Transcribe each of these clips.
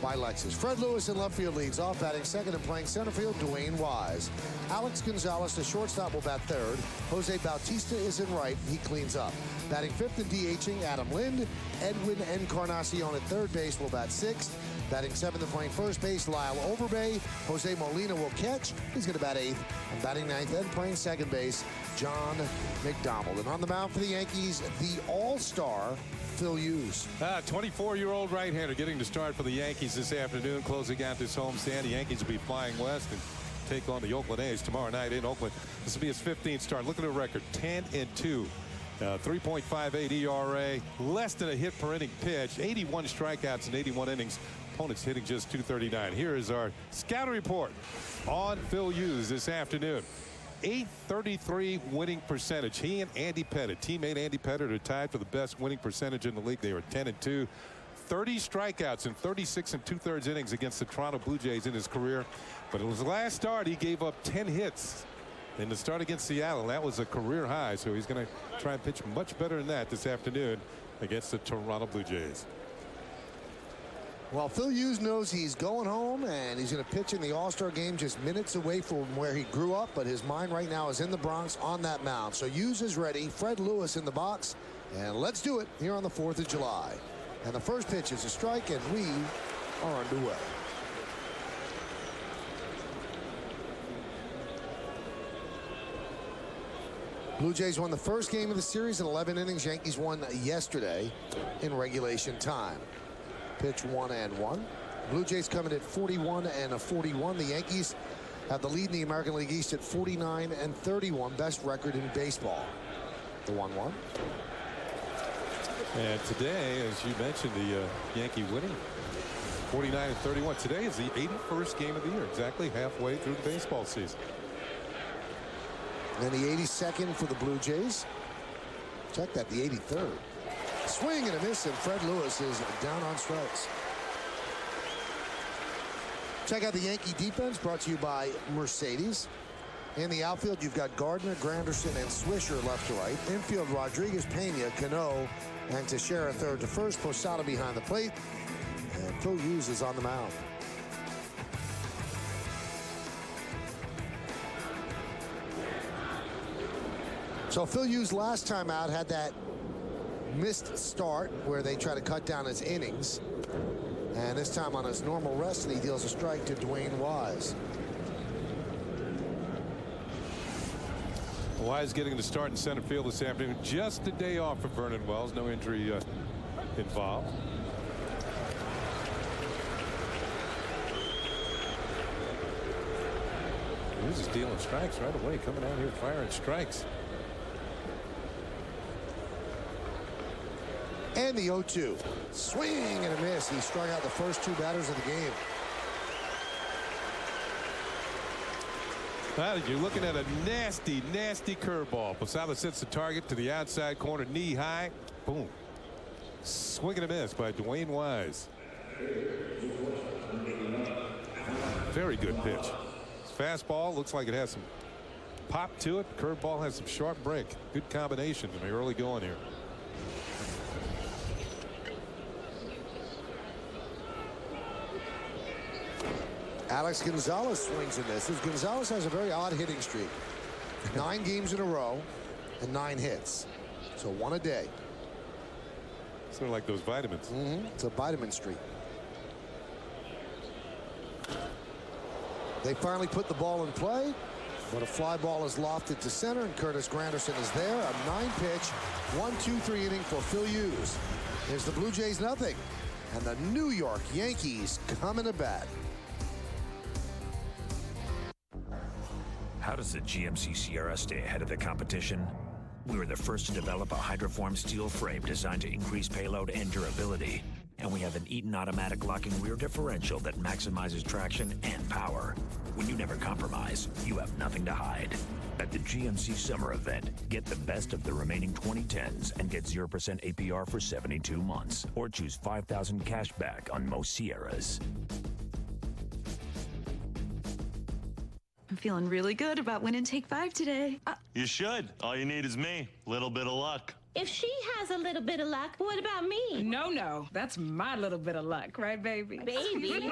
by Lexus. Fred Lewis in left field leads off, batting second and playing center field, Dwayne Wise. Alex Gonzalez, the shortstop, will bat third. Jose Bautista is in right. He cleans up. Batting fifth and DHing, Adam Lind. Edwin Encarnacion at third base will bat sixth. Batting seventh and playing first base, Lyle Overbay. Jose Molina will catch. He's going to bat eighth. And batting ninth and playing second base, John McDonald. And on the mound for the Yankees, the all-star Phil Hughes. 24-year-old right-hander getting to start for the Yankees this afternoon, closing out this homestand. The Yankees will be flying west and take on the Oakland A's tomorrow night in Oakland. This will be his 15th start. Look at the record, 10-2. 3.58 ERA, less than a hit per inning pitch, 81 strikeouts in 81 innings. Opponents hitting just 239. Here is our scouting report on Phil Hughes this afternoon. .833 winning percentage. He and Andy Pettit, teammate Andy Pettit, are tied for the best winning percentage in the league. They were 10-2. 30 strikeouts in 36 2/3 innings against the Toronto Blue Jays in his career. But in his last start, he gave up 10 hits in the start against Seattle. That was a career high, so he's going to try and pitch much better than that this afternoon against the Toronto Blue Jays. Well, Phil Hughes knows he's going home, and he's going to pitch in the All-Star game just minutes away from where he grew up, but his mind right now is in the Bronx on that mound. So Hughes is ready. Fred Lewis in the box, and let's do it here on the 4th of July. And the first pitch is a strike, and we are underway. Blue Jays won the first game of the series in 11 innings. Yankees won yesterday in regulation time. Pitch 1-1. Blue Jays coming at 41-41. The Yankees have the lead in the American League East at 49-31. Best record in baseball. The 1-1. And today, as you mentioned, the Yankee winning 49-31. Today is the 81st game of the year, exactly halfway through the baseball season. And the 82nd for the Blue Jays. Check that, the 83rd. Swing and a miss, and Fred Lewis is down on strikes. Check out the Yankee defense, brought to you by Mercedes. In the outfield, you've got Gardner, Granderson, and Swisher left to right. Infield, Rodriguez, Pena, Cano, and Teixeira third to first. Posada behind the plate. And Phil Hughes is on the mound. So Phil Hughes last time out had that missed start where they try to cut down his innings. And this time on his normal rest, and he deals a strike to Dwayne Wise. Wise getting to start in center field this afternoon. Just a day off for Vernon Wells. No injury involved. Hughes is dealing strikes right away, coming out here firing strikes. And the 0-2. Swing and a miss. He struck out the first two batters of the game. Well, you're looking at a nasty, nasty curveball. Posada sets the target to the outside corner, knee high. Boom. Swing and a miss by Dwayne Wise. Very good pitch. Fastball looks like it has some pop to it. Curveball has some sharp break. Good combination in the early going here. Alex Gonzalez swings and misses. Gonzalez has a very odd hitting streak. 9 games in a row and 9 hits. So 1 a day. Sort of like those vitamins. It's a vitamin streak. They finally put the ball in play, but a fly ball is lofted to center, and Curtis Granderson is there. A 9-pitch, 1-2-3 inning for Phil Hughes. There's the Blue Jays nothing, and the New York Yankees coming to bat. How does the GMC Sierra stay ahead of the competition? We were the first to develop a hydroform steel frame designed to increase payload and durability. And we have an Eaton automatic locking rear differential that maximizes traction and power. When you never compromise, you have nothing to hide. At the GMC Summer Event, get the best of the remaining 2010s and get 0% APR for 72 months. Or choose $5,000 cash back on most Sierras. I'm feeling really good about winning Take 5 today. You should. All you need is me. Little bit of luck. If she has a little bit of luck, what about me? No, that's my little bit of luck, right, baby? Baby.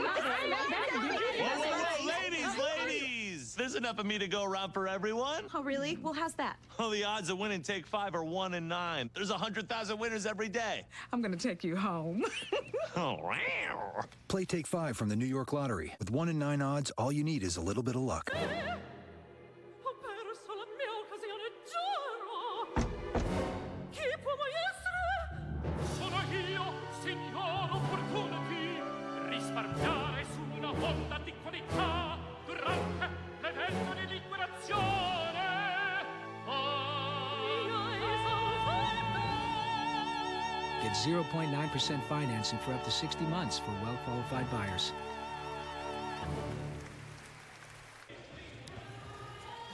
Ladies! There's enough of me to go around for everyone. Oh, really? Well, how's that? Well, the odds of winning Take 5 are 1 in 9. There's 100,000 winners every day. I'm gonna take you home. Oh, wow. Play Take 5 from the New York Lottery. With 1 in 9 odds, all you need is a little bit of luck. Get 0.9% financing for up to 60 months for well-qualified buyers.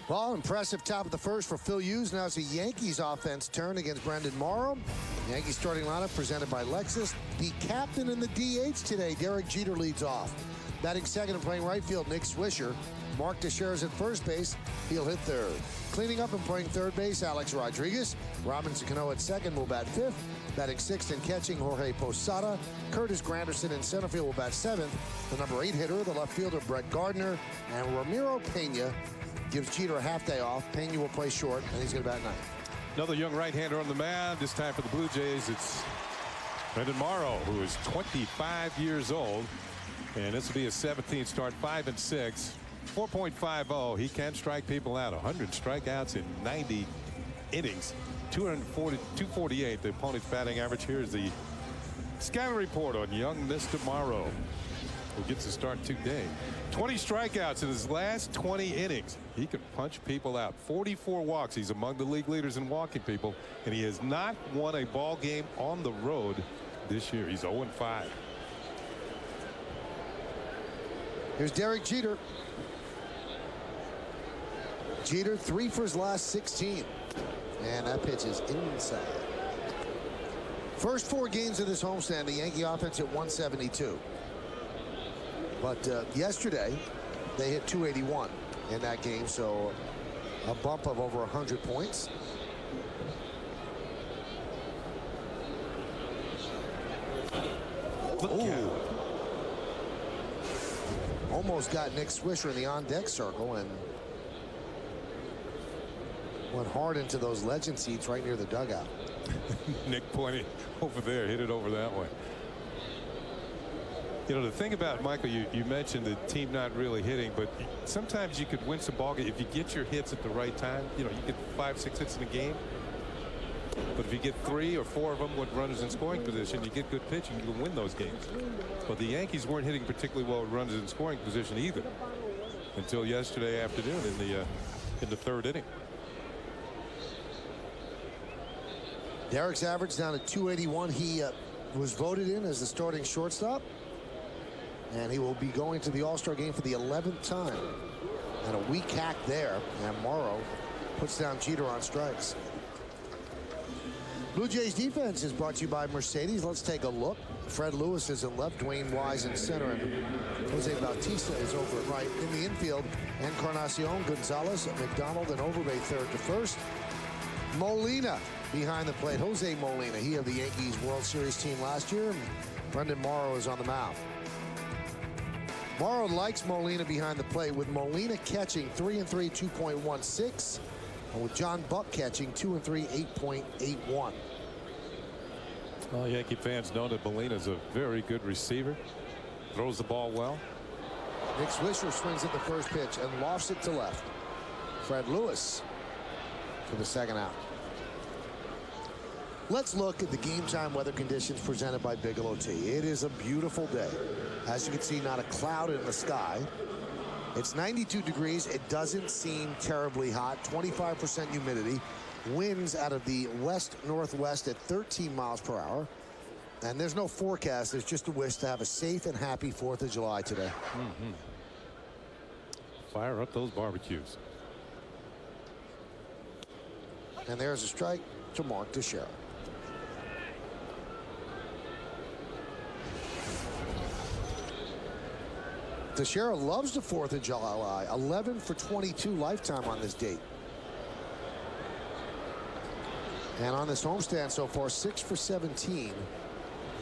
Well, impressive top of the first for Phil Hughes. Now it's a Yankees offense turn against Brendan Morrow. Yankees starting lineup presented by Lexus. The captain in the DH today, Derek Jeter, leads off. Batting second and playing right field, Nick Swisher. Mark Teixeira's at first base. He'll hit third. Cleaning up and playing third base, Alex Rodriguez. Robinson Cano at second will bat fifth. Batting sixth and catching, Jorge Posada. Curtis Granderson in center field will bat seventh. The number 8 hitter, the left fielder, Brett Gardner. And Ramiro Pena gives Jeter a half day off. Pena will play short, and he's going to bat ninth. Another young right-hander on the mound. This time for the Blue Jays, it's Brendan Morrow, who is 25 years old. And this will be his 17th start, 5 and 6. 4.50. He can strike people out. 100 strikeouts in 90 innings. 248. The opponent's batting average. Here is the scouting report on young Mr. Morrow, who gets to start today. 20 strikeouts in his last 20 innings. He can punch people out. 44 walks. He's among the league leaders in walking people, and he has not won a ball game on the road this year. He's 0-5. Here's Derek Jeter. Jeter 3 for his last 16. And that pitch is inside. First 4 games of this homestand, the Yankee offense at 172. But yesterday, they hit 281 in that game, so a bump of over 100 points. Ooh. Almost got Nick Swisher in the on-deck circle and went hard into those legend seats right near the dugout. Nick pointed over there, hit it over that way. You know, the thing about Michael, you mentioned the team not really hitting, but sometimes you could win some ball games if you get your hits at the right time. You know, you get 5, 6 hits in a game. But if you get 3 or 4 of them with runners in scoring position, you get good pitching, you can win those games. But the Yankees weren't hitting particularly well with runners in scoring position either until yesterday afternoon in the 3rd inning. Derek's average down to 281. He was voted in as the starting shortstop, and he will be going to the All-Star game for the 11th time. And a weak hack there, and Morrow puts down Jeter on strikes. Blue Jays defense is brought to you by Mercedes. Let's take a look. Fred Lewis is at left, Dwayne Wise in center, and Jose Bautista is over at right. In the infield, Encarnacion, Gonzalez, McDonald, and Overbay third to first. Molina behind the plate. Jose Molina, he of the Yankees World Series team last year. And Brendan Morrow is on the mound. Morrow likes Molina behind the plate, with Molina catching 3 and 3, 2.16. And with John Buck catching 2 and 3, 8.81. Well, Yankee fans know that Molina's a very good receiver. Throws the ball well. Nick Swisher swings at the first pitch and lofts it to left. Fred Lewis for the second out. Let's look at the game time weather conditions presented by Bigelow Tea. It is a beautiful day. As you can see, not a cloud in the sky. It's 92 degrees. It doesn't seem terribly hot. 25% humidity. Winds out of the west-northwest at 13 miles per hour. And there's no forecast. There's just a wish to have a safe and happy 4th of July today. Fire up those barbecues. And there's a strike to Mark Teixeira. Teixeira loves the 4th of July. 11 for 22 lifetime on this date. And on this homestand so far, 6 for 17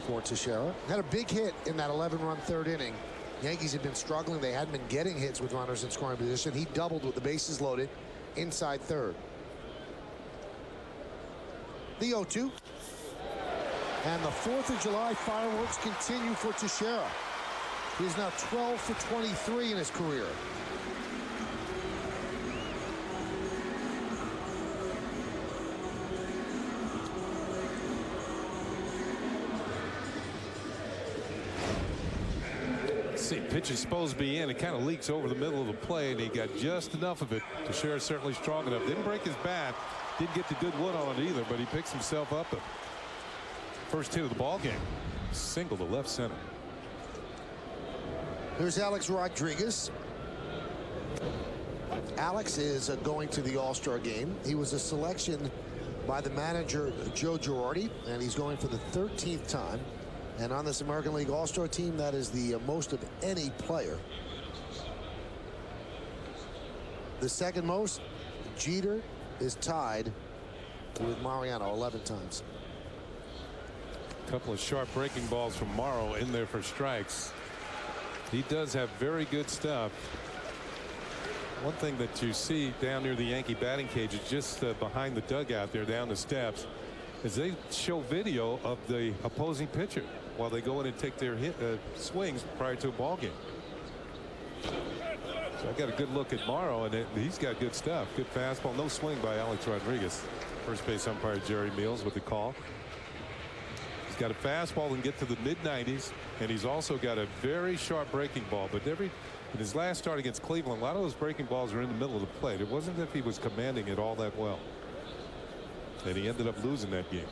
for Teixeira. Had a big hit in that 11-run third inning. Yankees had been struggling. They hadn't been getting hits with runners in scoring position. He doubled with the bases loaded inside third. The 0-2. And the 4th of July fireworks continue for Teixeira. He is now 12 for 23 in his career. See, pitch is supposed to be in. It kind of leaks over the middle of the plate, and he got just enough of it. Teixeira's certainly strong enough. Didn't break his bat. Didn't get the good wood on it either, but he picks himself up. First hit of the ball game. Single to left center. Here's Alex Rodriguez. Alex is going to the All-Star game. He was a selection by the manager Joe Girardi, and he's going for the 13th time. And on this American League All-Star team, that is the most of any player. The second most, Jeter is tied with Mariano 11 times. A couple of sharp breaking balls from Morrow in there for strikes. He does have very good stuff. One thing that you see down near the Yankee batting cage is just behind the dugout there down the steps is they show video of the opposing pitcher while they go in and take their swings prior to a ball game. So I got a good look at Morrow, and he's got good stuff. Good fastball. No swing by Alex Rodriguez. First base umpire Jerry Meals with the call. He's got a fastball and get to the mid-90s, and he's also got a very sharp breaking ball. But in his last start against Cleveland, a lot of those breaking balls are in the middle of the plate. It wasn't that he was commanding it all that well. And he ended up losing that game.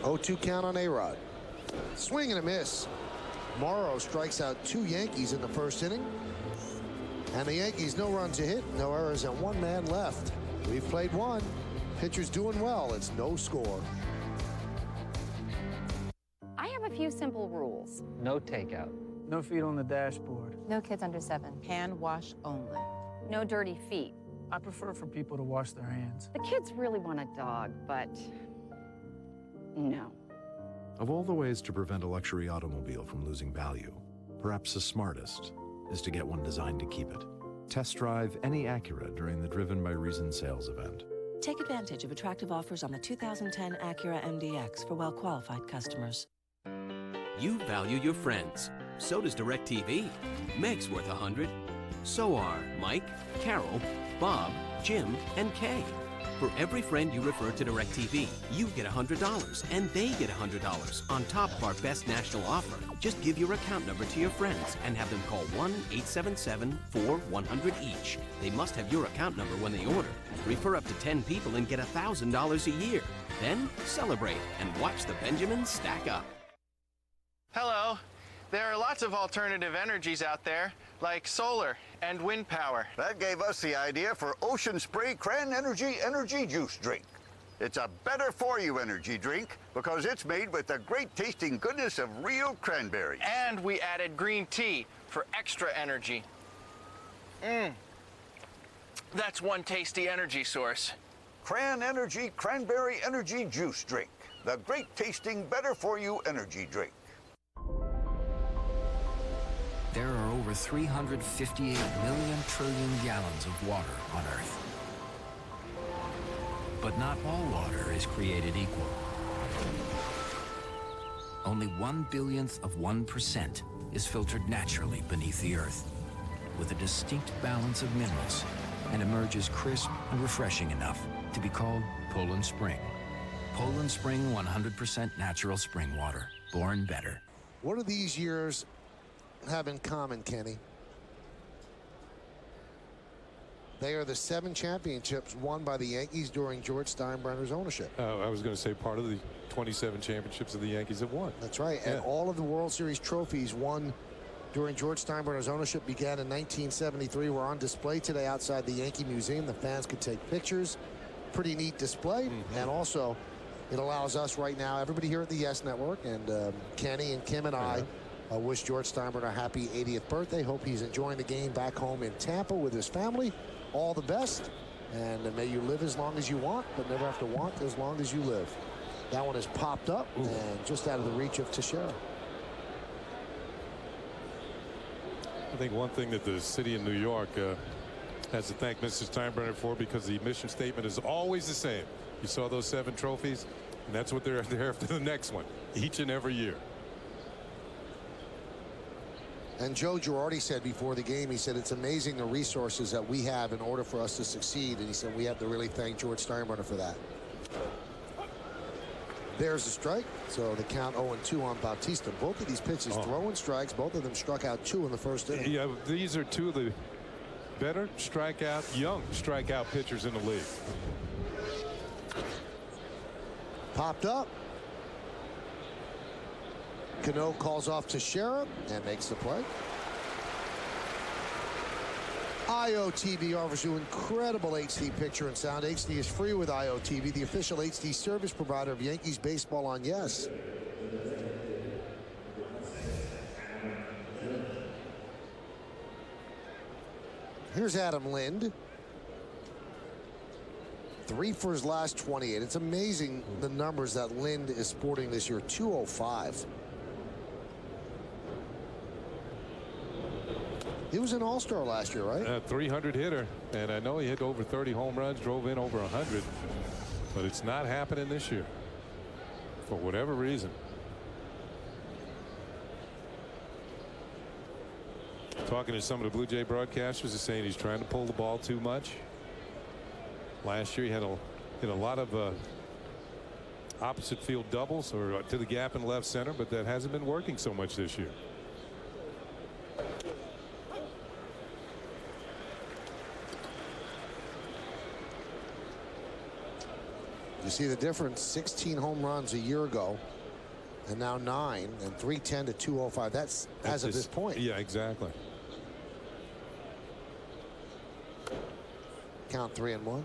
Oh-2 count on A-Rod. Swing and a miss. Morrow strikes out 2 Yankees in the first inning. And the Yankees, no runs a hit, no errors, and 1 man left. We've played 1. Pitcher's doing well. It's no score. I have a few simple rules. No takeout. No feet on the dashboard. No kids under 7. Hand wash only. No dirty feet. I prefer for people to wash their hands. The kids really want a dog, but no. Of all the ways to prevent a luxury automobile from losing value, perhaps the smartest is to get one designed to keep it. Test drive any Acura during the Driven by Reason sales event. Take advantage of attractive offers on the 2010 Acura MDX for well-qualified customers. You value your friends. So does DirecTV. Meg's worth 100. So are Mike, Carol, Bob, Jim, and Kay. For every friend you refer to DirecTV, you get $100, and they get $100 on top of our best national offer. Just give your account number to your friends and have them call 1-877-4-100 each. They must have your account number when they order. Refer up to 10 people and get $1,000 a year. Then celebrate and watch the Benjamins stack up. Hello. There are lots of alternative energies out there, like solar and wind power. That gave us the idea for Ocean Spray Cran Energy Juice Drink. It's a better-for-you energy drink because it's made with the great-tasting goodness of real cranberries. And we added green tea for extra energy. That's one tasty energy source. Cran Energy Cranberry Energy Juice Drink. The great-tasting, better-for-you energy drink. There are over 358 million trillion gallons of water on Earth. But not all water is created equal. Only 1/1000,000,000% is filtered naturally beneath the Earth, with a distinct balance of minerals, and emerges crisp and refreshing enough to be called Poland Spring. Poland Spring 100% natural spring water, born better. What do these years have in common, Kenny? They are the 7 championships won by the Yankees during George Steinbrenner's ownership. I was going to say part of the 27 championships that the Yankees have won. That's right. Yeah. And all of the World Series trophies won during George Steinbrenner's ownership began in 1973. We're on display today outside the Yankee Museum. The fans could take pictures. Pretty neat display. And also It allows us right now, everybody here at the Yes Network, and Kenny and Kim and I wish George Steinbrenner a happy 80th birthday. Hope he's enjoying the game back home in Tampa with his family. All the best, and may you live as long as you want, but never have to want as long as you live. That one is popped up and just out of the reach of Teixeira. I think one thing that the city of New York has to thank Mr. Steinbrenner for, because the mission statement is always the same. You saw those 7 trophies, and that's what they're after the next one, each and every year. And Joe Girardi said before the game, he said, it's amazing the resources that we have in order for us to succeed. And he said, we have to really thank George Steinbrenner for that. There's a strike. So the count 0-2 on Bautista. Both of these pitches throwing strikes. Both of them struck out 2 in the first inning. Yeah, these are 2 of the better young strikeout pitchers in the league. Popped up. Cano calls off Teixeira and makes the play. IOTV offers you incredible HD picture and sound. HD is free with IOTV, the official HD service provider of Yankees baseball on Yes. Here's Adam Lind. 3 for his last 28. It's amazing the numbers that Lind is sporting this year. 205. He was an all-star last year, right? 300 hitter, and I know he hit over 30 home runs, drove in over 100, but it's not happening this year for whatever reason. Talking to some of the Blue Jay broadcasters, they're saying he's trying to pull the ball too much. Last year he hit a lot of opposite field doubles or to the gap in left center, but that hasn't been working so much this year. You see the difference, 16 home runs a year ago and now 9, and 310 to 205. That's as of this point. Yeah, exactly. Count 3-1.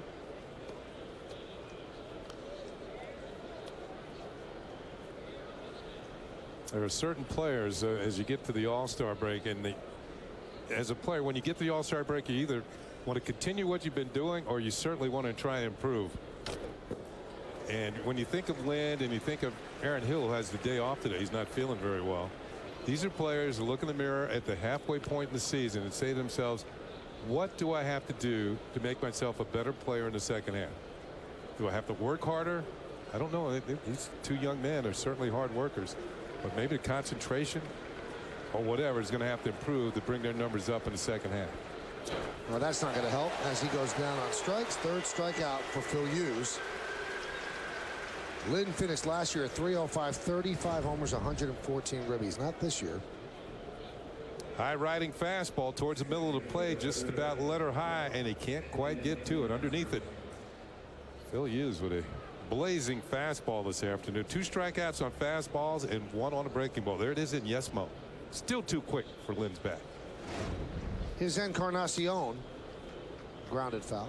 There are certain players as you get to the All-Star break, and as a player, when you get to the All-Star break, you either want to continue what you've been doing or you certainly want to try and improve. And when you think of Lind and you think of Aaron Hill, who has the day off today, he's not feeling very well. These are players who look in the mirror at the halfway point in the season and say to themselves, what do I have to do to make myself a better player in the second half? Do I have to work harder? I don't know. These 2 young men are certainly hard workers, but maybe the concentration or whatever is going to have to improve to bring their numbers up in the second half. Well, that's not going to help as he goes down on strikes. 3rd strikeout for Phil Hughes. Lind finished last year at 305, 35 homers, 114 ribbies. Not this year. High riding fastball towards the middle of the plate, just about letter high, and he can't quite get to it. Underneath it, Phil Hughes with a blazing fastball this afternoon. 2 strikeouts on fastballs and 1 on a breaking ball. There it is in yes mode. Still too quick for Lind's bat. His Encarnacion, grounded foul.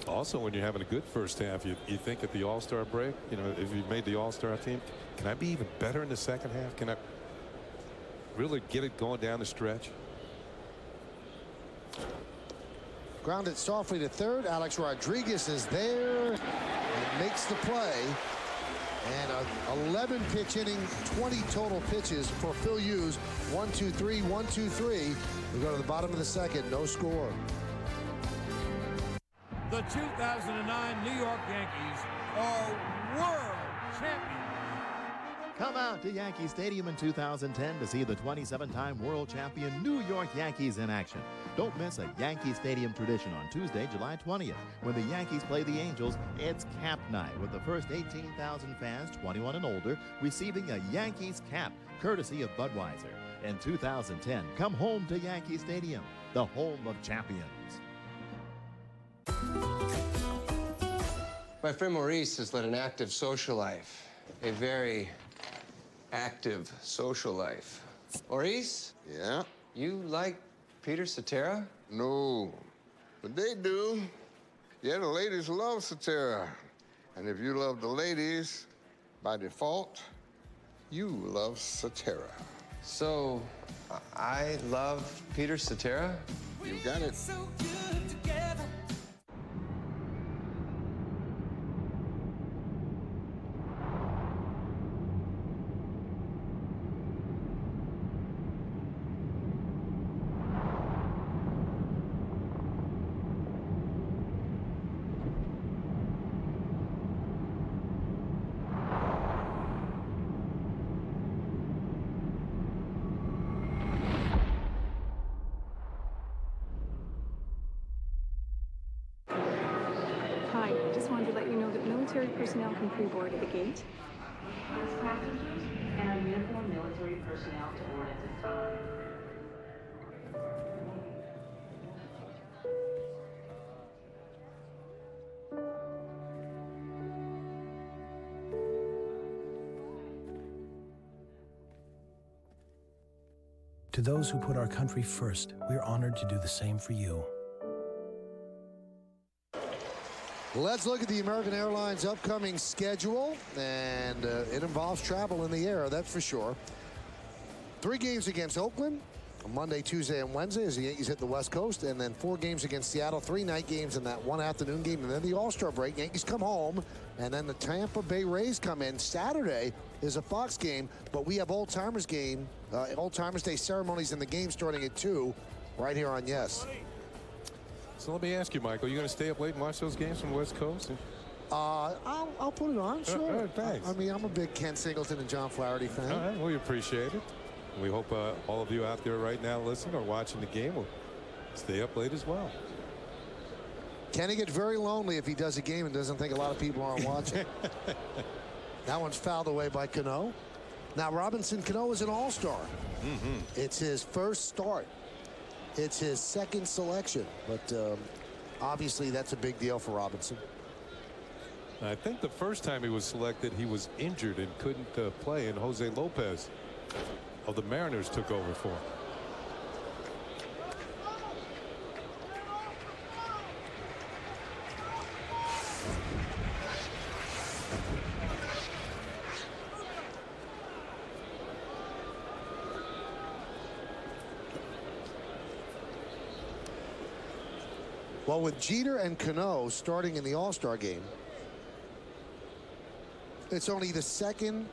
Also, when you're having a good first half, you think at the All-Star break, you know, if you've made the All-Star team, can I be even better in the second half? Can I really get it going down the stretch? Grounded softly to 3rd. Alex Rodriguez is there and makes the play. And a 11 pitch inning, 20 total pitches for Phil Hughes. 1-2-3, 1-2-3. We go to the bottom of the second, no score. The 2009 New York Yankees are world champions. Come out to Yankee Stadium in 2010 to see the 27-time world champion New York Yankees in action. Don't miss a Yankee Stadium tradition on Tuesday, July 20th. When the Yankees play the Angels, it's cap night with the first 18,000 fans 21 and older receiving a Yankees cap, courtesy of Budweiser. In 2010, come home to Yankee Stadium, the home of champions. My friend Maurice has led an active social life, a very active social life. Maurice? Yeah? You like Peter Cetera? No, but they do. Yeah, the ladies love Cetera. And if you love the ladies, by default, you love Cetera. So, I love Peter Cetera? You got it. Hi, just wanted to let you know that military personnel can pre-board at the gate. Ask passengers and our uniformed military personnel to board at this time. To those who put our country first, we are honored to do the same for you. Let's look at the American Airlines upcoming schedule, and it involves travel in the air, that's for sure. 3 games against Oakland on Monday, Tuesday, and Wednesday as the Yankees hit the West Coast, and then 4 games against Seattle, 3 night games and that 1 afternoon game, and then the All-Star break. Yankees come home, and then the Tampa Bay Rays come in. Saturday is a Fox game, but we have Old Timers game, Old Timers Day ceremonies in the game starting at 2 right here on Yes. So let me ask you, Michael, you going to stay up late and watch those games from the West Coast? I'll put it on, sure. Thanks. I mean, I'm a big Ken Singleton and John Flaherty fan. All right, well, we appreciate it. We hope all of you out there right now listening or watching the game will stay up late as well. Kenny gets very lonely if he does a game and doesn't think a lot of people aren't watching. That one's fouled away by Cano. Now, Robinson Cano is an all-star. It's his first start. It's his second selection, but obviously that's a big deal for Robinson. I think the first time he was selected, he was injured and couldn't play, and Jose Lopez of the Mariners took over for him. Well, with Jeter and Cano starting in the All-Star game, it's only the second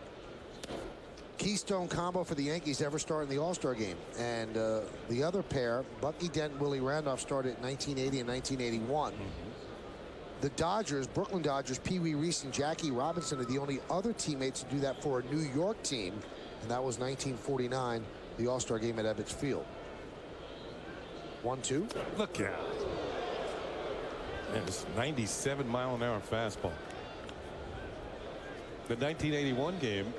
keystone combo for the Yankees to ever start in the All-Star game. And the other pair, Bucky Dent and Willie Randolph, started in 1980 and 1981. The Dodgers, Brooklyn Dodgers, Pee Wee Reese and Jackie Robinson are the only other teammates to do that for a New York team. And that was 1949, the All-Star game at Ebbets Field. 1-2. Look out. And it's 97-mile-an-hour fastball. The 1981 game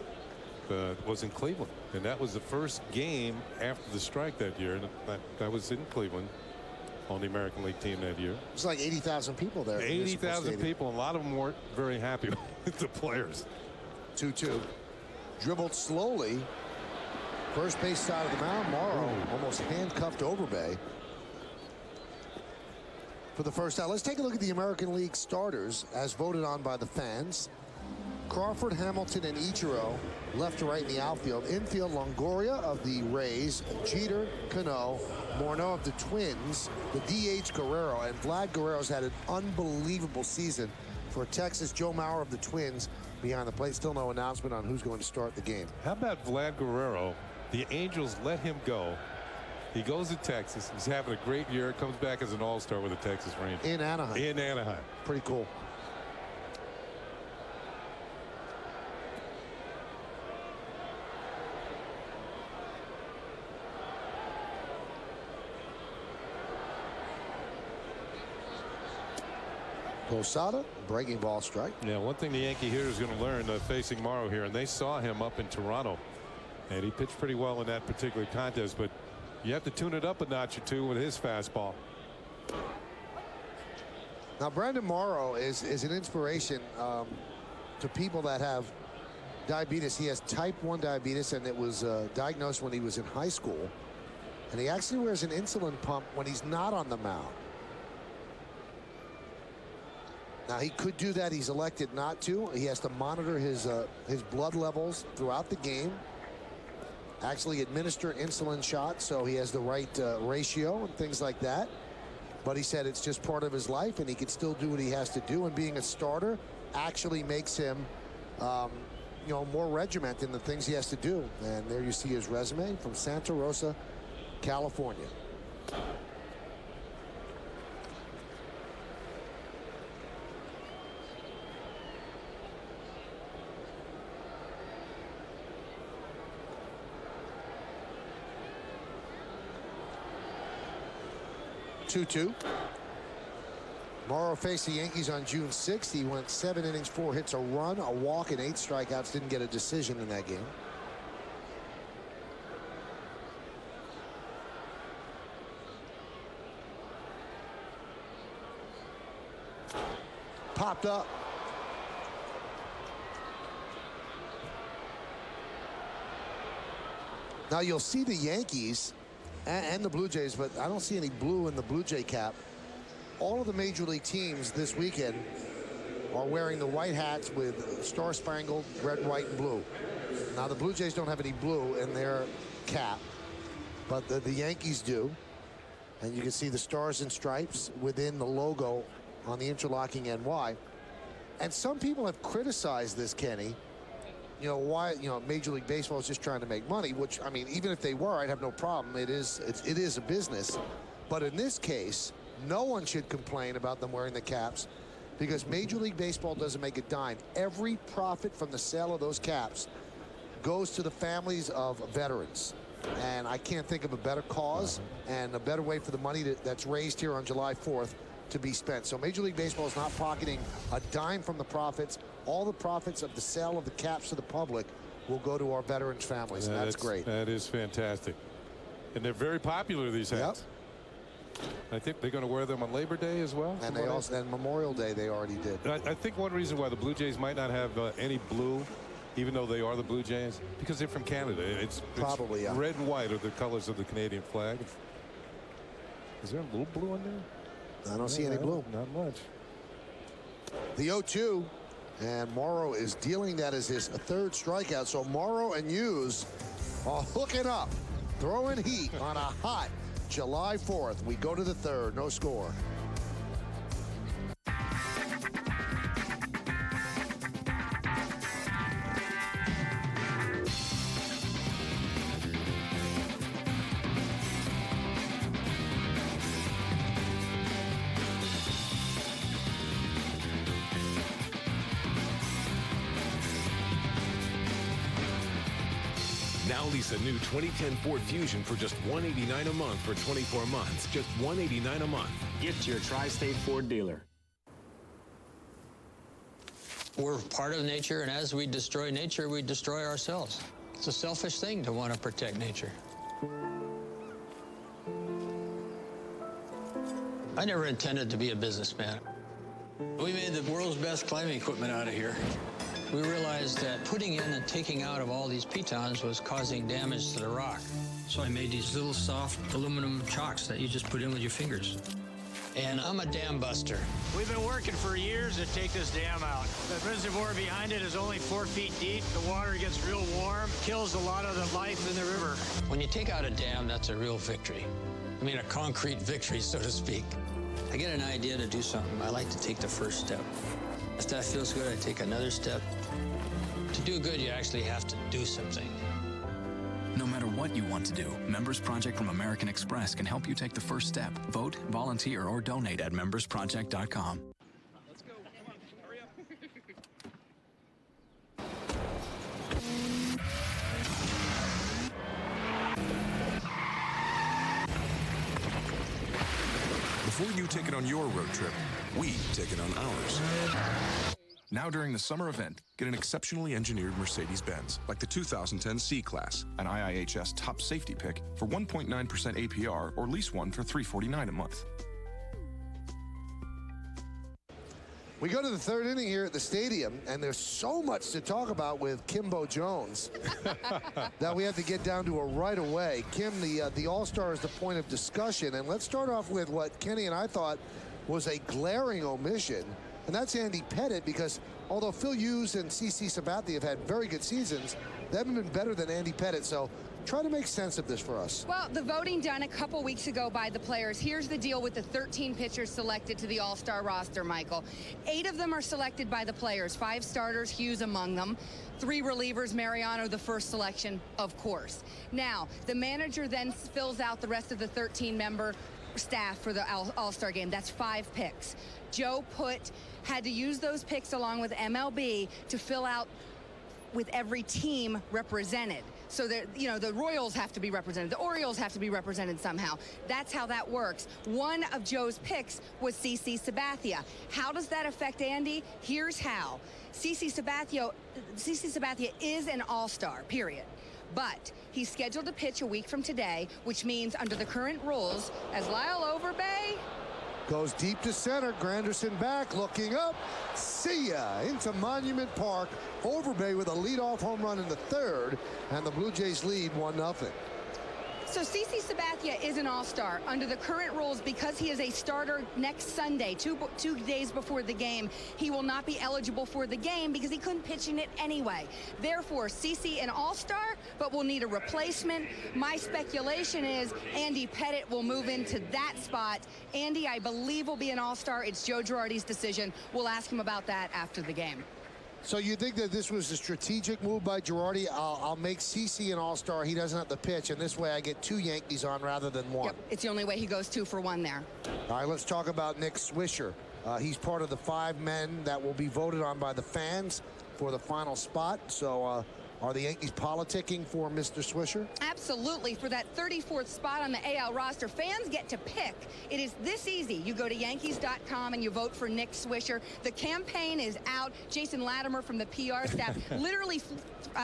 was in Cleveland, and that was the first game after the strike that year. And that was in Cleveland on the American League team that year. It's like 80,000 people there. 80,000 people. A lot of them weren't very happy with the players. 2-2. Dribbled slowly. First base side of the mound. Morrow almost handcuffed Overbay for the first out. Let's take a look at the American League starters as voted on by the fans. Crawford, Hamilton, and Ichiro left to right in the outfield. Infield, Longoria of the Rays, Jeter, Cano, Morneau of the Twins, the DH Guerrero, and Vlad Guerrero's had an unbelievable season for Texas. Joe Mauer of the Twins behind the plate. Still no announcement on who's going to start the game. How about Vlad Guerrero? The Angels let him go. He goes to Texas. He's having a great year. Comes back as an all-star with the Texas Rangers. In Anaheim. In Anaheim. Pretty cool. Posada, breaking ball strike. Yeah, one thing the Yankee hitter is going to learn facing Morrow here, and they saw him up in Toronto, and he pitched pretty well in that particular contest, but you have to tune it up a notch or two with his fastball. Now, Brandon Morrow is an inspiration to people that have diabetes. He has type 1 diabetes, and it was diagnosed when he was in high school. And he actually wears an insulin pump when he's not on the mound. Now, he could do that. He's elected not to. He has to monitor his blood levels throughout the game. Actually administer insulin shots so he has the right ratio and things like that. But he said it's just part of his life, and he can still do what he has to do. And being a starter actually makes him, you know, more regimented in the things he has to do. And there you see his resume from Santa Rosa, California. Morrow faced the Yankees on June 6th. He went 7 innings, 4 hits, a run, a walk, and 8 strikeouts. Didn't get a decision in that game. Popped up. Now you'll see the Yankees and the Blue Jays, but I don't see any blue in the Blue Jay cap. All of the major league teams this weekend are wearing the white hats with star-spangled red, white, and blue. Now the Blue Jays don't have any blue in their cap, but the Yankees do. And you can see the stars and stripes within the logo on the interlocking NY. And some people have criticized this, Kenny. You know, why, you know, Major League Baseball is just trying to make money, which, I mean, even if they were, I'd have no problem. It is a business. But in this case, no one should complain about them wearing the caps, because Major League Baseball doesn't make a dime. Every profit from the sale of those caps goes to the families of veterans. And I can't think of a better cause and a better way for the money that's raised here on July 4th to be spent. So Major League Baseball is not pocketing a dime from the profits. All the profits of the sale of the caps to the public will go to our veterans' families, and that's great. That is fantastic. And they're very popular, these hats. Yep. I think they're going to wear them on Labor Day as well. And they also, and Memorial Day, they already did. I think one reason why the Blue Jays might not have any blue, even though they are the Blue Jays, because they're from Canada. It's probably, yeah. Red and white are the colors of the Canadian flag. Is there a little blue in there? I don't see any blue. Not much. The 0-2, and Morrow is dealing that as his third strikeout. So Morrow and Hughes are hooking up, throwing heat on a hot July 4th. We go to the third, no score. Now lease a new 2010 Ford Fusion for just $189 a month for 24 months. Just $189 a month. Get to your Tri-State Ford dealer. We're part of nature, and as we destroy nature, we destroy ourselves. It's a selfish thing to want to protect nature. I never intended to be a businessman. We made the world's best climbing equipment out of here. We realized that putting in and taking out of all these pitons was causing damage to the rock. So I made these little soft aluminum chocks that you just put in with your fingers. And I'm a dam buster. We've been working for years to take this dam out. The reservoir behind it is only 4 feet deep. The water gets real warm, kills a lot of the life in the river. When you take out a dam, that's a real victory. I mean, a concrete victory, so to speak. I get an idea to do something, I like to take the first step. If that feels good, I take another step. To do good, you actually have to do something. No matter what you want to do, Members Project from American Express can help you take the first step. Vote, volunteer, or donate at membersproject.com. Let's go. Come on, hurry up. Before you take it on your road trip, we take it on ours. Now during the summer event, get an exceptionally engineered Mercedes-Benz, like the 2010 C-Class, an IIHS top safety pick for 1.9% APR, or lease one for $349 a month. We go to the third inning here at the stadium, and there's so much to talk about with Kimbo Jones that we have to get down to her right away. Kim, the All-Star is the point of discussion, and let's start off with what Kenny and I thought was a glaring omission, and that's Andy Pettitte, because although Phil Hughes and CC Sabathia have had very good seasons, they haven't been better than Andy Pettitte. So try to make sense of this for us. Well, the voting done a couple weeks ago by the players. Here's the deal with the 13 pitchers selected to the All-Star roster, Michael. 8 of them are selected by the players. 5 starters, Hughes among them. 3 relievers, Mariano the first selection, of course. Now, the manager then fills out the rest of the 13-member staff for the All-Star game. That's 5 picks. Joe had to use those picks along with MLB to fill out with every team represented. So that, you know, the Royals have to be represented, the Orioles have to be represented somehow. That's how that works. One of Joe's picks was CC Sabathia. How does that affect Andy? Here's how. CC Sabathia is an all-star, period. But he's scheduled to pitch a week from today, which means under the current rules, as Lyle Overbay goes deep to center, Granderson back, looking up, see ya, into Monument Park. Overbay with a leadoff home run in the third, and the Blue Jays lead 1-0. So CC Sabathia is an all-star under the current rules because he is a starter next Sunday, two days before the game. He will not be eligible for the game because he couldn't pitch in it anyway. Therefore, CC an all-star, but will need a replacement. My speculation is Andy Pettitte will move into that spot. Andy, I believe, will be an all-star. It's Joe Girardi's decision. We'll ask him about that after the game. So you think that this was a strategic move by Girardi? I'll make CC an all-star. He doesn't have to pitch, and this way I get 2 Yankees on rather than 1. Yep, it's the only way he goes 2 for 1 there. All right, let's talk about Nick Swisher. He's part of the 5 men that will be voted on by the fans for the final spot. So are the Yankees politicking for Mr. Swisher? Absolutely. For that 34th spot on the AL roster, fans get to pick. It is this easy. You go to Yankees.com and you vote for Nick Swisher. The campaign is out. Jason Latimer from the PR staff literally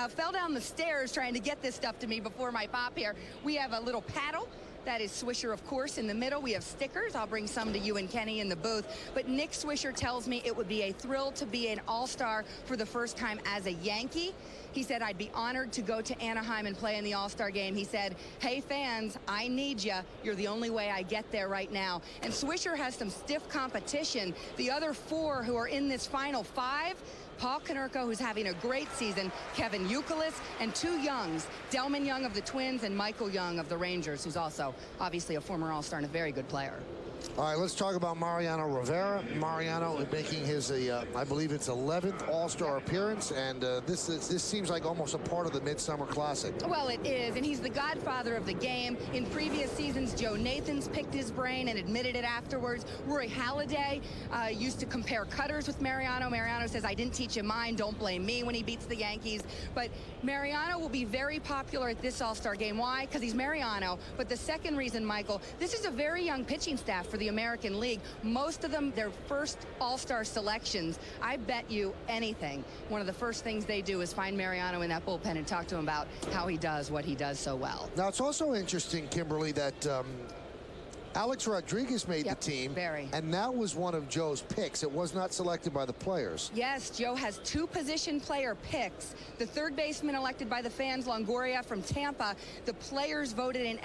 fell down the stairs trying to get this stuff to me before my pop here. We have a little paddle. That is Swisher, of course, in the middle. We have stickers. I'll bring some to you and Kenny in the booth. But Nick Swisher tells me it would be a thrill to be an all-star for the first time as a Yankee. He said, I'd be honored to go to Anaheim and play in the All-Star game. He said, hey, fans, I need you. You're the only way I get there right now. And Swisher has some stiff competition. The other 4 who are in this final 5, Paul Konerko, who's having a great season, Kevin Youkilis, and 2 Youngs, Delman Young of the Twins and Michael Young of the Rangers, who's also obviously a former All-Star and a very good player. All right, let's talk about Mariano Rivera. Mariano making his, I believe it's 11th All-Star appearance, and this seems like almost a part of the Midsummer Classic. Well, it is, and he's the godfather of the game. In previous seasons, Joe Nathans picked his brain and admitted it afterwards. Roy Halladay used to compare cutters with Mariano. Mariano says, I didn't teach him mine, don't blame me when he beats the Yankees. But Mariano will be very popular at this All-Star game. Why? Because he's Mariano. But the second reason, Michael, this is a very young pitching staff for the American League. Most of them, their first All-Star selections. I bet you anything, one of the first things they do is find Mariano in that bullpen and talk to him about how he does what he does so well. Now, it's also interesting, Kimberly, that Alex Rodriguez made the team, and that was one of Joe's picks. It was not selected by the players. Yes, Joe has 2 position player picks. The third baseman elected by the fans, Longoria from Tampa. The players voted in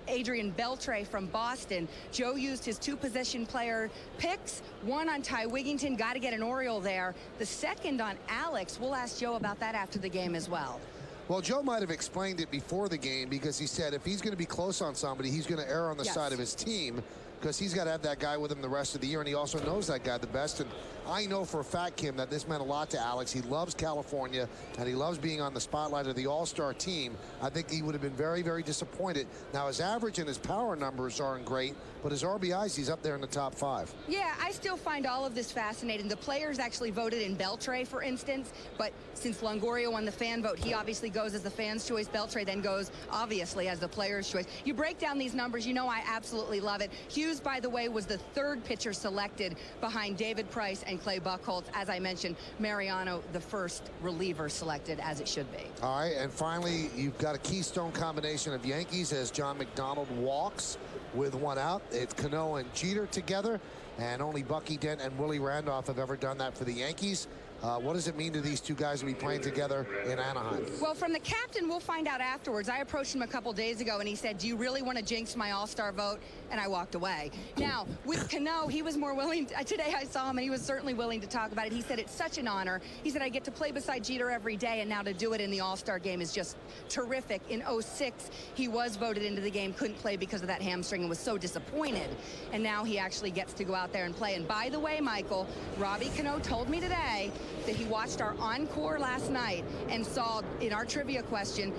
Adrian Beltre from Boston. Joe used his 2 position player picks, 1 on Ty Wigginton, got to get an Oriole there. The second on Alex. We'll ask Joe about that after the game as well. Well, Joe might have explained it before the game because he said if he's going to be close on somebody, he's going to err on the side of his team because he's got to have that guy with him the rest of the year, and he also knows that guy the best. And I know for a fact, Kim, that this meant a lot to Alex. He loves California, and he loves being on the spotlight of the All-Star team. I think he would have been very, very disappointed. Now, his average and his power numbers aren't great, but his RBIs, he's up there in the top 5. Yeah, I still find all of this fascinating. The players actually voted in Beltre, for instance, but since Longoria won the fan vote, he obviously goes as the fan's choice. Beltre then goes, obviously, as the player's choice. You break down these numbers, you know I absolutely love it. Hughes, by the way, was the 3rd pitcher selected behind David Price and Clay Buchholz. As I mentioned, Mariano, the first reliever selected, as it should be. All right, and finally, you've got a keystone combination of Yankees as John McDonald walks with 1 out. It's Cano and Jeter together. and only Bucky Dent and Willie Randolph have ever done that for the Yankees. What does it mean to these two guys to be playing together in Anaheim? Well, from the captain, we'll find out afterwards. I approached him a couple days ago, and he said, do you really want to jinx my all-star vote? And I walked away. Now, with Cano, he was more willing. Today I saw him, and he was certainly willing to talk about it. He said it's such an honor. He said, I get to play beside Jeter every day, and now to do it in the all-star game is just terrific. In '06, he was voted into the game, couldn't play because of that hamstring, and was so disappointed. And now he actually gets to go out there and play. And by the way, Michael, Robbie Cano told me today that he watched our encore last night and saw in our trivia question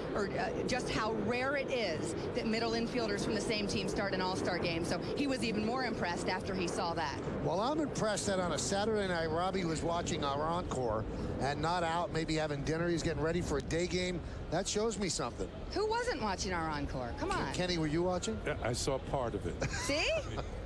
just how rare it is that middle infielders from the same team start an all-star game. So he was even more impressed after he saw that. Well, I'm impressed that on a Saturday night, Robbie was watching our encore and not out, maybe having dinner. He's getting ready for a day game. That shows me something. Who wasn't watching our encore? Come on. Kenny, were you watching? Yeah, I saw part of it. See?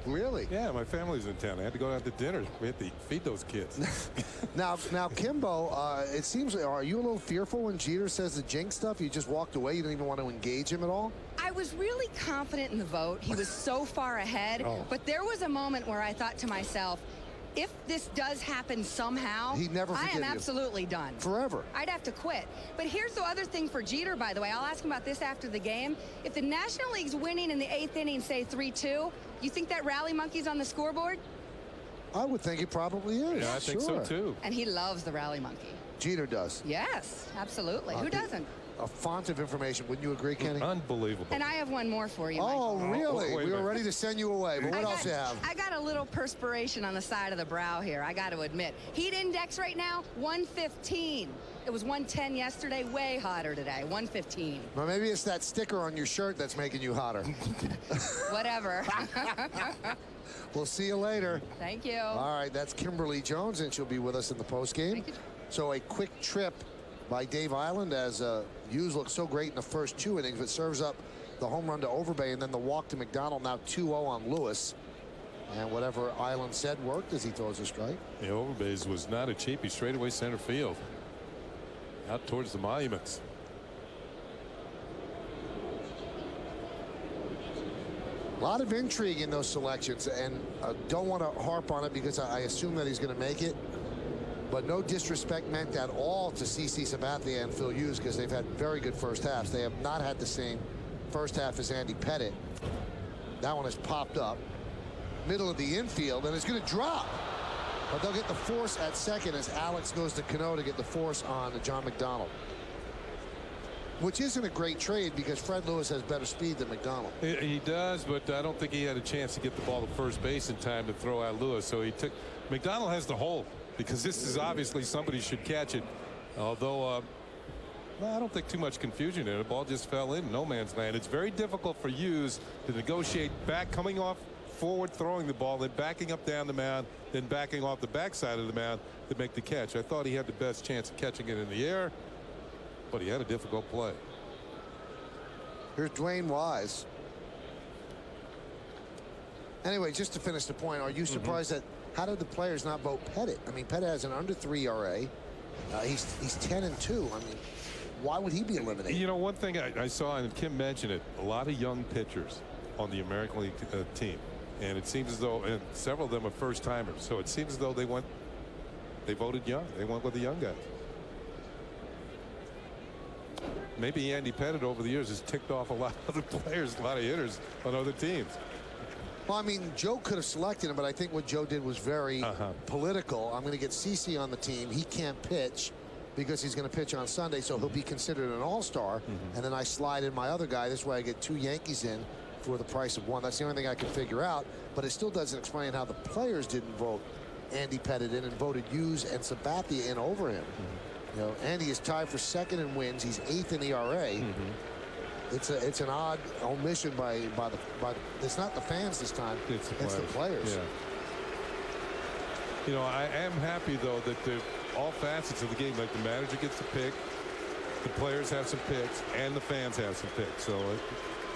Really? Yeah, my family's in town. I had to go out to dinner. We had to feed those kids. Now, Kimbo, it seems, are you a little fearful when Jeter says the jinx stuff? You just walked away. You didn't even want to engage him at all? I was really confident in the vote. He was so far ahead. But there was a moment where I thought to myself, if this does happen somehow, I am absolutely done. Forever. I'd have to quit. But here's the other thing for Jeter, by the way. I'll ask him about this after the game. If the National League's winning in the 8th inning, say 3-2, you think that rally monkey's on the scoreboard? I would think it probably is. Yeah, I think so, too. And he loves the rally monkey. Jeter does. Yes, absolutely. Who doesn't? A font of information. Wouldn't you agree, Kenny? Unbelievable. And I have one more for you, Oh, Michael. really? wait a We were minute. ready to send you away, but what else you have? I got a little perspiration on the side of the brow here, I got to admit. Heat index right now, 115. It was 110 yesterday, way hotter today, 115. Well, maybe it's that sticker on your shirt that's making you hotter. Whatever. We'll see you later. Thank you. All right, that's Kimberly Jones, and she'll be with us in the postgame. So a quick trip by Dave Island as Hughes looked so great in the first 2 innings, but serves up the home run to Overbay and then the walk to McDonald, now 2-0 on Lewis. And whatever Island said worked as he throws a strike. Yeah, Overbay's was not a cheapie. Straightaway center field. Out towards the monuments. A lot of intrigue in those selections, and don't want to harp on it because I assume that he's going to make it. But no disrespect meant at all to CC Sabathia and Phil Hughes because they've had very good first halves. They have not had the same first half as Andy Pettit. That one has popped up. Middle of the infield, and it's going to drop. But they'll get the force at second as Alex goes to Cano to get the force on John McDonald. Which isn't a great trade because Fred Lewis has better speed than McDonald. He does, but I don't think he had a chance to get the ball to first base in time to throw out Lewis. So he took. McDonald has the hole because this is obviously somebody should catch it. Although, I don't think too much confusion in it. The ball just fell in no man's land. It's very difficult for Hughes to negotiate back, coming off forward, throwing the ball, then backing up down the mound, then backing off the backside of the mound to make the catch. I thought he had the best chance of catching it in the air, but he had a difficult play. Here's Dwayne Wise. Anyway, just to finish the point, are you surprised that how did the players not vote Pettit? I mean, Pettit has an under 3 ERA. He's 10-2. I mean, why would he be eliminated? You know, one thing I saw, and Kim mentioned it, a lot of young pitchers on the American League team. And it seems as though, and several of them are first timers. So it seems as though they voted young. They went with the young guys. Maybe Andy Pettit over the years has ticked off a lot of other players, a lot of hitters on other teams. Well, I mean, Joe could have selected him, but I think what Joe did was very political. I'm going to get CC on the team. He can't pitch because he's going to pitch on Sunday, so he'll be considered an all-star. And then I slide in my other guy. This way I get 2 Yankees in for the price of 1. That's the only thing I can figure out. But it still doesn't explain how the players didn't vote Andy Pettit in and voted Hughes and Sabathia in over him. You know, Andy is tied for second in wins. He's 8th in ERA. It's an odd omission by the it's not the fans this time. It's the players. Yeah. You know, I am happy though that all facets of the game, like the manager gets to pick, the players have some picks, and the fans have some picks. So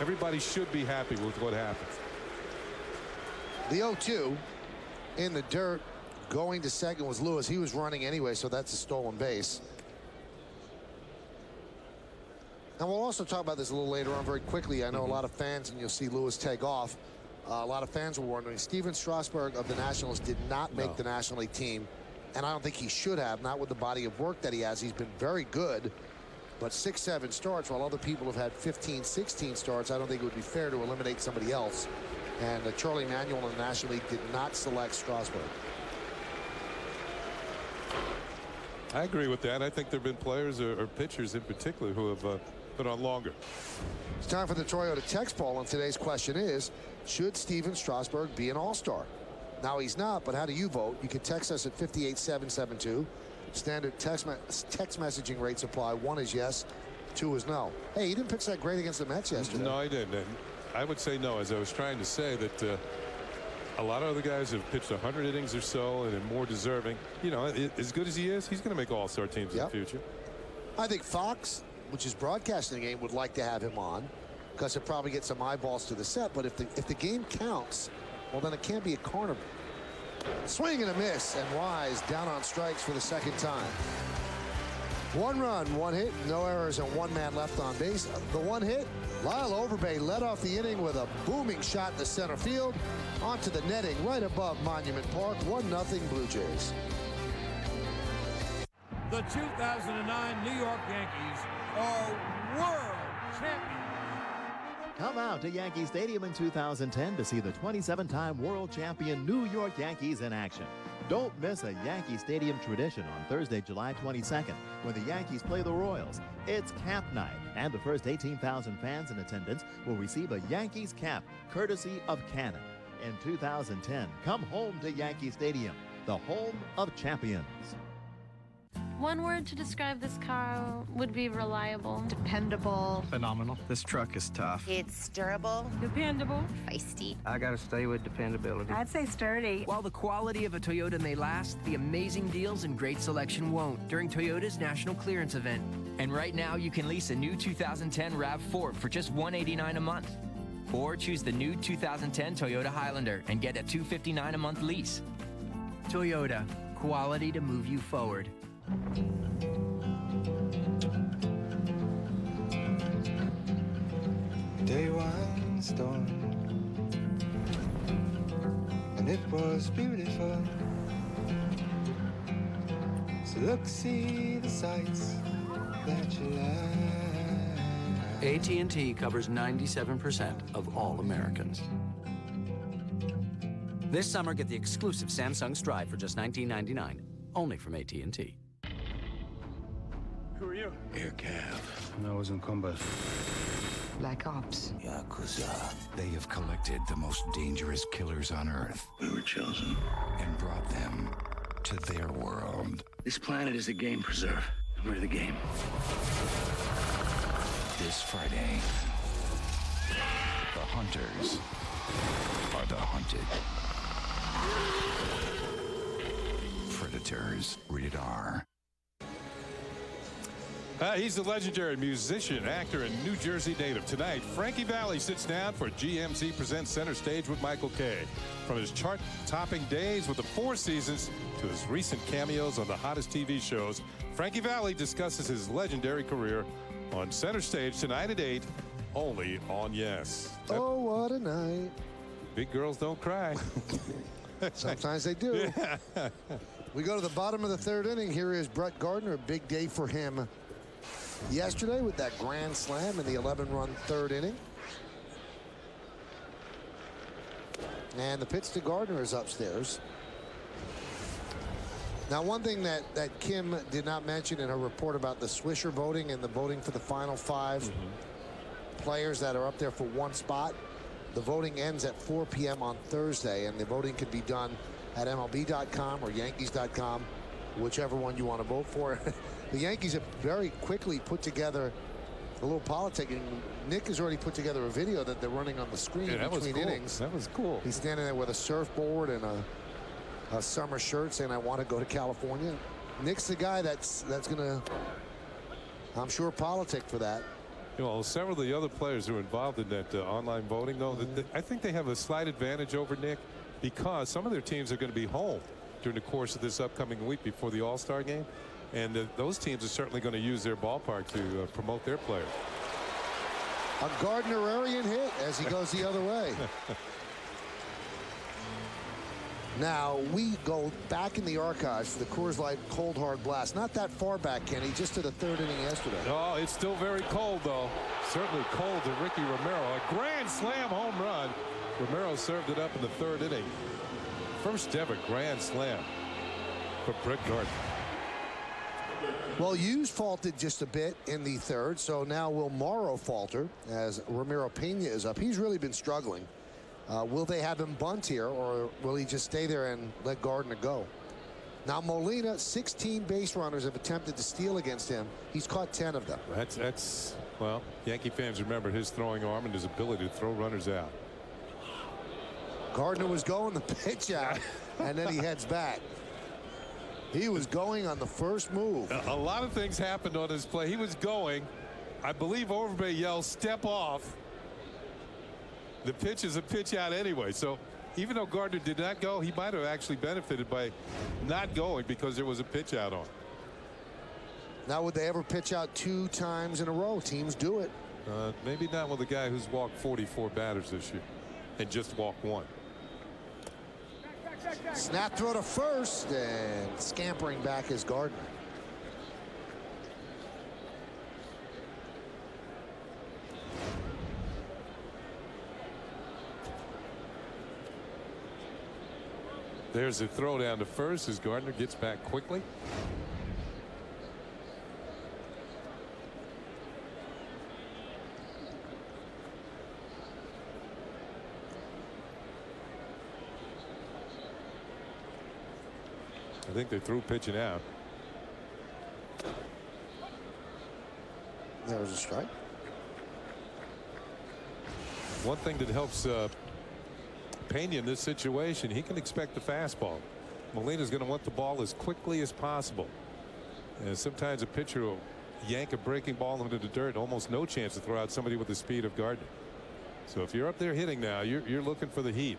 everybody should be happy with what happens. The 0-2 in the dirt going to second was Lewis. He was running anyway, so that's a stolen base. And we'll also talk about this a little later on very quickly. I know a lot of fans, and you'll see Lewis take off, A lot of fans were wondering. Steven Strasburg of the Nationals did not make the National League team, and I don't think he should have, not with the body of work that he has. He's been very good, but 6-7 starts, while other people have had 15, 16 starts. I don't think it would be fair to eliminate somebody else. And Charlie Manuel in the National League did not select Strasburg. I agree with that. I think there have been players or pitchers in particular who have been on longer. It's time for the Toyota text poll, and today's question is, should Steven Strasburg be an all-star? Now, he's not, but how do you vote? You can text us at 58772. Standard text messaging rates apply. 1 is yes, 2 is no. Hey, he didn't pitch that great against the Mets yesterday. No, he didn't. And I would say no, as I was trying to say that a lot of other guys have pitched 100 innings or so and are more deserving. You know, as good as he is, he's going to make all-star teams in the future. I think Fox, which is broadcasting the game, would like to have him on because it probably gets some eyeballs to the set. But if the game counts, well, then it can't be a carnival. Swing and a miss, and Wise down on strikes for the second time. 1 run, 1 hit, no errors, and 1 man left on base. The 1 hit, Lyle Overbay led off the inning with a booming shot in the center field onto the netting right above Monument Park. 1-0 Blue Jays. The 2009 New York Yankees are world champions. Come out to Yankee Stadium in 2010 to see the 27-time world champion New York Yankees in action. Don't miss a Yankee Stadium tradition on Thursday, July 22nd, when the Yankees play the Royals. It's Cap Night, and the first 18,000 fans in attendance will receive a Yankees cap, courtesy of Cannon. In 2010, come home to Yankee Stadium, the home of champions. One word to describe this car would be reliable. Dependable. Phenomenal. This truck is tough. It's durable. Dependable. Feisty. I gotta stay with dependability. I'd say sturdy. While the quality of a Toyota may last, the amazing deals and great selection won't during Toyota's National Clearance Event. And right now, you can lease a new 2010 RAV4 for just $189 a month. Or choose the new 2010 Toyota Highlander and get a $259 a month lease. Toyota, quality to move you forward. Day one storm, and it was beautiful. So look, see the sights that you like. AT&T covers 97% of all Americans. This summer, get the exclusive Samsung Stride for just $19.99, only from AT&T. Who are you? Air Cav. I was in combat. Black Ops. Yakuza. They have collected the most dangerous killers on Earth. We were chosen. And brought them to their world. This planet is a game preserve. We're the game. This Friday, the hunters are the hunted. Predators. Rated R. He's the legendary musician, actor, and New Jersey native. Tonight, Frankie Valli sits down for GMC Presents Center Stage with Michael Kay. From his chart-topping days with the Four Seasons to his recent cameos on the hottest TV shows, Frankie Valli discusses his legendary career on Center Stage tonight at 8, only on Yes. Oh, what a night. Big girls don't cry. Sometimes they do. Yeah. We go to the bottom of the 3rd inning. Here is Brett Gardner. A big day for him yesterday with that grand slam in the 11-run 3rd inning. And the pitch to Gardner is upstairs. Now, one thing that Kim did not mention in her report about the Swisher voting and the voting for the final 5 players that are up there for one spot, the voting ends at 4 p.m. on Thursday, and the voting could be done at MLB.com or Yankees.com, whichever one you want to vote for. The Yankees have very quickly put together a little politicking. Nick has already put together a video that they're running on the screen between innings. That was cool. He's standing there with a surfboard and a summer shirt saying, I want to go to California. Nick's the guy that's going to, I'm sure, politic for that. You know, several of the other players who are involved in that online voting, though, I think they have a slight advantage over Nick because some of their teams are going to be home during the course of this upcoming week before the All-Star game. And those teams are certainly going to use their ballpark to promote their players. A Gardnerian hit as he goes the other way. Now, we go back in the archives for the Coors Light Cold Hard Blast. Not that far back, Kenny, just to the third inning yesterday. Oh, it's still very cold, though. Certainly cold to Ricky Romero. A grand slam home run. Romero served it up in the third inning. First ever grand slam for Brett Gardner. Well, Hughes faulted just a bit in the third, so now will Morrow falter as Ramiro Pena is up. He's really been struggling. Will they have him bunt here, or will he just stay there and let Gardner go? Now Molina, 16 base runners have attempted to steal against him. He's caught 10 of them. That's well, Yankee fans remember his throwing arm and his ability to throw runners out. Gardner was going the pitch out, and then he heads back. He was going on the first move. A lot of things happened on this play. He was going. I believe Overbay yells, "Step off." The pitch is a pitch out anyway. So even though Gardner did not go, he might have actually benefited by not going because there was a pitch out on. Now, would they ever pitch out 2 times in a row? Teams do it. Maybe not with a guy who's walked 44 batters this year and just walked 1. Snap throw to first, and scampering back is Gardner. There's a throw down to first as Gardner gets back quickly. I think they're through pitching out. There was a strike. One thing that helps Pena in this situation, he can expect the fastball. Molina's going to want the ball as quickly as possible. And sometimes a pitcher will yank a breaking ball into the dirt. Almost no chance to throw out somebody with the speed of Gardner. So if you're up there hitting now, you're looking for the heat.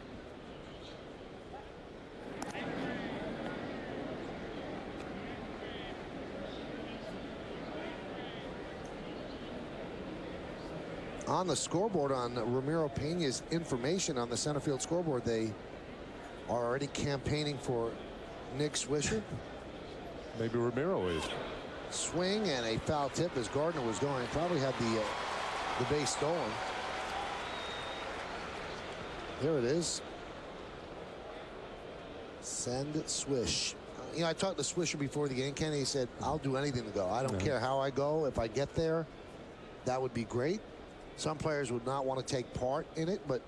On the scoreboard, on Ramiro Pena's information on the center field scoreboard, they are already campaigning for Nick Swisher. Maybe Ramiro is. Swing and a foul tip as Gardner was going. Probably had the base stolen. There it is. Send Swish. You know, I talked to Swisher before the game, Kenny. He said, "I'll do anything to go. I don't care how I go. If I get there, that would be great." Some players would not want to take part in it, but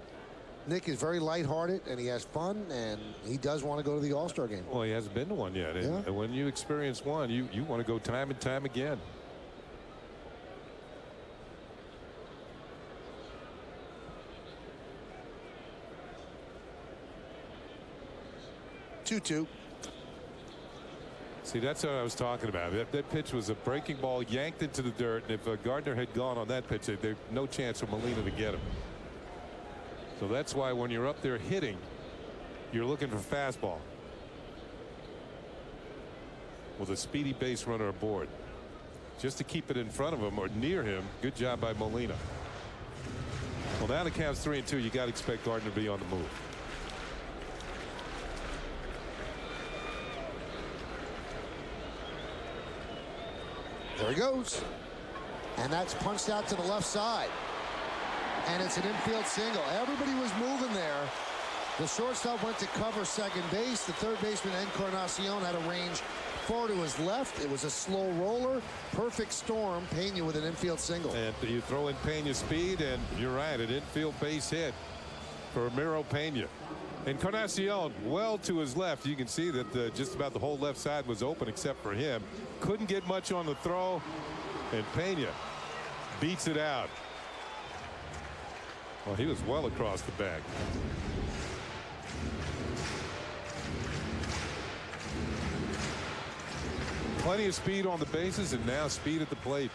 Nick is very lighthearted and he has fun, and he does want to go to the All-Star game. Well, he hasn't been to one yet. And when you experience one, you want to go time and time again. Two-two. See, that's what I was talking about. That pitch was a breaking ball yanked into the dirt, and if Gardner had gone on that pitch, there's no chance for Molina to get him. So that's why when you're up there hitting, you're looking for fastball with a speedy base runner aboard, just to keep it in front of him or near him. Good job by Molina. Well, now the count's 3-2. You got to expect Gardner to be on the move. There he goes. And that's punched out to the left side. And it's an infield single. Everybody was moving there. The shortstop went to cover second base. The third baseman, Encarnacion, had a range far to his left. It was a slow roller. Perfect storm. Pena with an infield single. And you throw in Pena's speed, and you're right, an infield base hit for Ramiro Pena. Encarnacion well to his left. You can see that just about the whole left side was open except for him. Couldn't get much on the throw, and Pena beats it out. Well, he was well across the bag. Plenty of speed on the bases, and now speed at the plate.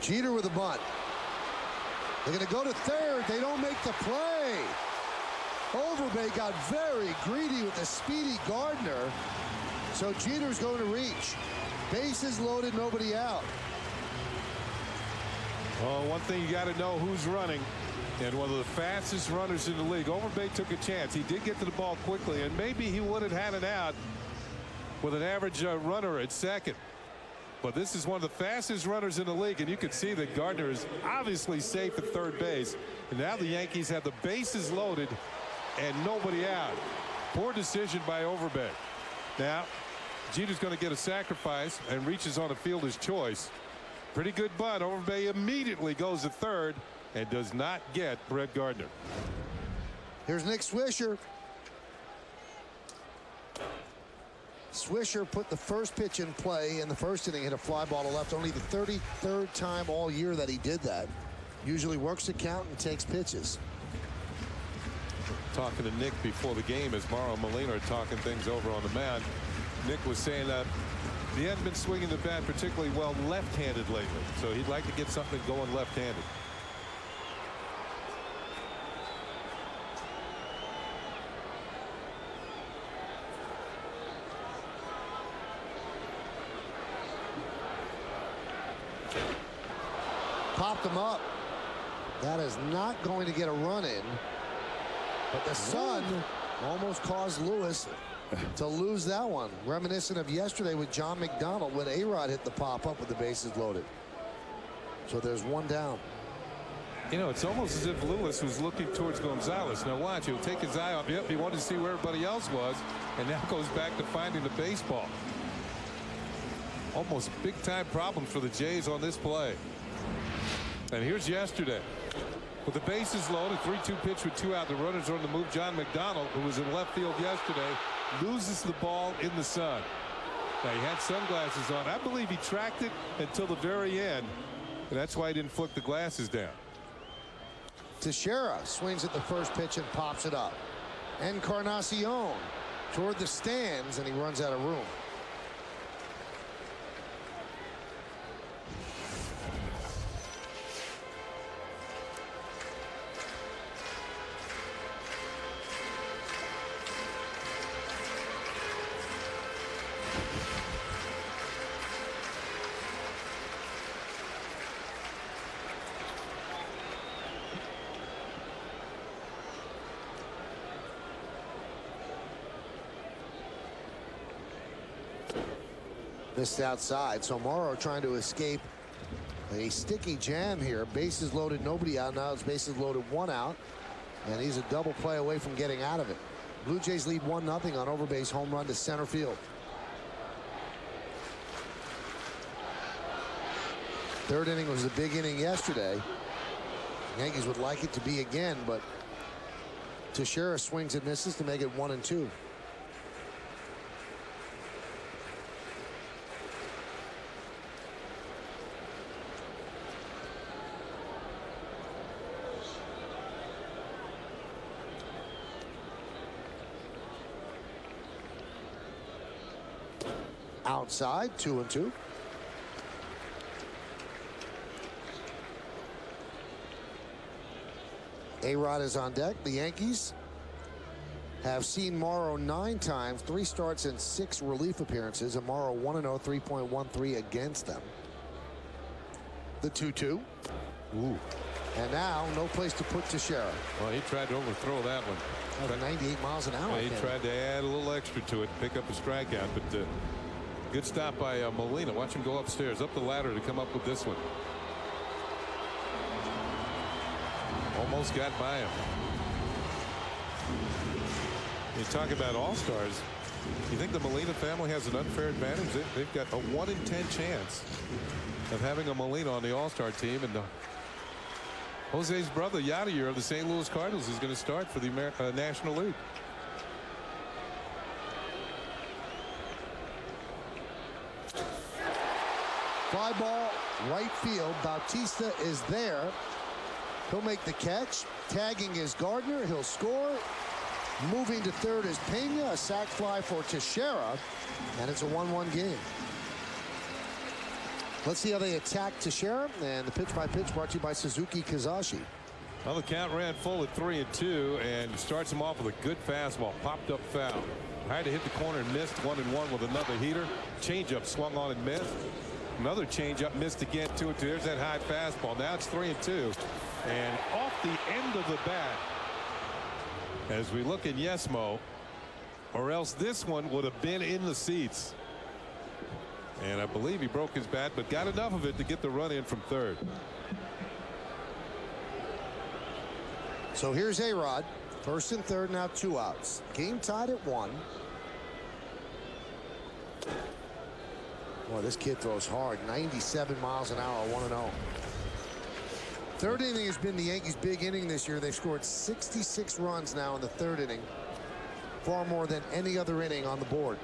Jeter with a bunt. They're going to go to third. They don't make the play. Overbay got very greedy with the speedy Gardner. So Jeter's going to reach. Bases loaded, nobody out. Well, one thing you got to know who's running. And one of the fastest runners in the league. Overbay took a chance. He did get to the ball quickly, and maybe he would have had it out with an average runner at second. But this is one of the fastest runners in the league, and you can see that Gardner is obviously safe at third base. And now the Yankees have the bases loaded and nobody out. Poor decision by Overbay. Now, Jeter's going to get a sacrifice and reaches on a fielder's choice. Pretty good bunt. Overbay immediately goes to third and does not get Brett Gardner. Here's Nick Swisher. Swisher put the first pitch in play in the first inning, hit a fly ball to left. Only the 33rd time all year that he did that. Usually works the count and takes pitches. Talking to Nick before the game as Mauro Molina are talking things over on the mound. Nick was saying that he hadn't been swinging the bat particularly well left-handed lately, so he'd like to get something going left-handed. Popped him up. That is not going to get a run in. But the sun almost caused Lewis to lose that one. Reminiscent of yesterday with John McDonald when A-Rod hit the pop-up with the bases loaded. So there's one down. You know, it's almost as if Lewis was looking towards Gonzalez. Now watch, he'll take his eye off. Yep, he wanted to see where everybody else was, and now goes back to finding the baseball. Almost big-time problems for the Jays on this play. And here's yesterday. With the bases loaded, 3-2 pitch with 2 out. The runners are on the move. John McDonald, who was in left field yesterday, loses the ball in the sun. Now, he had sunglasses on. I believe he tracked it until the very end, and that's why he didn't flick the glasses down. Teixeira swings at the first pitch and pops it up. Encarnacion toward the stands, and he runs out of room. Missed outside, so Morrow trying to escape a sticky jam here. Bases loaded, nobody out. Now it's bases loaded, 1 out, and he's a double play away from getting out of it. Blue Jays lead 1-0 on Overbay's home run to center field. Third inning was a big inning yesterday. Yankees would like it to be again, but Teixeira swings and misses to make it 1-2. Outside, 2-2. A-Rod is on deck. The Yankees have seen Morrow 9 times, 3 starts and 6 relief appearances. And Morrow 1-0, 3.13 against them. The 2-2. Ooh. And now no place to put Teixeira. Well, he tried to overthrow that one. That was 98 miles an hour. Well, he tried to add a little extra to it, pick up a strikeout, but good stop by Molina. Watch him go upstairs, up the ladder to come up with this one. Almost got by him. You talk about all-stars. You think the Molina family has an unfair advantage? They've got a 1 in 10 chance of having a Molina on the all-star team. And Jose's brother, Yadier, of the St. Louis Cardinals, is going to start for the National League. Fly ball, right field. Bautista is there. He'll make the catch. Tagging is Gardner. He'll score. Moving to third is Pena. A sac fly for Teixeira. And it's a 1-1 game. Let's see how they attack Teixeira. And the pitch by pitch brought to you by Suzuki Kizashi. Well, the count ran full at 3-2 and starts him off with a good fastball. Popped up foul. Had to hit the corner and missed. 1-1 with another heater. Changeup swung on and missed. Another changeup missed again. 2-2. There's that high fastball. Now it's 3-2. And off the end of the bat, as we look at Yesmo, or else this one would have been in the seats. And I believe he broke his bat, but got enough of it to get the run in from third. So here's A-Rod. First and third, now 2 outs. Game tied at 1. Boy, this kid throws hard. 97 miles an hour, 1-0. Third inning has been the Yankees' big inning this year. They've scored 66 runs now in the third inning. Far more than any other inning on the board.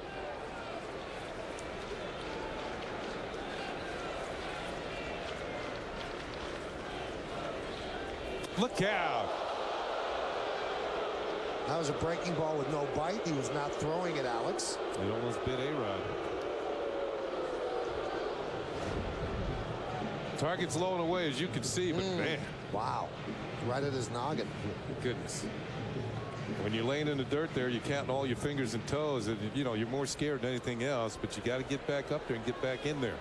Look out. That was a breaking ball with no bite. He was not throwing it, Alex. It almost bit A-Rod. Target's low and away, as you can see, but man. Wow. Right at his noggin. Goodness. When you're laying in the dirt there, you're counting all your fingers and toes, and you know you're more scared than anything else, but you got to get back up there and get back in there.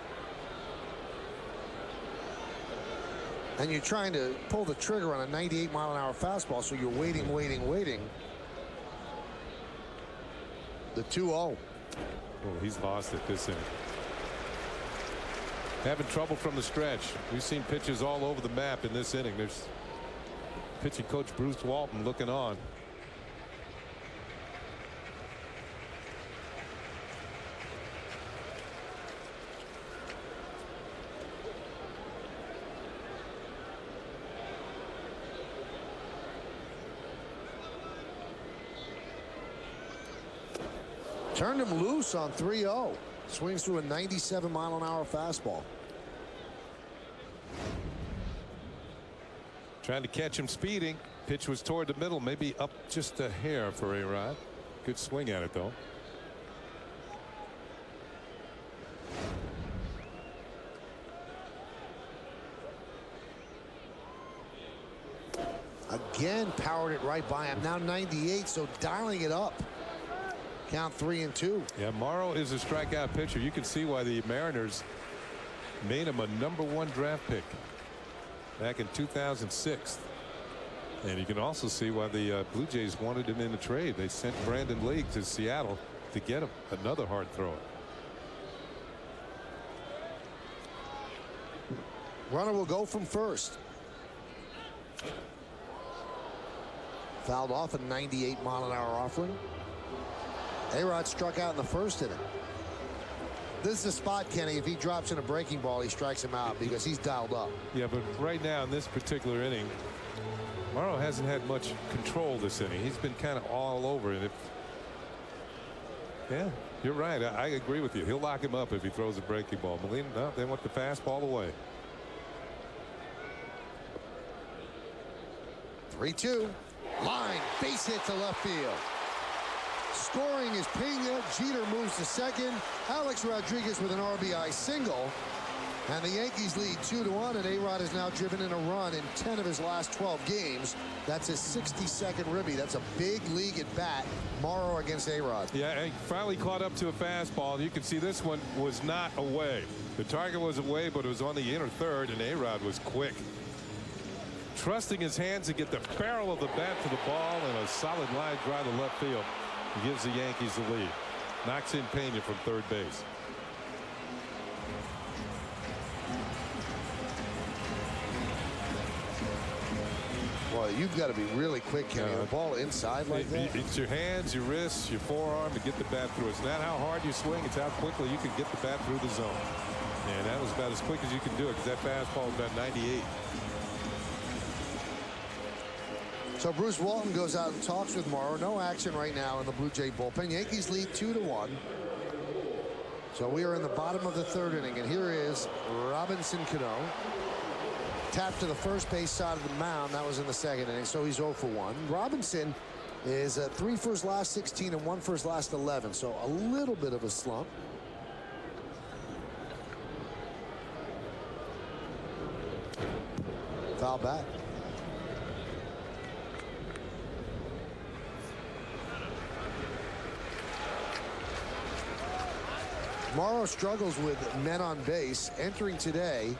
And you're trying to pull the trigger on a 98-mile-an-hour fastball, so you're waiting. The 2-0. Oh, he's lost it this inning. Having trouble from the stretch. We've seen pitches all over the map in this inning. There's pitching coach Bruce Walton looking on. Turned him loose on 3-0. Swings through a 97-mile-an-hour fastball. Trying to catch him speeding. Pitch was toward the middle, maybe up just a hair for A-Rod. Good swing at it, though. Again, powered it right by him. Now 98, so dialing it up. Count 3-2. Yeah, Morrow is a strikeout pitcher. You can see why the Mariners made him a #1 draft pick back in 2006. And you can also see why the Blue Jays wanted him in the trade. They sent Brandon League to Seattle to get him, another hard thrower. Runner will go from first. Fouled off a 98-mile-an-hour offering. A-Rod struck out in the first inning. This is a spot, Kenny, if he drops in a breaking ball, he strikes him out because he's dialed up. Yeah, but right now in this particular inning, Morrow hasn't had much control this inning. He's been kind of all over it. Yeah, you're right. I agree with you. He'll lock him up if he throws a breaking ball. Molina, no, they want the fastball away. 3-2. Line, base hit to left field. Scoring is Pena. Jeter moves to second. Alex Rodriguez with an RBI single. And the Yankees lead 2-1, and A-Rod has now driven in a run in 10 of his last 12 games. That's his 62nd ribby. That's a big league at bat. Morrow against A-Rod. Yeah, he finally caught up to a fastball. You can see this one was not away. The target was away, but it was on the inner third, and A-Rod was quick. Trusting his hands to get the barrel of the bat to the ball, and a solid line drive to left field. He gives the Yankees the lead. Knocks in Pena from third base. Well, you've got to be really quick, Kenny. The ball inside like that. It's your hands, your wrists, your forearm to get the bat through. It's not how hard you swing. It's how quickly you can get the bat through the zone. And that was about as quick as you can do it because that fastball was about 98. So Bruce Walton goes out and talks with Morrow. No action right now in the Blue Jay bullpen. Yankees lead 2-1. So we are in the bottom of the third inning, and here is Robinson Cano. Tapped to the first base side of the mound. That was in the second inning, so he's 0 for 1. Robinson is 3 for his last 16 and 1 for his last 11, so a little bit of a slump. Foul back. Morrow struggles with men on base. Entering today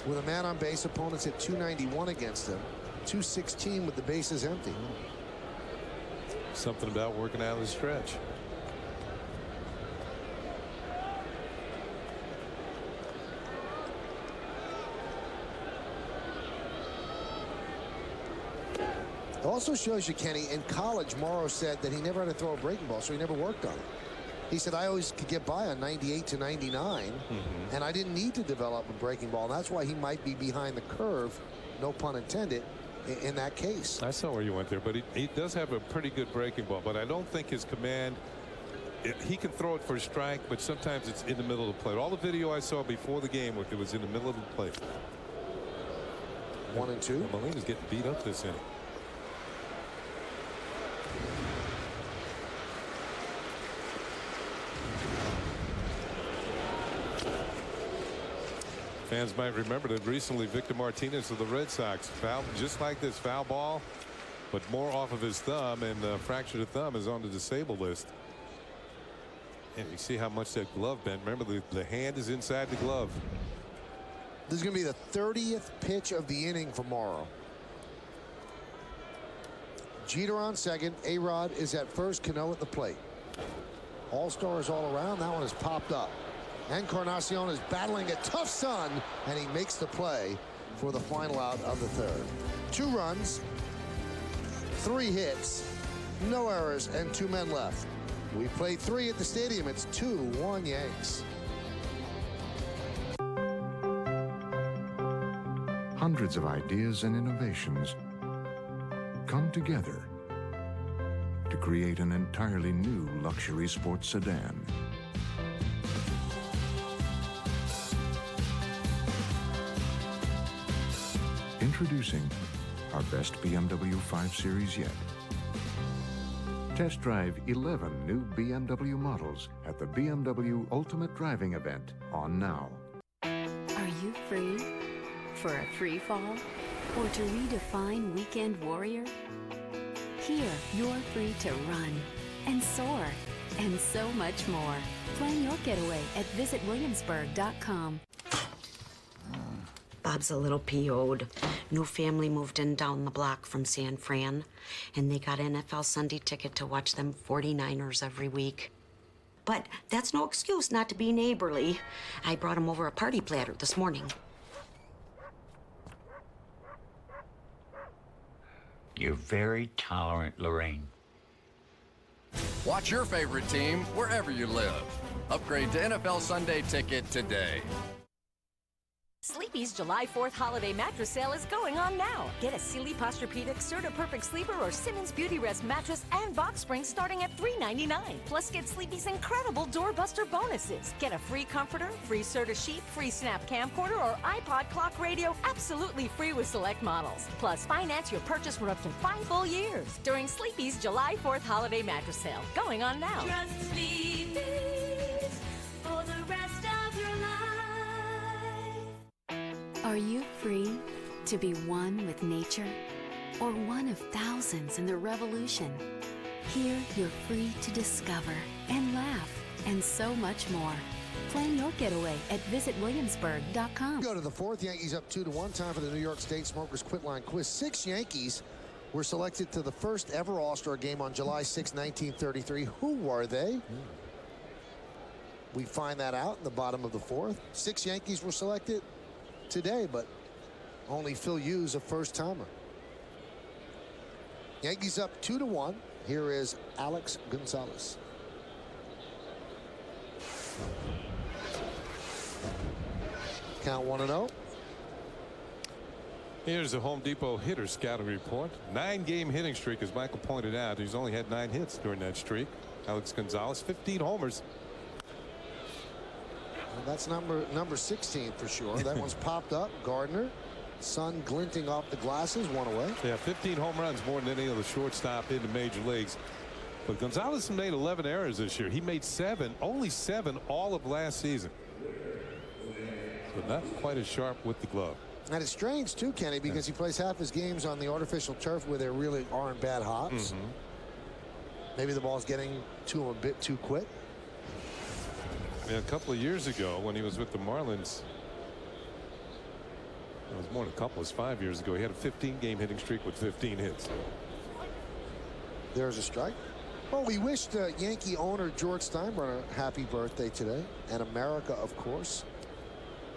with a man on base, opponents hit .291 against him. .216 with the bases empty. Something about working out of the stretch. It also shows you, Kenny, in college, Morrow said that he never had to throw a breaking ball, so he never worked on it. He said, I always could get by on 98 to 99, and I didn't need to develop a breaking ball. And that's why he might be behind the curve, no pun intended, in that case. I saw where you went there, but he does have a pretty good breaking ball, but I don't think his command, he can throw it for a strike, but sometimes it's in the middle of the plate. All the video I saw before the game, it was in the middle of the plate. 1-2. Molina's getting beat up this inning. Fans might remember that recently Victor Martinez of the Red Sox fouled just like this, foul ball, but more off of his thumb, and fractured thumb is on the disabled list. And you see how much that glove bent. Remember, the hand is inside the glove. This is going to be the 30th pitch of the inning for Morrow. Jeter on second. A-Rod is at first. Cano at the plate. All-stars all around. That one is popped up. Encarnacion is battling a tough sun, and he makes the play for the final out of the third. 2 runs, 3 hits, no errors, and 2 men left. We played 3 at the stadium. It's 2-1 Yanks. Hundreds of ideas and innovations come together to create an entirely new luxury sports sedan. Introducing our best BMW 5 Series yet. Test drive 11 new BMW models at the BMW Ultimate Driving Event on now. Are you free for a free fall or to redefine weekend warrior? Here, you're free to run and soar and so much more. Plan your getaway at visitwilliamsburg.com. Bob's a little PO'd. New family moved in down the block from San Fran, and they got an NFL Sunday ticket to watch them 49ers every week. But that's no excuse not to be neighborly. I brought him over a party platter this morning. You're very tolerant, Lorraine. Watch your favorite team wherever you live. Upgrade to NFL Sunday Ticket today. Sleepy's July 4th holiday mattress sale is going on now. Get a Sealy Posturepedic Serta Perfect Sleeper or Simmons Beauty Rest mattress and box springs starting at $3.99. Plus, get Sleepy's incredible doorbuster bonuses. Get a free comforter, free Serta sheet, free Snap camcorder, or iPod clock radio absolutely free with select models. Plus, finance your purchase for up to 5 full years during Sleepy's July 4th holiday mattress sale going on now. Trust Sleepy's for the rest of your life. Are you free to be one with nature or one of thousands in the revolution? Here, you're free to discover and laugh and so much more. Plan your getaway at visitwilliamsburg.com. Go to the 4th. Yankees up 2-1. Time for the New York State Smokers Quit Line Quiz. 6 Yankees were selected to the first ever All-Star game on July 6, 1933. Who were they? We find that out in the bottom of the 4th. 6 Yankees were selected today, but only Phil Hughes, a first-timer. Yankees up 2-1. Here is Alex Gonzalez. Count 1-0. Here's the Home Depot hitter scouting report. 9-game hitting streak, as Michael pointed out. He's only had 9 hits during that streak. Alex Gonzalez, 15 homers. Well, that's number 16 for sure. That one's popped up. Gardner, sun glinting off the glasses, 1 away. Yeah, 15 home runs, more than any other shortstop in the major leagues. But Gonzalez made 11 errors this year. He made 7, only 7 all of last season. So not quite as sharp with the glove. And it's strange too, Kenny, because he plays half his games on the artificial turf where there really aren't bad hops. Maybe the ball's getting to him a bit too quick. Yeah, a couple of years ago when he was with the Marlins. It was more than a couple. It was 5 years ago. He had a 15-game hitting streak with 15 hits. There's a strike. Well, we wished Yankee owner George Steinbrenner happy birthday today, and America, of course.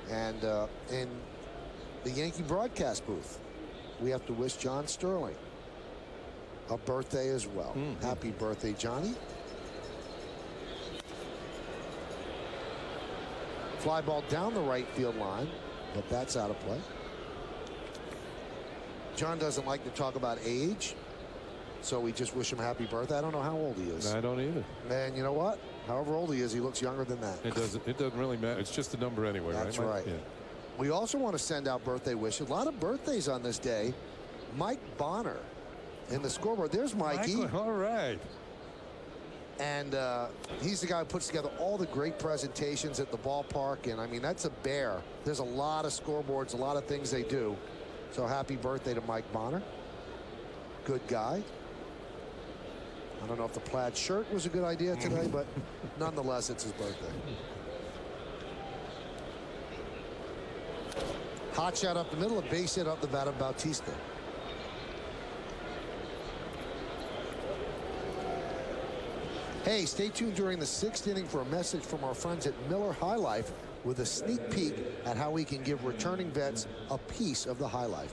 And in the Yankee broadcast booth, we have to wish John Sterling a birthday as well. Happy birthday, Johnny. Fly ball down the right field line, but that's out of play. John doesn't like to talk about age, so we just wish him happy birthday. I don't know how old he is. I don't either. And you know what? However old he is, he looks younger than that. It doesn't really matter. It's just a number anyway, That's right? right. Yeah. We also want to send out birthday wishes. A lot of birthdays on this day. Mike Bonner in the scoreboard. There's Mikey. Michael, all right. And he's the guy who puts together all the great presentations at the ballpark. And I mean, that's a bear. There's a lot of scoreboards, a lot of things they do. So happy birthday to Mike Bonner. Good guy. I don't know if the plaid shirt was a good idea today, but nonetheless, it's his birthday. Hot shot up the middle, a base hit up the bat of Bautista. Hey, stay tuned during the 6th inning for a message from our friends at Miller High Life with a sneak peek at how we can give returning vets a piece of the high life.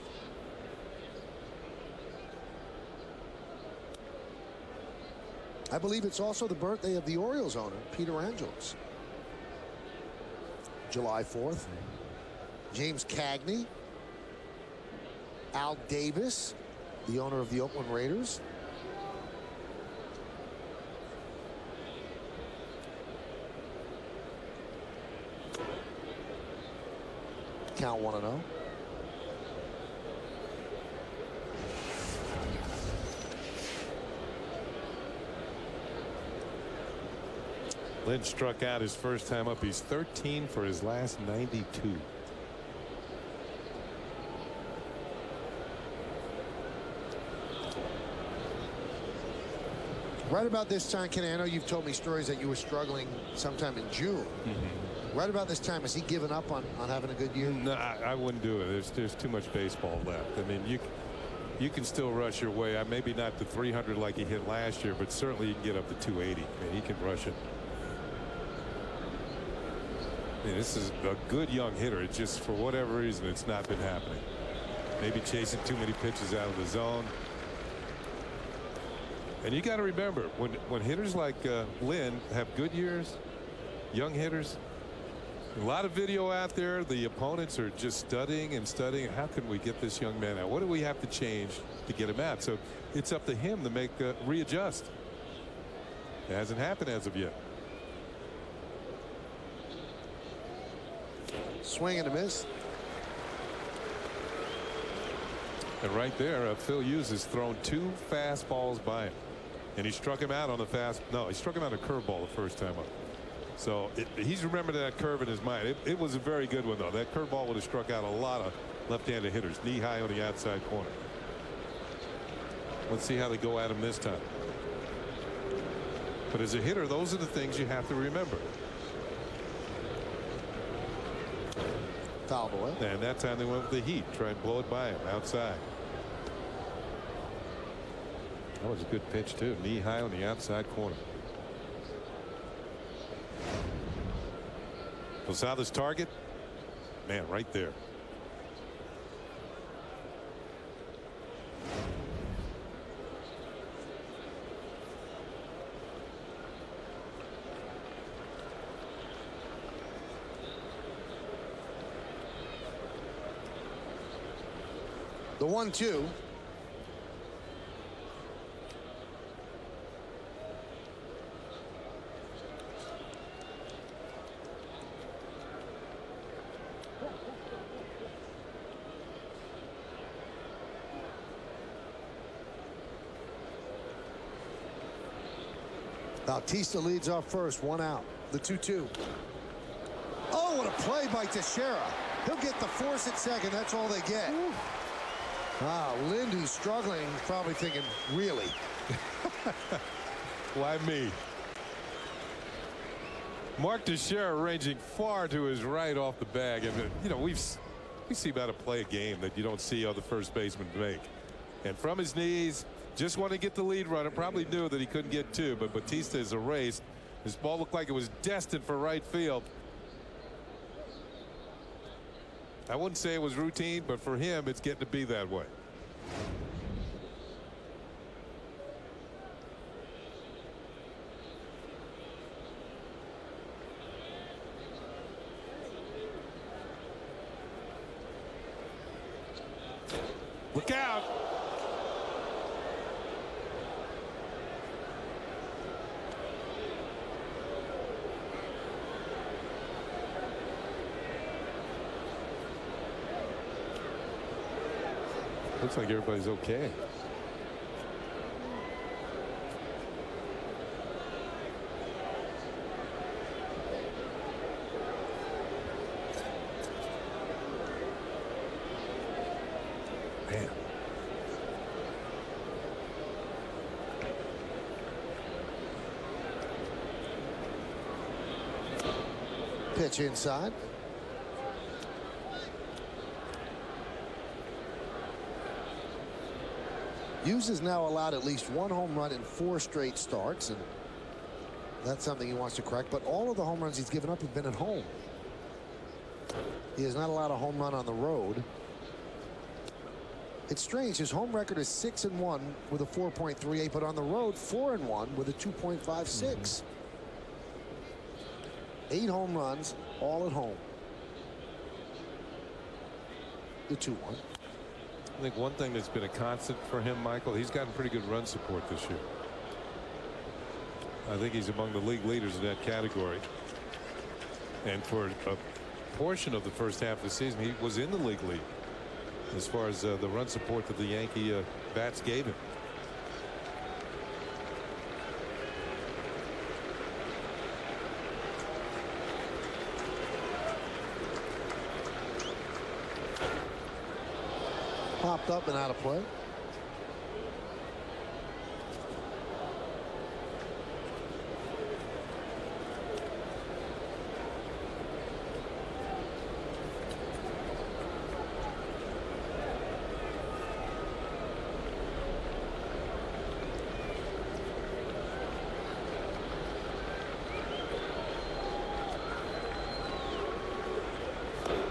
I believe it's also the birthday of the Orioles owner, Peter Angelos. July 4th. James Cagney. Al Davis, the owner of the Oakland Raiders. Count 1-0. Lynn struck out his first time up. He's 13 for his last 92. Right about this time, Kenny, I know you've told me stories that you were struggling sometime in June. Right about this time, has he given up on having a good year? No, I wouldn't do it. There's too much baseball left. I mean, you can still rush your way. Maybe not to 300 like he hit last year, but certainly you can get up to 280. I mean, he can rush it. I mean, this is a good young hitter. It's just for whatever reason, it's not been happening. Maybe chasing too many pitches out of the zone. And you got to remember, when hitters like Lynn have good years, young hitters, a lot of video out there. The opponents are just studying and studying. How can we get this young man out? What do we have to change to get him out? So it's up to him to make readjust. It hasn't happened as of yet. Swing and a miss. And right there, Phil Hughes has thrown 2 fastballs by him. And he struck him out on the he struck him out a curveball the first time up. So he's remembered that curve in his mind. It was a very good one, though. That curveball would have struck out a lot of left-handed hitters, knee high on the outside corner. Let's see how they go at him this time. But as a hitter, those are the things you have to remember. Fouled away. And that time they went with the heat, try and blow it by him outside. That was a good pitch, too. Knee high on the outside corner. Posada's target, man, right there. The 1-2. Bautista leads off first, 1 out. The 2-2. Oh, what a play by Teixeira. He'll get the force at second. That's all they get. Wow, Lind, who's struggling, probably thinking, really? Why me? Mark Teixeira ranging far to his right off the bag. And, you know, we see how to play a game that you don't see other first basemen make. And from his knees, just want to get the lead runner. Probably knew that he couldn't get two, but Batista is erased. This ball looked like it was destined for right field. I wouldn't say it was routine, but for him, it's getting to be that way. Look out. Looks like everybody's okay. Man. Pitch inside. Hughes has now allowed at least one home run in 4 straight starts, and that's something he wants to correct. But all of the home runs he's given up have been at home. He has not allowed a home run on the road. It's strange. His home record is 6-1 with a 4.38, but on the road 4-1 with a 2.56. 8 home runs, all at home. The 2-1. I think one thing that's been a constant for him, Michael, he's gotten pretty good run support this year. I think he's among the league leaders in that category. And for a portion of the first half of the season, he was in the league lead as far as the run support that the Yankee bats gave him. Popped up and out of play.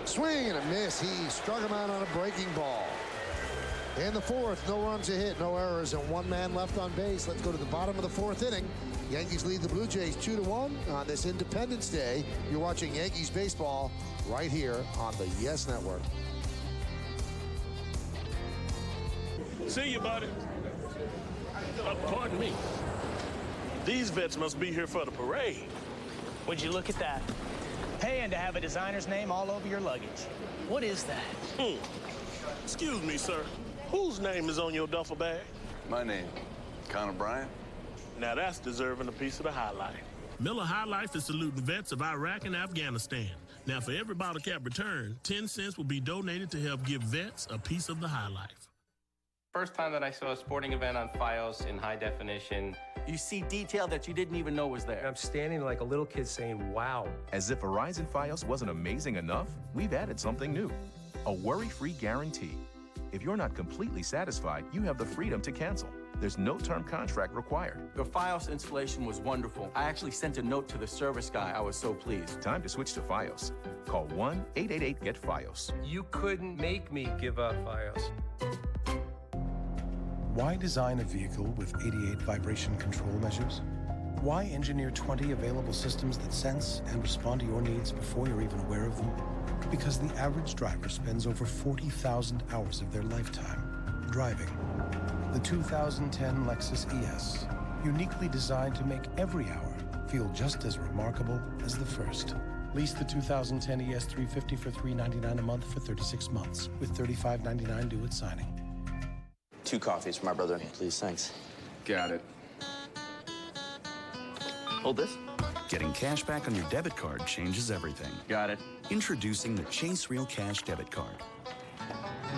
Swing and a miss. He struck him out on a breaking ball. In the 4th, no runs a hit, no errors, and 1 man left on base. Let's go to the bottom of the 4th inning. Yankees lead the Blue Jays 2-1 on this Independence Day. You're watching Yankees baseball right here on the Yes Network. See you, buddy. Pardon me. These vets must be here for the parade. Would you look at that? Paying to have a designer's name all over your luggage. What is that? Excuse me, sir. Whose name is on your duffel bag? My name, Connor Bryant. Now that's deserving a piece of the High Life. Miller High Life is saluting vets of Iraq and Afghanistan. Now, for every bottle cap return, 10 cents will be donated to help give vets a piece of the High Life. First time that I saw a sporting event on Fios in high definition. You see detail that you didn't even know was there. I'm standing like a little kid saying, wow. As if Verizon Fios wasn't amazing enough, we've added something new. A worry-free guarantee. If you're not completely satisfied, you have the freedom to cancel. There's no term contract required. The Fios installation was wonderful. I actually sent a note to the service guy. I was so pleased. Time to switch to Fios. Call 1-888-GET-FIOS. You couldn't make me give up Fios. Why design a vehicle with 88 vibration control measures? Why engineer 20 available systems that sense and respond to your needs before you're even aware of them? Because the average driver spends over 40,000 hours of their lifetime driving. The 2010 Lexus ES, uniquely designed to make every hour feel just as remarkable as the first. Lease the 2010 ES 350 for $399 a month for 36 months, with $35.99 due at signing. 2 coffees for my brother, please. Thanks. Got it. Hold this. Getting cash back on your debit card changes everything. Got it. Introducing the Chase Real Cash debit card.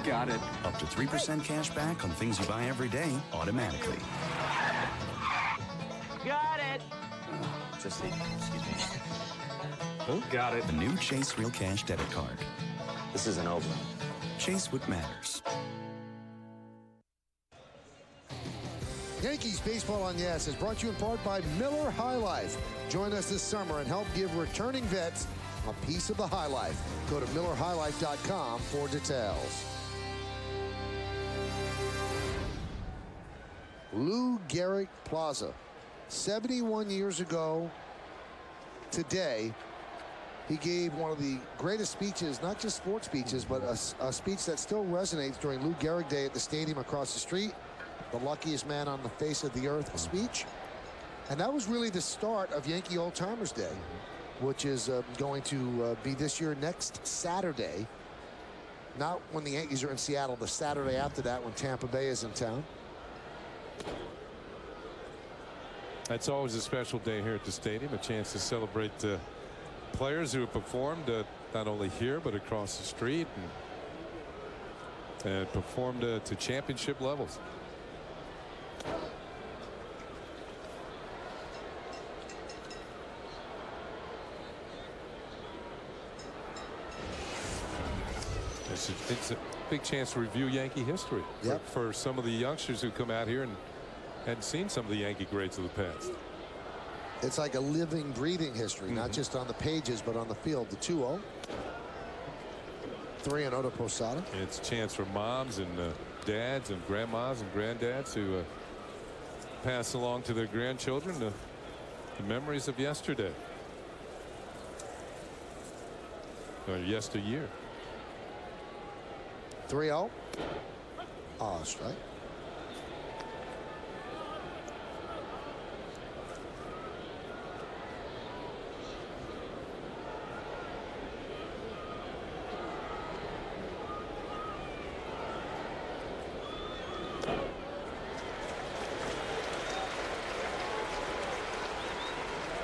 Got it. Up to 3% cash back on things you buy every day automatically. Got it. electricity. Excuse me. Got it. The new Chase Real Cash debit card. This is an over. Chase what matters. Yankees Baseball on Yes is brought to you in part by Miller High Life. Join us this summer and help give returning vets a piece of the high life. Go to MillerHighLife.com for details. Lou Gehrig Plaza. 71 years ago today, he gave one of the greatest speeches, not just sports speeches, but a speech that still resonates during Lou Gehrig Day at the stadium across the street. The luckiest man on the face of the earth speech. And that was really the start of Yankee Old Timers Day, which is going to be this year next Saturday. Not when the Yankees are in Seattle, the Saturday after that when Tampa Bay is in town. That's always a special day here at the stadium, a chance to celebrate players who have performed not only here but across the street and performed to championship levels. It's a big chance to review Yankee history for some of the youngsters who come out here and hadn't seen some of the Yankee greats of the past. It's like a living, breathing history, not just on the pages, but on the field. The 2-0. 3-0 to Posada. It's a chance for moms and dads and grandmas and granddads to pass along to their grandchildren the memories of yesterday. Or yesteryear. 3-0. Strike.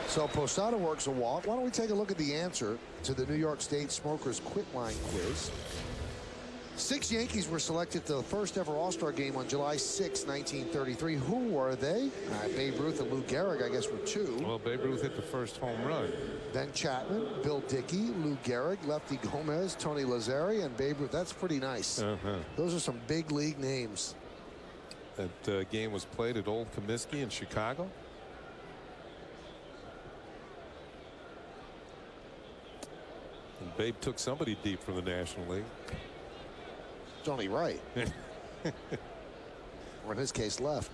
So Posada works a walk. Why don't we take a look at the answer to the New York State Smokers Quit Line quiz. 6 Yankees were selected to the first ever All-Star game on July 6, 1933. Who were they? Babe Ruth and Lou Gehrig, I guess, were 2. Well, Babe Ruth hit the first home run. Then Chapman, Bill Dickey, Lou Gehrig, Lefty Gomez, Tony Lazzari, and Babe Ruth. That's pretty nice. Those are some big league names. That game was played at Old Comiskey in Chicago. And Babe took somebody deep from the National League. It's only right. Or in his case, left.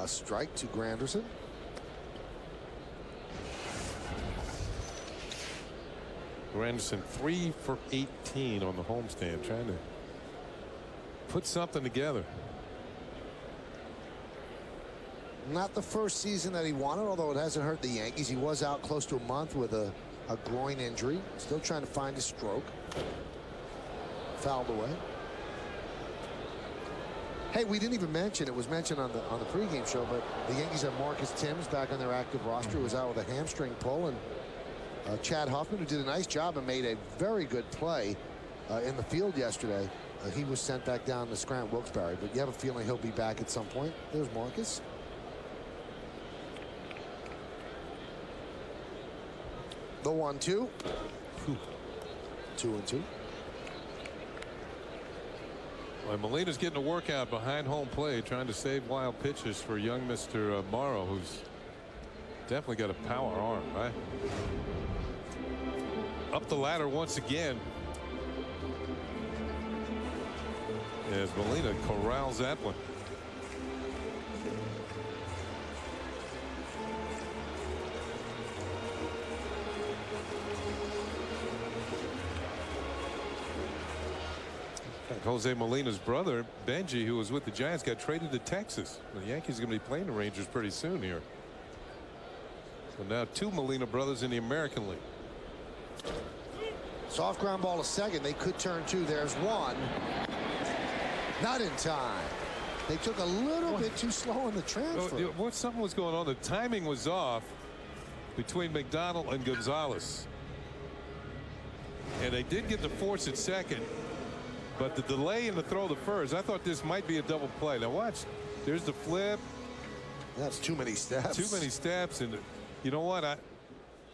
Strike to Granderson. Granderson 3 for 18 on the homestand, trying to put something together. Not the first season that he wanted, although it hasn't hurt the Yankees. He was out close to a month with a groin injury. Still trying to find his stroke. Fouled away. Hey, we didn't even mention, it was mentioned on the pregame show, but the Yankees have Marcus Timms back on their active roster, who was out with a hamstring pull, and Chad Huffman, who did a nice job and made a very good play in the field yesterday. He was sent back down to Scranton Wilkes-Barre, but you have a feeling he'll be back at some point. There's Marcus. The 1-2. 2-2. Well, Molina's getting a workout behind home plate, trying to save wild pitches for young Mr. Morrow, who's definitely got a power arm, right? Up the ladder once again. As Molina corrals that one. Jose Molina's brother, Benji, who was with the Giants, got traded to Texas. The Yankees are going to be playing the Rangers pretty soon here. So now 2 Molina brothers in the American League. Soft ground ball to second. They could turn 2. There's 1. Not in time. They took a little bit too slow on the transfer. Something was going on. The timing was off between McDonald and Gonzalez. And they did get the force at second, but the delay in the throw to first, I thought this might be a double play. Now watch, there's the flip. That's too many steps. Too many steps, and you know what?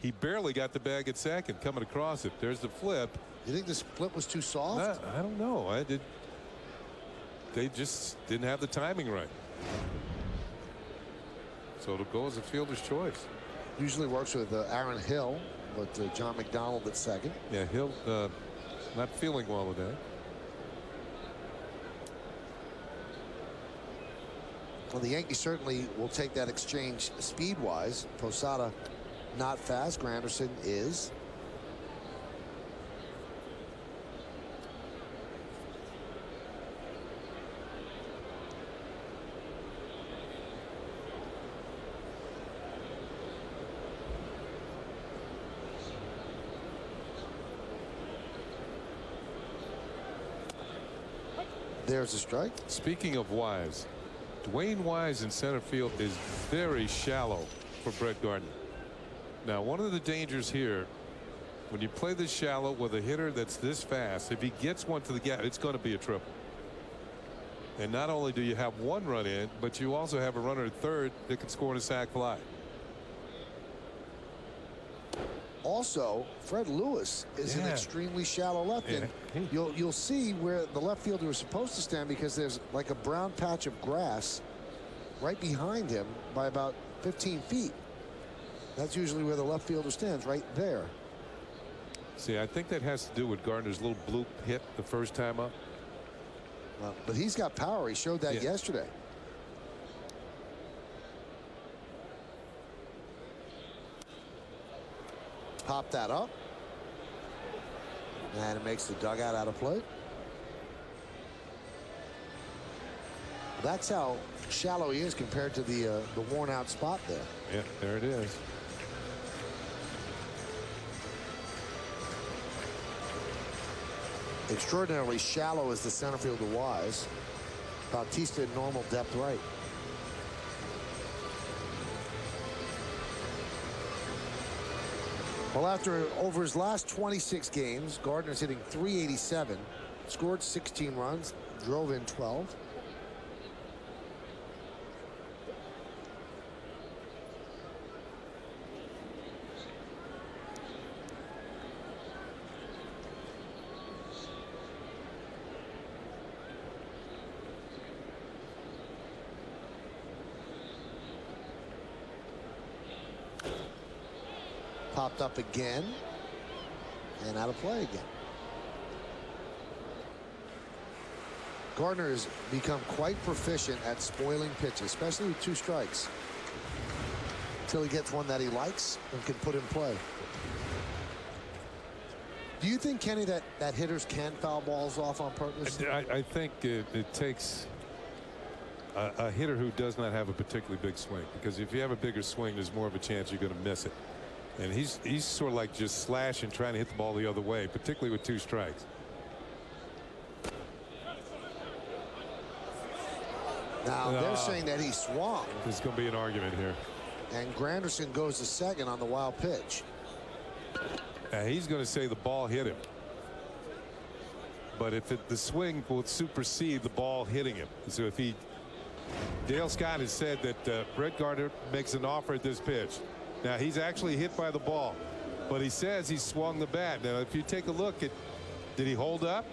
He barely got the bag at second coming across it. There's the flip. You think this flip was too soft? I don't know. They just didn't have the timing right. So it'll go as a fielder's choice. Usually works with Aaron Hill, but John McDonald at second. Yeah, Hill not feeling well with that. Well, the Yankees certainly will take that exchange speed-wise. Posada not fast. Granderson is. There's a strike. Speaking of Wise, Dwayne Wise in center field is very shallow for Brett Gardner. Now, one of the dangers here, when you play this shallow with a hitter that's this fast, if he gets one to the gap, it's going to be a triple. And not only do you have one run in, but you also have a runner at third that can score in a sac fly. Also, Fred Lewis is an extremely shallow left end. You'll see where the left fielder is supposed to stand because there's like a brown patch of grass right behind him by about 15 feet. That's usually where the left fielder stands, right there. See, I think that has to do with Gardner's little bloop hit the first time up. Well, but he's got power. He showed that yesterday. Pop that up. And it makes the dugout out of play. That's how shallow he is compared to the worn out spot there. Yeah, there it is. Extraordinarily shallow is the center fielder Wise. Bautista at normal depth right. Well, after over his last 26 games, Gardner's hitting .387, scored 16 runs, drove in 12. Popped up again and out of play again. Gardner has become quite proficient at spoiling pitches, especially with 2 strikes, until he gets one that he likes and can put in play. Do you think, Kenny, that hitters can foul balls off on purpose? I think it takes a hitter who does not have a particularly big swing, because if you have a bigger swing, there's more of a chance you're going to miss it. And he's sort of like just slashing, trying to hit the ball the other way, particularly with 2 strikes. Now they're saying that he swung. There's going to be an argument here. And Granderson goes to second on the wild pitch. He's going to say the ball hit him. But if the swing will supersede the ball hitting him. So if Dale Scott has said that Brett Gardner makes an offer at this pitch. Now, he's actually hit by the ball, but he says he swung the bat. Now, if you take a look at, did he hold up?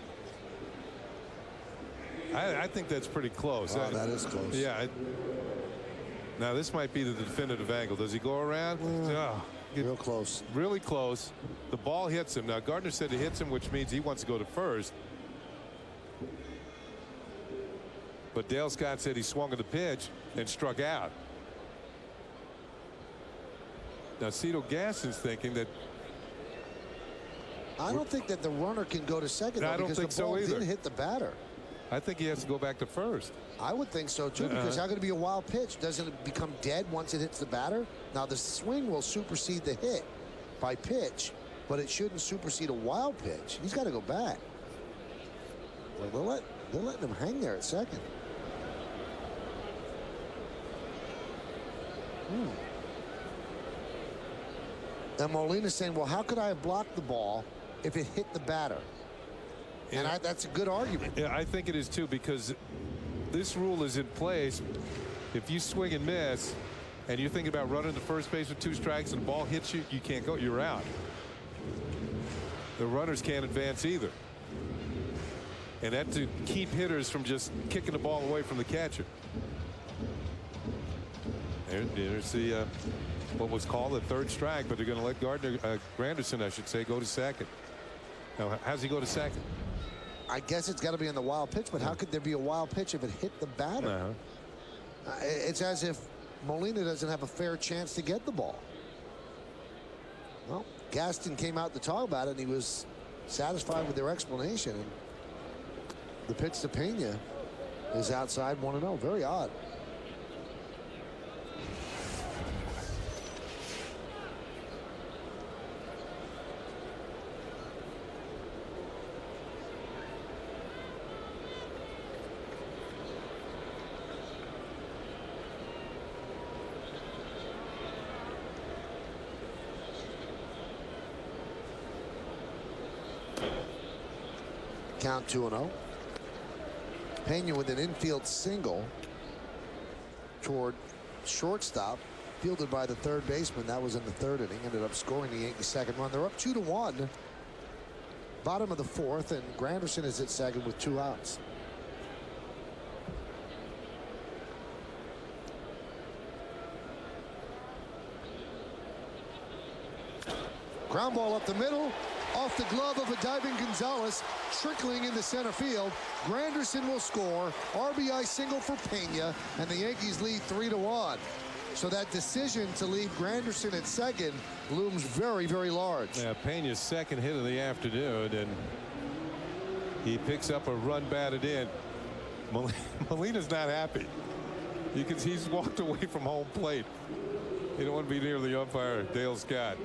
I think that's pretty close. Oh, that is close. Yeah. Now, this might be the definitive angle. Does he go around? Real close. Really close. The ball hits him. Now, Gardner said it hits him, which means he wants to go to first. But Dale Scott said he swung at the pitch and struck out. Now, Cito Gasson's thinking that. I don't think that the runner can go to second, though, because the ball didn't hit the batter. I think he has to go back to first. I would think so, too, because how could it be a wild pitch? Doesn't it become dead once it hits the batter? Now, the swing will supersede the hit by pitch, but it shouldn't supersede a wild pitch. He's got to go back. Well, they're letting him hang there at second. And Molina's saying, well, how could I have blocked the ball if it hit the batter. And that's a good argument. Yeah, I think it is too, because this rule is in place. If you swing and miss and you're thinking about running to first base with 2 strikes and the ball hits you, you can't go. You're out. The runners can't advance either. And that to keep hitters from just kicking the ball away from the catcher. There's the what was called a 3rd strike, but they're going to let Granderson, I should say, go to second. Now, how's he go to second? I guess it's got to be in the wild pitch, but how could there be a wild pitch if it hit the batter? It's as if Molina doesn't have a fair chance to get the ball. Well, Gaston came out to talk about it, and he was satisfied with their explanation. And the pitch to Pena is outside 1-0. Very odd. Count 2-0. Pena with an infield single toward shortstop, fielded by the 3rd baseman. That was in the 3rd inning. Ended up scoring the Yankees' 2nd run. They're up 2-1. Bottom of the 4th, and Granderson is at second with 2 outs. Ground ball up the middle. Off the glove of a diving Gonzalez, trickling into center field. Granderson will score. RBI single for Pena, and the Yankees lead 3-1. So that decision to leave Granderson at second looms very, very large. Yeah, Pena's 2nd hit of the afternoon, and he picks up a run batted in. Molina's not happy. You can see he's walked away from home plate. He don't want to be near the umpire, Dale Scott.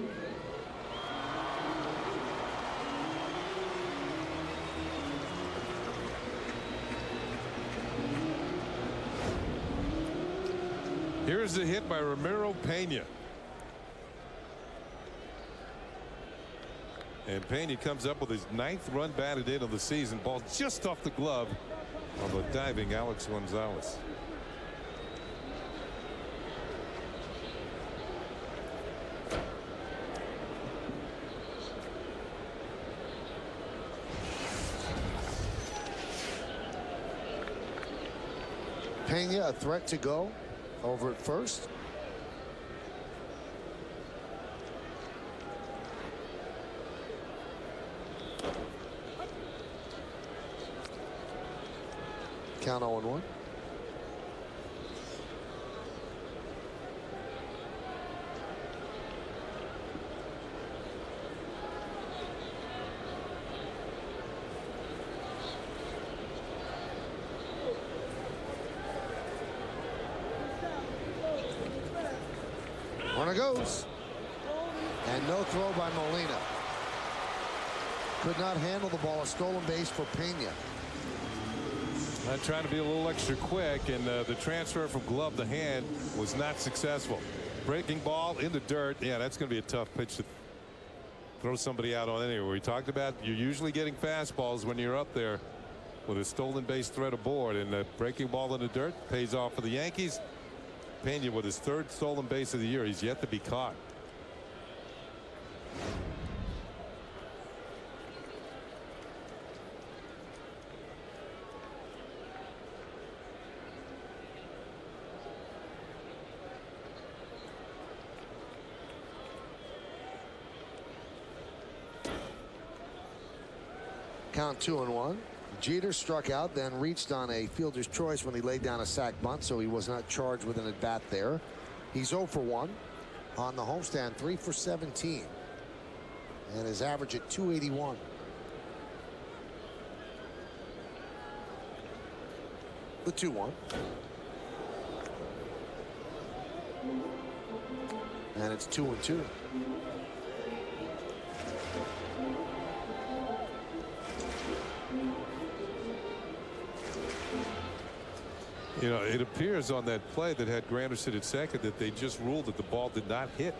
Here's the hit by Ramiro Pena. And Pena comes up with his 9th run batted in of the season. Ball just off the glove of a diving Alex Gonzalez. Pena a threat to go over at first. Count 0-1. Runner goes. And no throw by Molina. Could not handle the ball. A stolen base for Pena. Not trying to be a little extra quick, and the transfer from glove to hand was not successful. Breaking ball in the dirt. Yeah, that's going to be a tough pitch to throw somebody out on anyway. We talked about you're usually getting fastballs when you're up there with a stolen base threat aboard, and the breaking ball in the dirt pays off for the Yankees. Pena with his 3rd stolen base of the year. He's yet to be caught. Count 2-1. Jeter struck out, then reached on a fielder's choice when he laid down a sac bunt, so he was not charged with an at-bat there. He's 0 for 1 on the homestand, 3 for 17. And his average at 281. The 2-1. And it's 2-2. You know, it appears on that play that had Granderson at second that they just ruled that the ball did not hit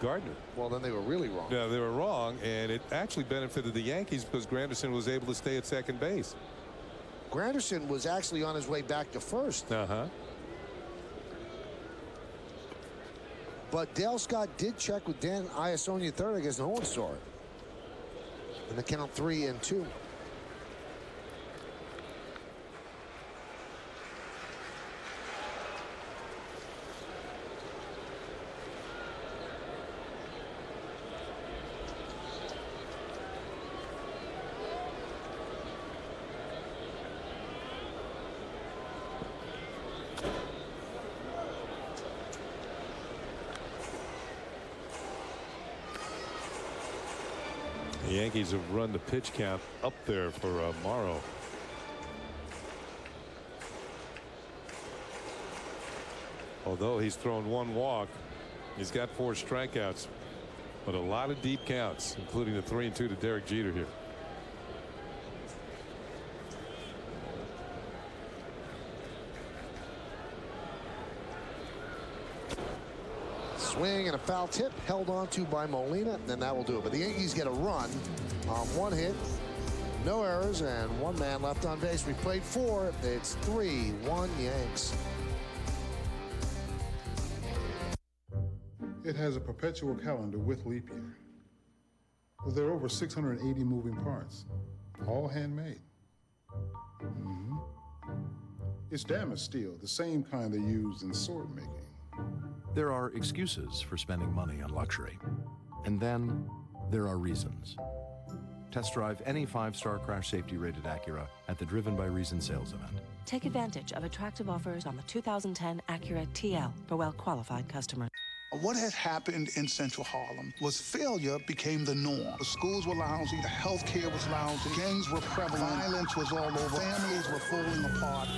Gardner. Well, then they were really wrong. Yeah, they were wrong, and it actually benefited the Yankees because Granderson was able to stay at second base. Granderson was actually on his way back to first. But Dale Scott did check with Dan Iasonia third. I guess no one saw it. And the count 3-2. The Yankees have run the pitch count up there for Morrow. Although he's thrown 1 walk, he's got 4 strikeouts, but a lot of deep counts, including the 3-2 to Derek Jeter here. Swing and a foul tip held on to by Molina, and that will do it. But the Yankees get a run on 1 hit, no errors, and 1 man left on base. We played 4. It's 3-1 Yanks. It has a perpetual calendar with leap year. But there are over 680 moving parts, all handmade. It's damaged steel, the same kind they used in sword making. There are excuses for spending money on luxury. And then there are reasons. Test drive any 5-star crash safety rated Acura at the Driven by Reason sales event. Take advantage of attractive offers on the 2010 Acura TL for well-qualified customers. What had happened in Central Harlem was failure became the norm. The schools were lousy, the health care was lousy, gangs were prevalent, violence was all over, families were falling apart.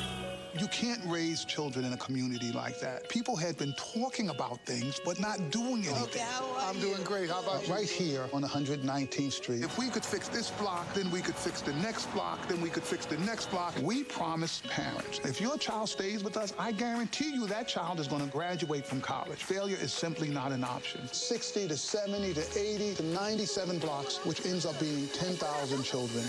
You can't raise children in a community like that. People had been talking about things, but not doing anything. I'm doing great. How about you? Right here on 119th Street. If we could fix this block, then we could fix the next block, then we could fix the next block. We promised parents, if your child stays with us, I guarantee you that child is going to graduate from college. Failure is simply not an option. 60 to 70 to 80 to 97 blocks, which ends up being 10,000 children.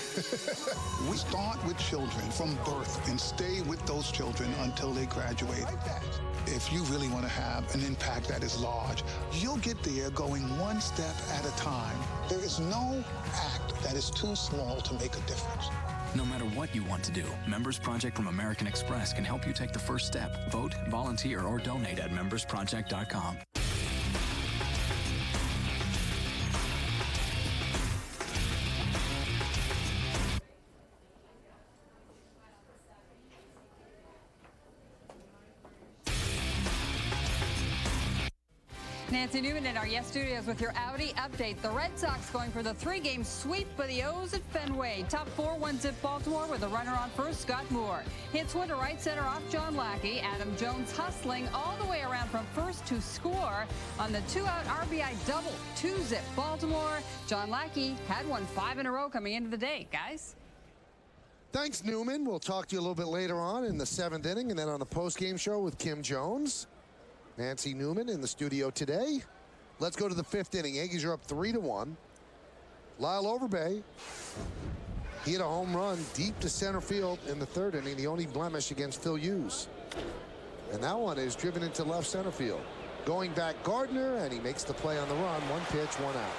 We start with children from birth and stay with those children until they graduate. Like that. If you really want to have an impact that is large, you'll get there going 1 step at a time. There is no act that is too small to make a difference. No matter what you want to do, Members Project from American Express can help you take the first step. Vote, volunteer, or donate at membersproject.com. Nancy Newman in our Yes Studios with your Audi update. The Red Sox going for the 3-game sweep of the O's at Fenway. Top 4 wins at Baltimore with a runner on first, Scott Moore. Hits one to right center off John Lackey. Adam Jones hustling all the way around from first to score on the 2-out RBI double. 2-zip Baltimore. John Lackey had won 5 in a row coming into the day. Guys? Thanks, Newman. We'll talk to you a little bit later on in the 7th inning and then on the post-game show with Kim Jones. Nancy Newman in the studio today. Let's go to the 5th inning. Yankees are up 3-1. Lyle Overbay. He hit a home run deep to center field in the 3rd inning, the only blemish against Phil Hughes. And that one is driven into left center field. Going back Gardner, and he makes the play on the run. 1 pitch, 1 out.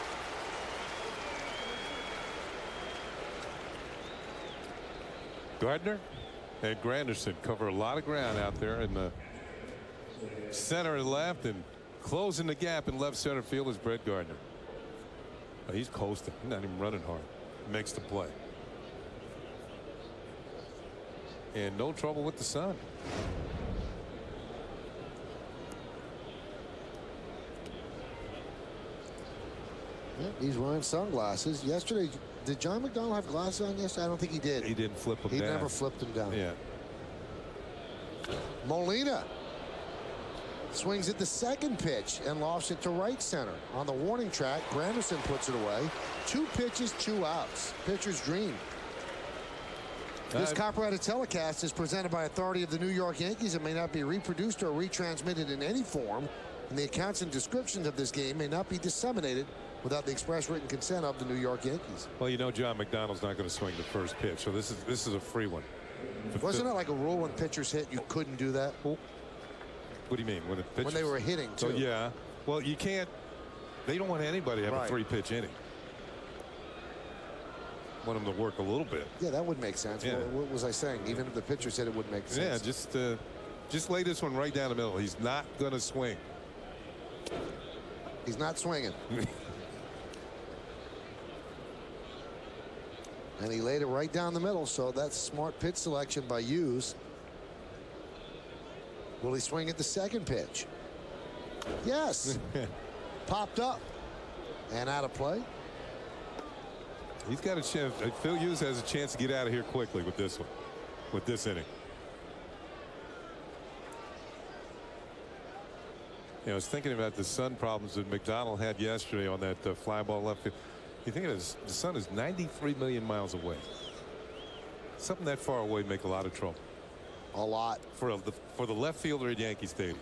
Gardner and Granderson cover a lot of ground out there in the center and left, and closing the gap in left center field is Brett Gardner. Oh, he's coasting. He's not even running hard. Makes the play. And no trouble with the sun. Yeah, he's wearing sunglasses. Yesterday, did John McDonald have glasses on yesterday? I don't think he did. He didn't flip them down. He never flipped them down. Yeah. Molina swings at the 2nd pitch and lofts it to right center. On the warning track, Granderson puts it away. 2 pitches, 2 outs. Pitcher's dream. This copyrighted telecast is presented by authority of the New York Yankees and may not be reproduced or retransmitted in any form and the accounts and descriptions of this game may not be disseminated without the express written consent of the New York Yankees. Well, you know John McDonald's not going to swing the first pitch, so this is a free one. Wasn't it like a rule when pitchers hit you couldn't do that? What do you mean? When they were hitting, too. Oh, yeah. Well, you can't. They don't want anybody to have a 3-pitch inning. Want them to work a little bit. Yeah, that would make sense. Yeah. What was I saying? Even if the pitcher said it wouldn't make sense. Yeah, just lay this one right down the middle. He's not going to swing. He's not swinging. And he laid it right down the middle, so that's smart pitch selection by Hughes. Will he swing at the second pitch? Yes. Popped up and out of play. He's got a chance. Phil Hughes has a chance to get out of here quickly with this one, with this inning. I was thinking about the sun problems that McDonald had yesterday on that fly ball left field. You think the sun is 93 million miles away. Something that far away would make a lot of trouble. A lot. For the left fielder at Yankee Stadium.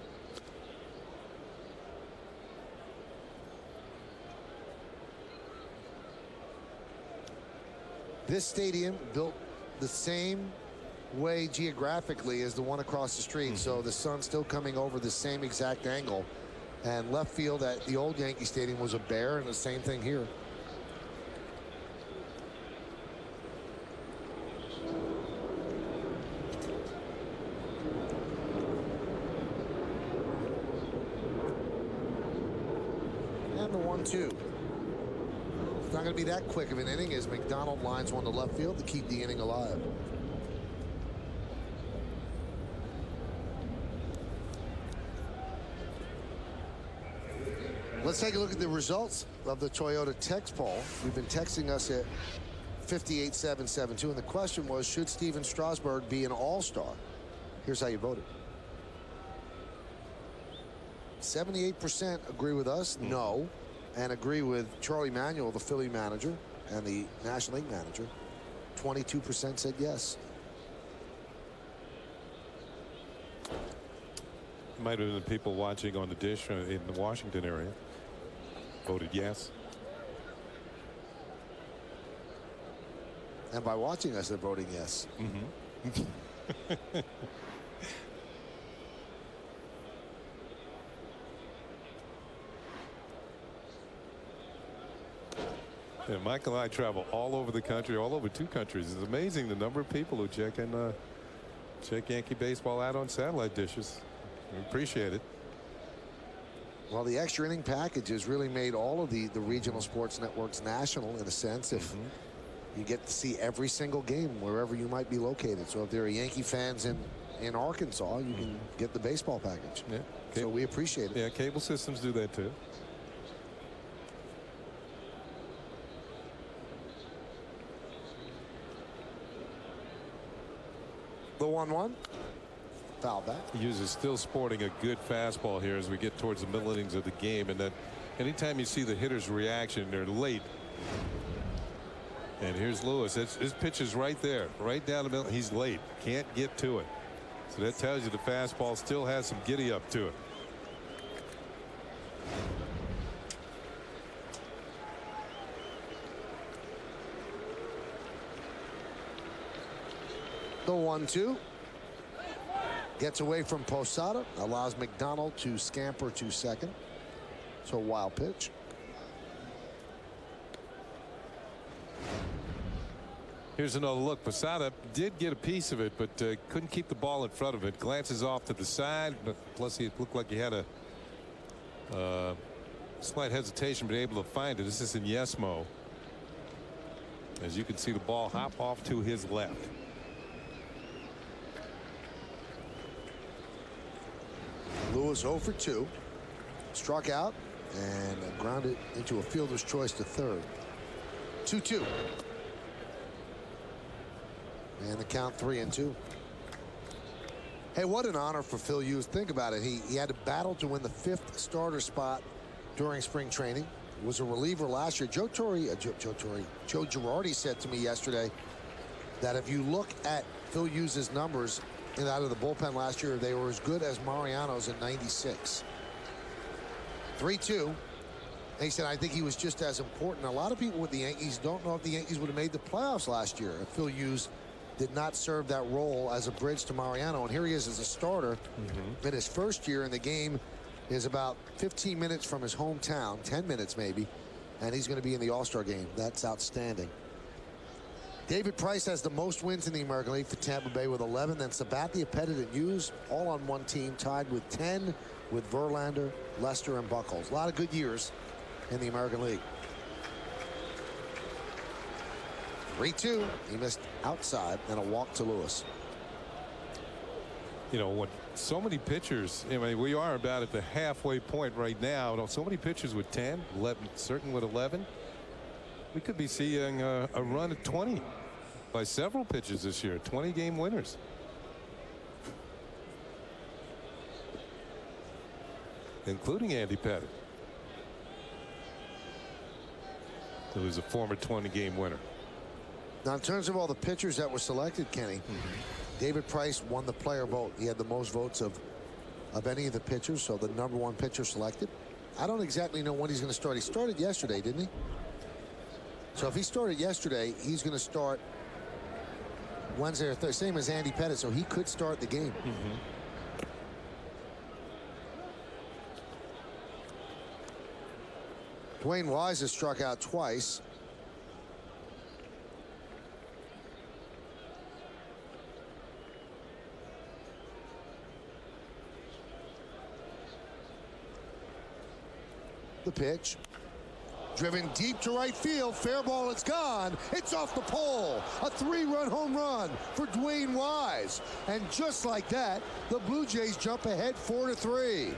This stadium built the same way geographically as the one across the street. So the sun's still coming over the same exact angle. And left field at the old Yankee Stadium was a bear, and the same thing here. And the 1-2. It's not going to be that quick of an inning as McDonald lines one to left field to keep the inning alive. Let's take a look at the results of the Toyota text poll. You've been texting us at 58772, and the question was, should Steven Strasburg be an all-star? Here's how you voted. 78% agree with us, no, and agree with Charlie Manuel, the Philly manager, and the National League manager. 22% said yes. Might have been people watching on the dish in the Washington area. Voted yes. And by watching us, they're voting yes. Yeah, Michael and I travel all over the country, all over 2 countries. It's amazing the number of people who check Yankee baseball out on satellite dishes. We appreciate it. Well, the extra inning package has really made all of the regional sports networks national in a sense. If you get to see every single game wherever you might be located. So if there are Yankee fans in Arkansas, you can get the baseball package. Yeah. So we appreciate it. Yeah, cable systems do that too. The 1-1. Foul back. Hughes is still sporting a good fastball here as we get towards the middle innings of the game, and that anytime you see the hitter's reaction, they're late. And here's Lewis. His pitch is right there, right down the middle. He's late, can't get to it. So that tells you the fastball still has some giddy up to it. The 1-2. Gets away from Posada, allows McDonald to scamper to second. So a wild pitch. Here's another look. Posada did get a piece of it, but couldn't keep the ball in front of it. Glances off to the side. Plus, it looked like he had a slight hesitation, but able to find it. This is in Yesmo. As you can see, the ball hop off to his left. Lewis 0 for 2. Struck out and grounded into a fielder's choice to third. 2-2. And the count 3-2. Hey, what an honor for Phil Hughes. Think about it. He had to battle to win the 5th starter spot during spring training. Was a reliever last year. Joe Girardi said to me yesterday that if you look at Phil Hughes' numbers out of the bullpen last year, they were as good as Mariano's in '96. 3-2. He said, I think he was just as important. A lot of people with the Yankees don't know if the Yankees would have made the playoffs last year if Phil Hughes did not serve that role as a bridge to Mariano. And here he is as a starter in his first year, and the game is about 15 minutes from his hometown, 10 minutes maybe, and he's going to be in the All-Star game. That's outstanding. David Price has the most wins in the American League for Tampa Bay with 11. Then Sabathia, Pettit, and Hughes all on one team, tied with 10 with Verlander, Lester, and Buchholz. A lot of good years in the American League. 3-2. He missed outside and a walk to Lewis. You know what? So many pitchers. I mean, we are about at the halfway point right now. So many pitchers with 10, 11, certain with 11. We could be seeing a run at 20 by several pitchers this year. 20-game winners. Including Andy Pettit, who is a former 20-game winner. Now, in terms of all the pitchers that were selected, Kenny, David Price won the player vote. He had the most votes of any of the pitchers, so the #1 pitcher selected. I don't exactly know when he's going to start. He started yesterday, didn't he? So if he started yesterday, he's going to start Wednesday or Thursday, same as Andy Pettit, so he could start the game. Dwayne Wise has struck out twice. The pitch. Driven deep to right field. Fair ball, it's gone. It's off the pole. A 3-run home run for Dwayne Wise. And just like that, the Blue Jays jump ahead 4-3.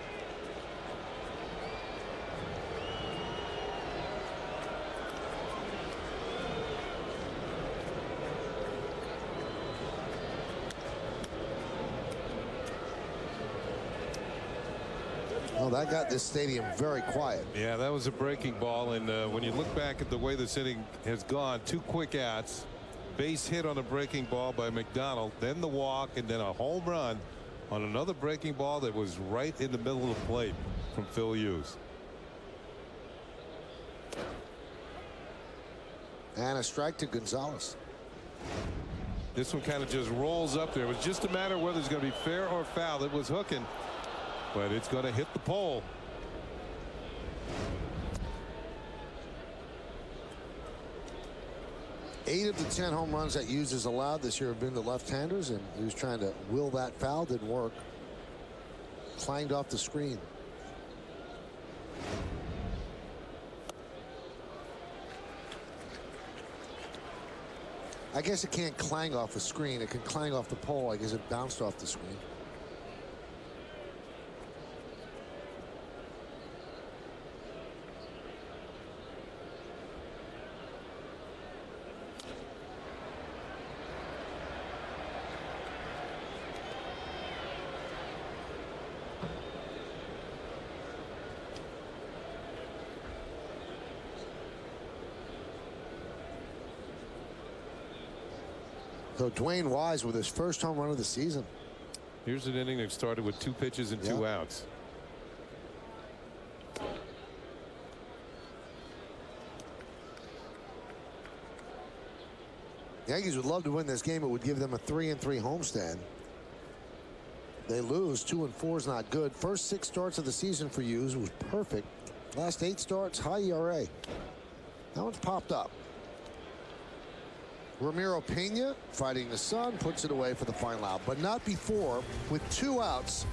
Well, that got this stadium very quiet. Yeah, that was a breaking ball. And when you look back at the way this inning has gone, 2 quick outs, base hit on a breaking ball by McDonald, then the walk, and then a home run on another breaking ball that was right in the middle of the plate from Phil Hughes. And a strike to Gonzalez. This one kind of just rolls up there. It was just a matter of whether it's going to be fair or foul. It was hooking, but it's going to hit the pole. Eight of the 10 home runs that Hughes has allowed this year have been to left-handers, and he was trying to will that foul. Didn't work. Clanged off the screen. I guess it can't clang off a screen. It can clang off the pole. I guess it bounced off the screen. So Dwayne Wise with his first home run of the season. Here's an inning that started with 2 pitches and 2 outs. The Yankees would love to win this game. It would give them a 3-3 homestand. They lose. 2-4 is not good. First 6 starts of the season for Hughes was perfect. Last 8 starts, high ERA. That one's popped up. Ramiro Pena, fighting the sun, puts it away for the final out, but not before. With 2 outs,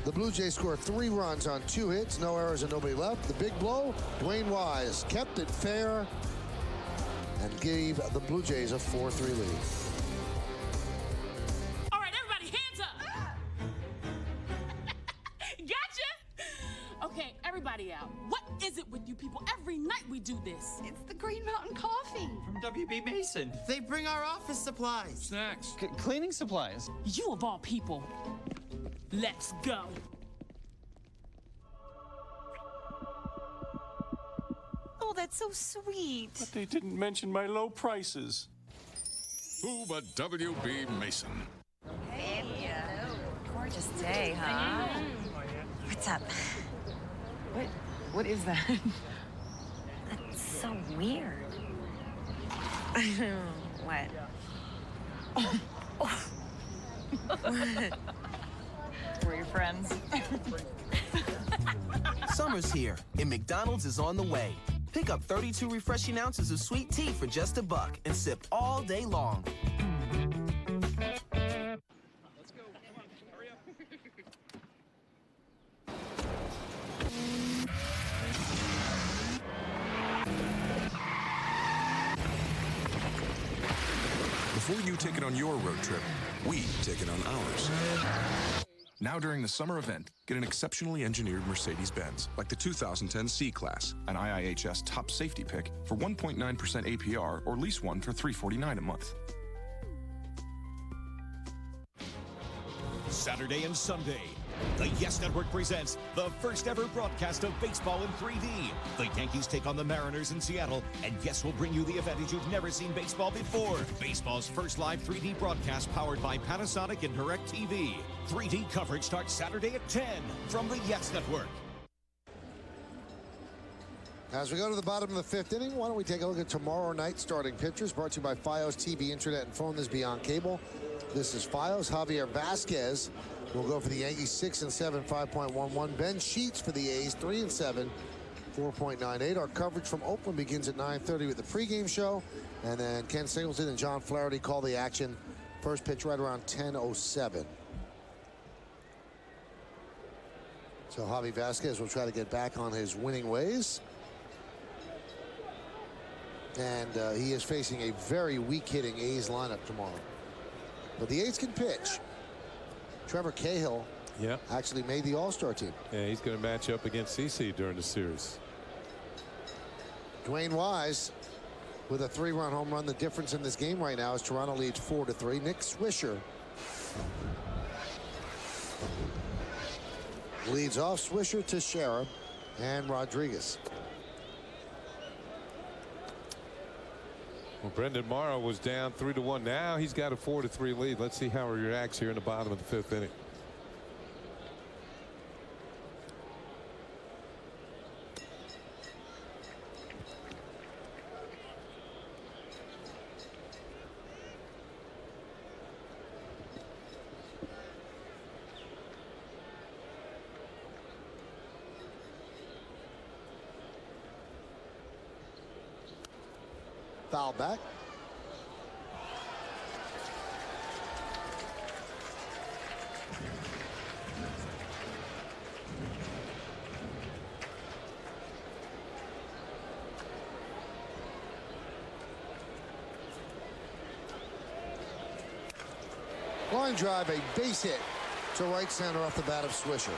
the Blue Jays score 3 runs on 2 hits, no errors and nobody left. The big blow, Dwayne Wise kept it fair and gave the Blue Jays a 4-3 lead. All right, everybody, hands up. Gotcha. Okay, everybody out. What is it with you people? Every night we do this. It's the Green Mountain Coffee. From WB Mason. They bring our office supplies. Snacks. Cleaning supplies. You of all people. Let's go. Oh, that's so sweet. But they didn't mention my low prices. Who but WB Mason? Hey, gorgeous day, huh? What's up? What is that? That's so weird. What? What? We're your friends. Summer's here, and McDonald's is on the way. Pick up 32 refreshing ounces of sweet tea for just $1 and sip all day long. Let's go. Come on. Hurry up. Before you take it on your road trip, we take it on ours. Now during the summer event, get an exceptionally engineered Mercedes-Benz, like the 2010 C-Class, an IIHS top safety pick for 1.9% APR, or lease one for $349 a month. Saturday and Sunday, the Yes Network presents the first ever broadcast of baseball in 3D. The Yankees take on the Mariners in Seattle, and Yes will bring you the advantage you've never seen baseball before. Baseball's first live 3D broadcast powered by Panasonic and DirecTV. 3D coverage starts Saturday at 10 from the Yes Network. As we go to the bottom of the fifth inning, why don't we take a look at tomorrow night's starting pitchers, brought to you by Fios TV, Internet, and Phone. This is Beyond Cable. This is Fios. Javier Vasquez will go for the Yankees, 6 and 7, 5.11. Ben Sheets for the A's, 3 and 7, 4.98. Our coverage from Oakland begins at 9:30 with the pregame show, and then Ken Singleton and John Flaherty call the action. First pitch right around 10:07. So Javi Vasquez will try to get back on his winning ways. And he is facing a very weak-hitting A's lineup tomorrow. But the A's can pitch. Trevor Cahill actually made the All-Star team. Yeah, he's going to match up against CC during the series. Dwayne Wise with a 3-run home run. The difference in this game right now is Toronto leads 4-3. Nick Swisher leads off. Swisher, Teixeira, and Rodriguez. Well, Brendan Morrow was down 3-1. Now he's got a 4-3 lead. Let's see how he reacts here in the bottom of the fifth inning. Foul back. Line drive, a base hit to right center off the bat of Swisher.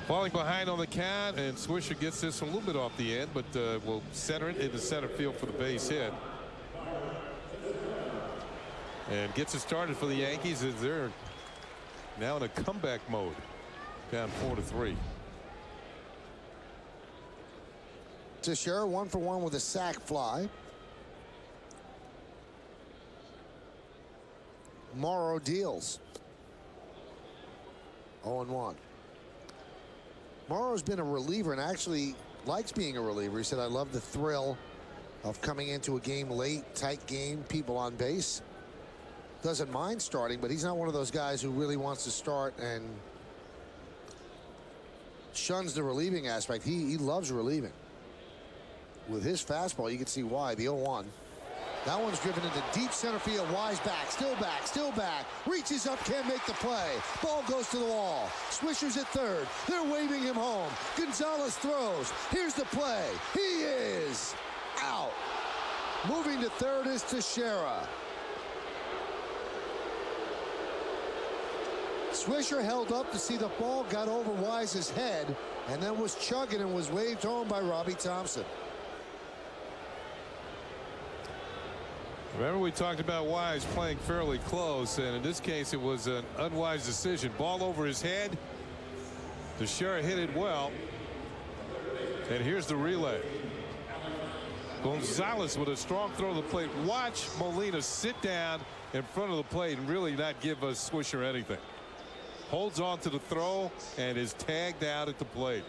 Falling behind on the count, and Swisher gets this a little bit off the end, but will center it into center field for the base hit. And gets it started for the Yankees as they're now in a comeback mode, down 4-3. Teixeira 1-for-1 with a sac fly. Morrow deals. 0-1. Morrow's been a reliever and actually likes being a reliever. He said, I love the thrill of coming into a game late, tight game, people on base. Doesn't mind starting, but he's not one of those guys who really wants to start and shuns the relieving aspect. He loves relieving. With his fastball, you can see why. The 0-1. That one's driven into deep center field. Wise back, still back, still back. Reaches up, can't make the play. Ball goes to the wall. Swisher's at third. They're waving him home. Gonzalez throws. Here's the play. He is out. Moving to third is Teixeira. Swisher held up to see the ball got over Wise's head and then was chugging and was waved home by Robbie Thompson. Remember, we talked about Wise playing fairly close, and in this case it was an unwise decision. Ball over his head. Teixeira hit it well, and here's the relay. Gonzalez with a strong throw to the plate. Watch Molina sit down in front of the plate and really not give us Swisher anything. Holds on to the throw and is tagged out at the plate.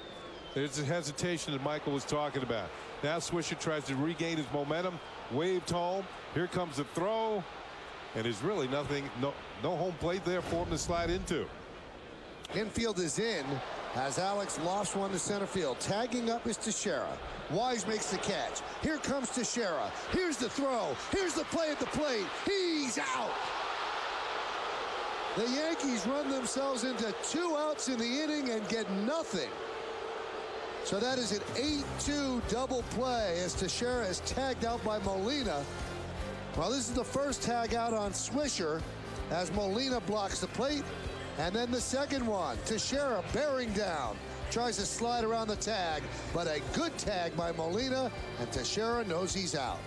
There's the hesitation that Michael was talking about. Now Swisher tries to regain his momentum. Waved home. Here comes the throw. And there's really nothing, no home plate there for him to slide into. Infield is in as Alex lofts one to center field. Tagging up is Teixeira. Wise makes the catch. Here comes Teixeira. Here's the throw. Here's the play at the plate. He's out. The Yankees run themselves into 2 outs in the inning and get nothing. So that is an 8-2 double play as Teixeira is tagged out by Molina. Well, this is the first tag out on Swisher as Molina blocks the plate. And then the second one, Teixeira bearing down. Tries to slide around the tag, but a good tag by Molina, and Teixeira knows he's out.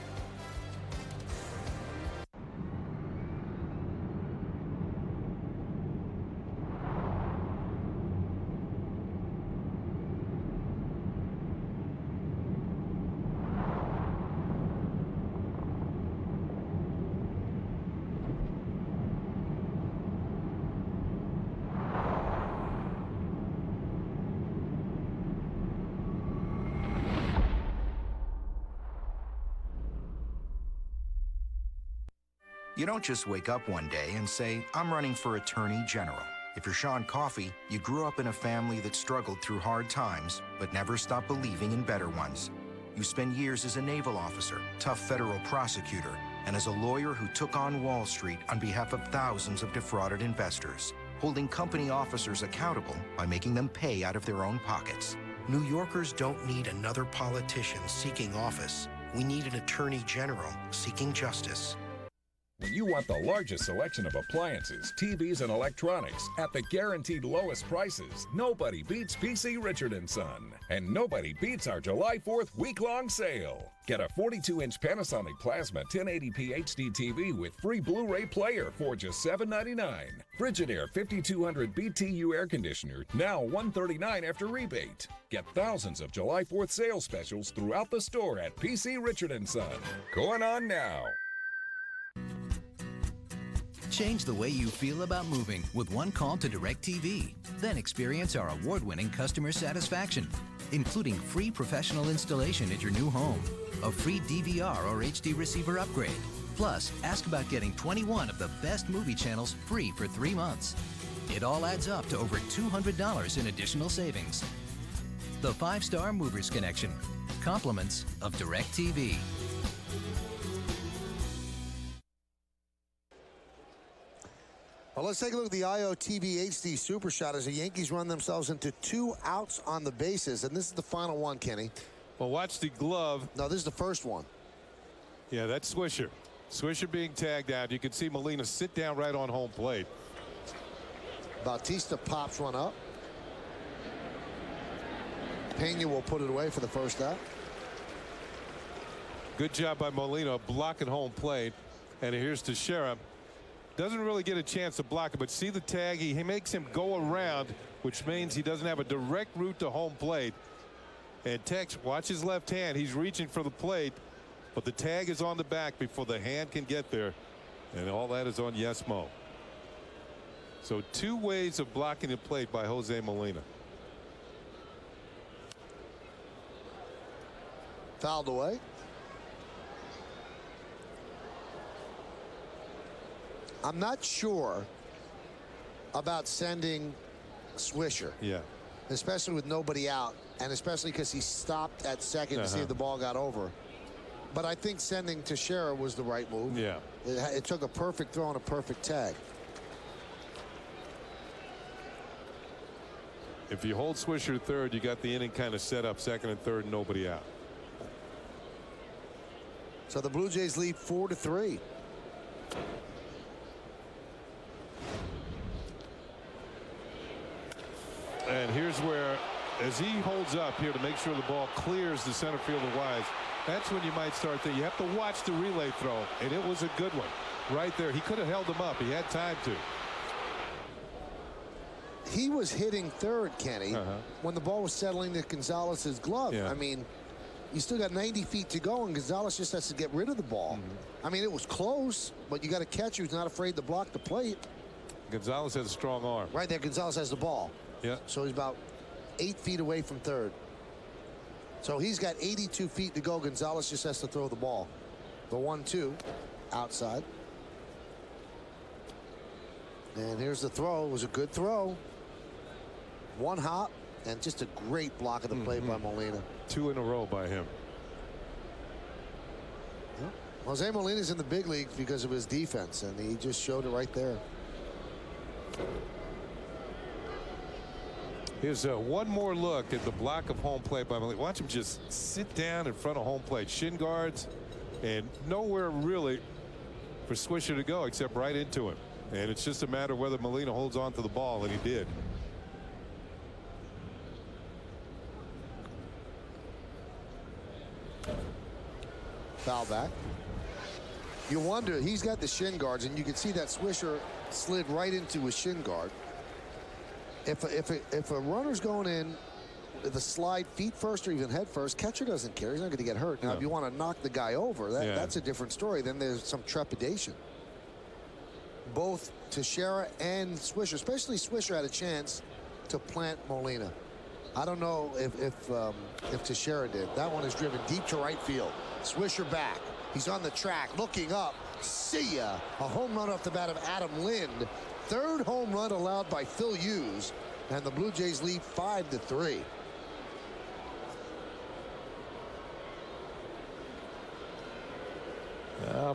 You don't just wake up one day and say, I'm running for Attorney General. If you're Sean Coffey, you grew up in a family that struggled through hard times, but never stopped believing in better ones. You spent years as a naval officer, tough federal prosecutor, and as a lawyer who took on Wall Street on behalf of thousands of defrauded investors, holding company officers accountable by making them pay out of their own pockets. New Yorkers don't need another politician seeking office. We need an Attorney General seeking justice. When you want the largest selection of appliances, TVs, and electronics at the guaranteed lowest prices, nobody beats PC Richard & Son. And nobody beats our July 4th week-long sale. Get a 42-inch Panasonic Plasma 1080p HD TV with free Blu-ray player for just $7.99. Frigidaire 5200 BTU air conditioner, now $139 after rebate. Get thousands of July 4th sales specials throughout the store at PC Richard & Son. Going on now. Change the way you feel about moving with one call to DirecTV. Then experience our award-winning customer satisfaction, including free professional installation at your new home, a free DVR or HD receiver upgrade. Plus, ask about getting 21 of the best movie channels free for 3 months. It all adds up to over $200 in additional savings. The 5-Star Movers Connection. Compliments of DirecTV. Well, let's take a look at the IOTV HD Super Shot as the Yankees run themselves into 2 outs on the bases. And this is the final one, Kenny. Well, watch the glove. No, this is the first one. Yeah, that's Swisher. Swisher being tagged out. You can see Molina sit down right on home plate. Bautista pops one up. Pena will put it away for the first out. Good job by Molina blocking home plate. And here's Teixeira. Doesn't really get a chance to block it, but see the tag. He makes him go around, which means he doesn't have a direct route to home plate. And Tex, watch his left hand. He's reaching for the plate, but the tag is on the back before the hand can get there. And all that is on Yesmo. So 2 ways of blocking the plate by Jose Molina. Fouled away. I'm not sure about sending Swisher. Yeah. Especially with nobody out, and especially because he stopped at second to see if the ball got over. But I think sending Teixeira was the right move. Yeah. It took a perfect throw and a perfect tag. If you hold Swisher third, you got the inning kind of set up, second and third, nobody out. So the Blue Jays lead 4-3. And here's where, as he holds up here to make sure the ball clears the center fielder Wise, that's when you might start there. You have to watch the relay throw, and it was a good one right there. He could have held him up. He had time to. He was hitting third, Kenny, when the ball was settling to Gonzalez's glove. Yeah. I mean, you still got 90 feet to go, and Gonzalez just has to get rid of the ball. I mean, it was close, but you got a catcher who's not afraid to block the plate. Gonzalez has a strong arm. Right there, Gonzalez has the ball. Yeah. So he's about 8 feet away from third. So he's got 82 feet to go. Gonzalez just has to throw the ball. The 1-2 outside. And here's the throw. It was a good throw. One hop and just a great block of the plate by Molina. 2 in a row by him. Yeah. Jose Molina's in the big leagues because of his defense, and he just showed it right there. Here's one more look at the block of home plate by Molina. Watch him just sit down in front of home plate. Shin guards, and nowhere really for Swisher to go except right into him. And it's just a matter of whether Molina holds on to the ball, and he did. Foul back. You wonder, he's got the shin guards, and you can see that Swisher slid right into his shin guard. If a runner's going in with a slide feet first or even head first, catcher doesn't care. He's not going to get hurt. Now, if you want to knock the guy over, that's a different story. Then there's some trepidation. Both Teixeira and Swisher, especially Swisher, had a chance to plant Molina. I don't know if Teixeira did. That one is driven deep to right field. Swisher back. He's on the track, looking up. See ya. A home run off the bat of Adam Lind. Third home run allowed by Phil Hughes, and the Blue Jays lead 5-3.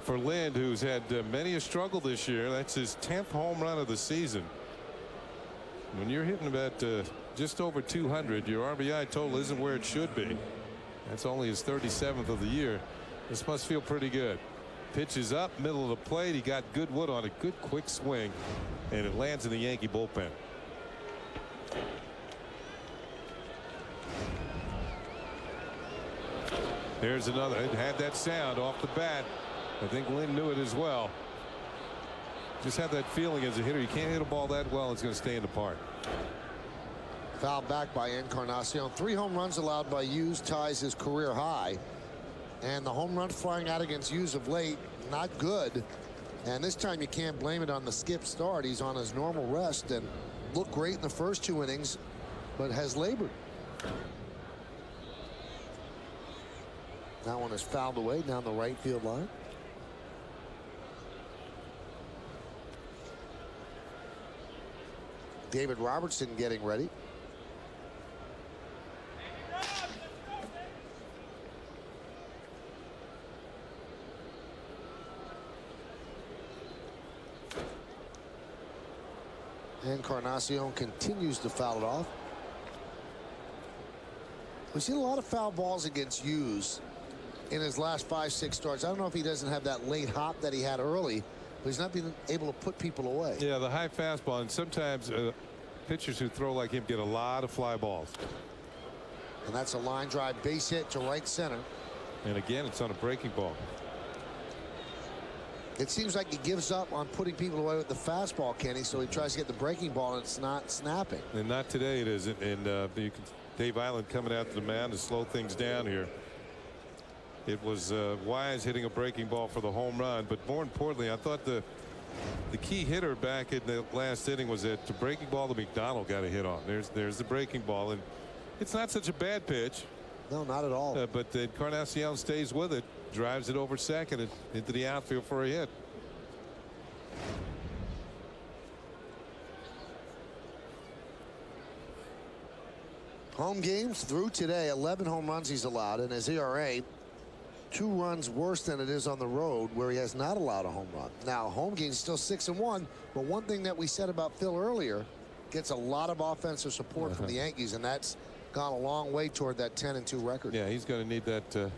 For Lind, who's had many a struggle this year, that's his 10th home run of the season. When you're hitting about just over 200, your RBI total isn't where it should be. That's only his 37th of the year. This must feel pretty good. Pitch is up, middle of the plate. He got good wood on it. Good quick swing, and it lands in the Yankee bullpen. There's another. It had that sound off the bat. I think Lynn knew it as well. Just have that feeling as a hitter. You can't hit a ball that well, it's going to stay in the park. Foul back by Encarnacion. 3 home runs allowed by Hughes, ties his career high. And the home run flying out against Hughes of late, not good. And this time you can't blame it on the skip start. He's on his normal rest and looked great in the first 2 innings, but has labored. That one is fouled away down the right field line. David Robertson getting ready. Encarnacion continues to foul it off. We've seen a lot of foul balls against Hughes in his last 5-6 starts. I don't know if he doesn't have that late hop that he had early, but he's not been able to put people away. Yeah, the high fastball, and sometimes pitchers who throw like him get a lot of fly balls. And that's a line drive base hit to right center. And again, it's on a breaking ball. It seems like he gives up on putting people away with the fastball, Kenny, so he tries to get the breaking ball, and it's not snapping. And not today, it isn't. And you can, Dave Island coming out to the mound to slow things down here. It was Wise hitting a breaking ball for the home run, but more importantly, I thought the key hitter back in the last inning was that the breaking ball that McDonald got a hit on. There's the breaking ball, and it's not such a bad pitch. No, not at all. But Encarnacion stays with it, drives it over second and into the outfield for a hit. Home games through today, 11 home runs he's allowed, and his ERA 2 runs worse than it is on the road, where he has not allowed a home run. Now, home games still 6-1, but one thing that we said about Phil earlier, gets a lot of offensive support from the Yankees, and that's gone a long way toward that 10-2 record. Yeah, he's going to need that to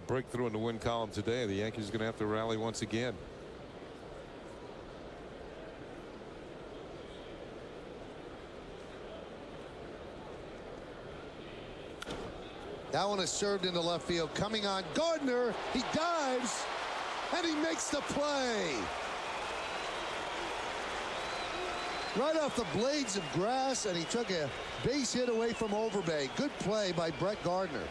break through in the win column today. The Yankees are going to have to rally once again. That one is served into left field. Coming on Gardner. He dives, and he makes the play. Right off the blades of grass, and he took a base hit away from Overbay. Good play by Brett Gardner.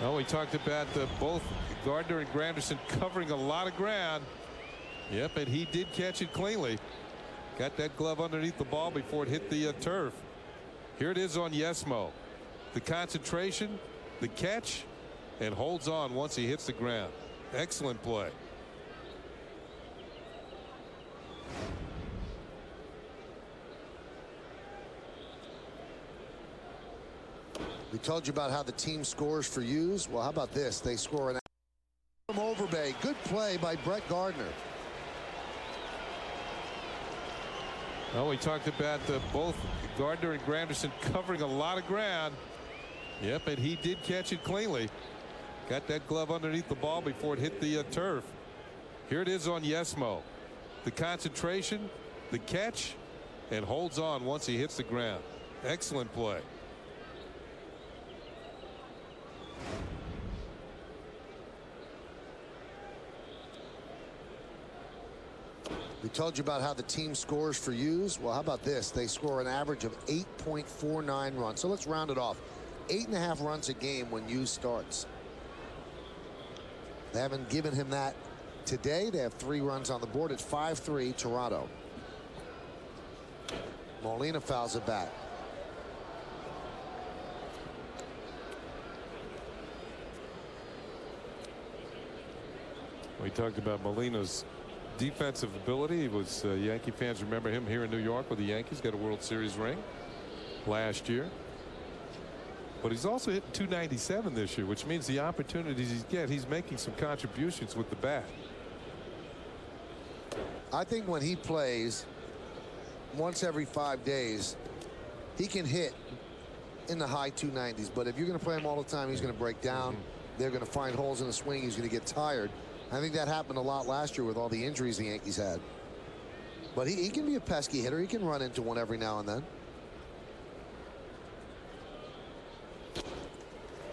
Well, we talked about both Gardner and Granderson covering a lot of ground. Yep, and he did catch it cleanly. Got that glove underneath the ball before it hit the turf. Here it is on Yesmo. The concentration, the catch, and holds on once he hits the ground. Excellent play. We told you about how the team scores for Hughes. Well, how about this? They score an from Overbay. Good play by Brett Gardner. Well, we talked about both Gardner and Granderson covering a lot of ground. Yep, and he did catch it cleanly. Got that glove underneath the ball before it hit the turf. Here it is on Yesmo. The concentration, the catch, and holds on once he hits the ground. Excellent play. We told you about how the team scores for Hughes. Well, how about this? They score an average of 8.49 runs. So let's round it off. 8.5 runs a game when Hughes starts. They haven't given him that today. They have 3 runs on the board. It's 5-3 Toronto. Molina fouls it back. We talked about Molina's defensive ability. It was Yankee fans remember him here in New York with the Yankees. Got a World Series ring last year. But he's also hitting 297 this year, which means the opportunities he's making some contributions with the bat. I think when he plays once every 5 days, he can hit in the high 290s. But if you're going to play him all the time, he's going to break down. They're going to find holes in the swing. He's going to get tired. I think that happened a lot last year with all the injuries the Yankees had. But he can be a pesky hitter. He can run into one every now and then.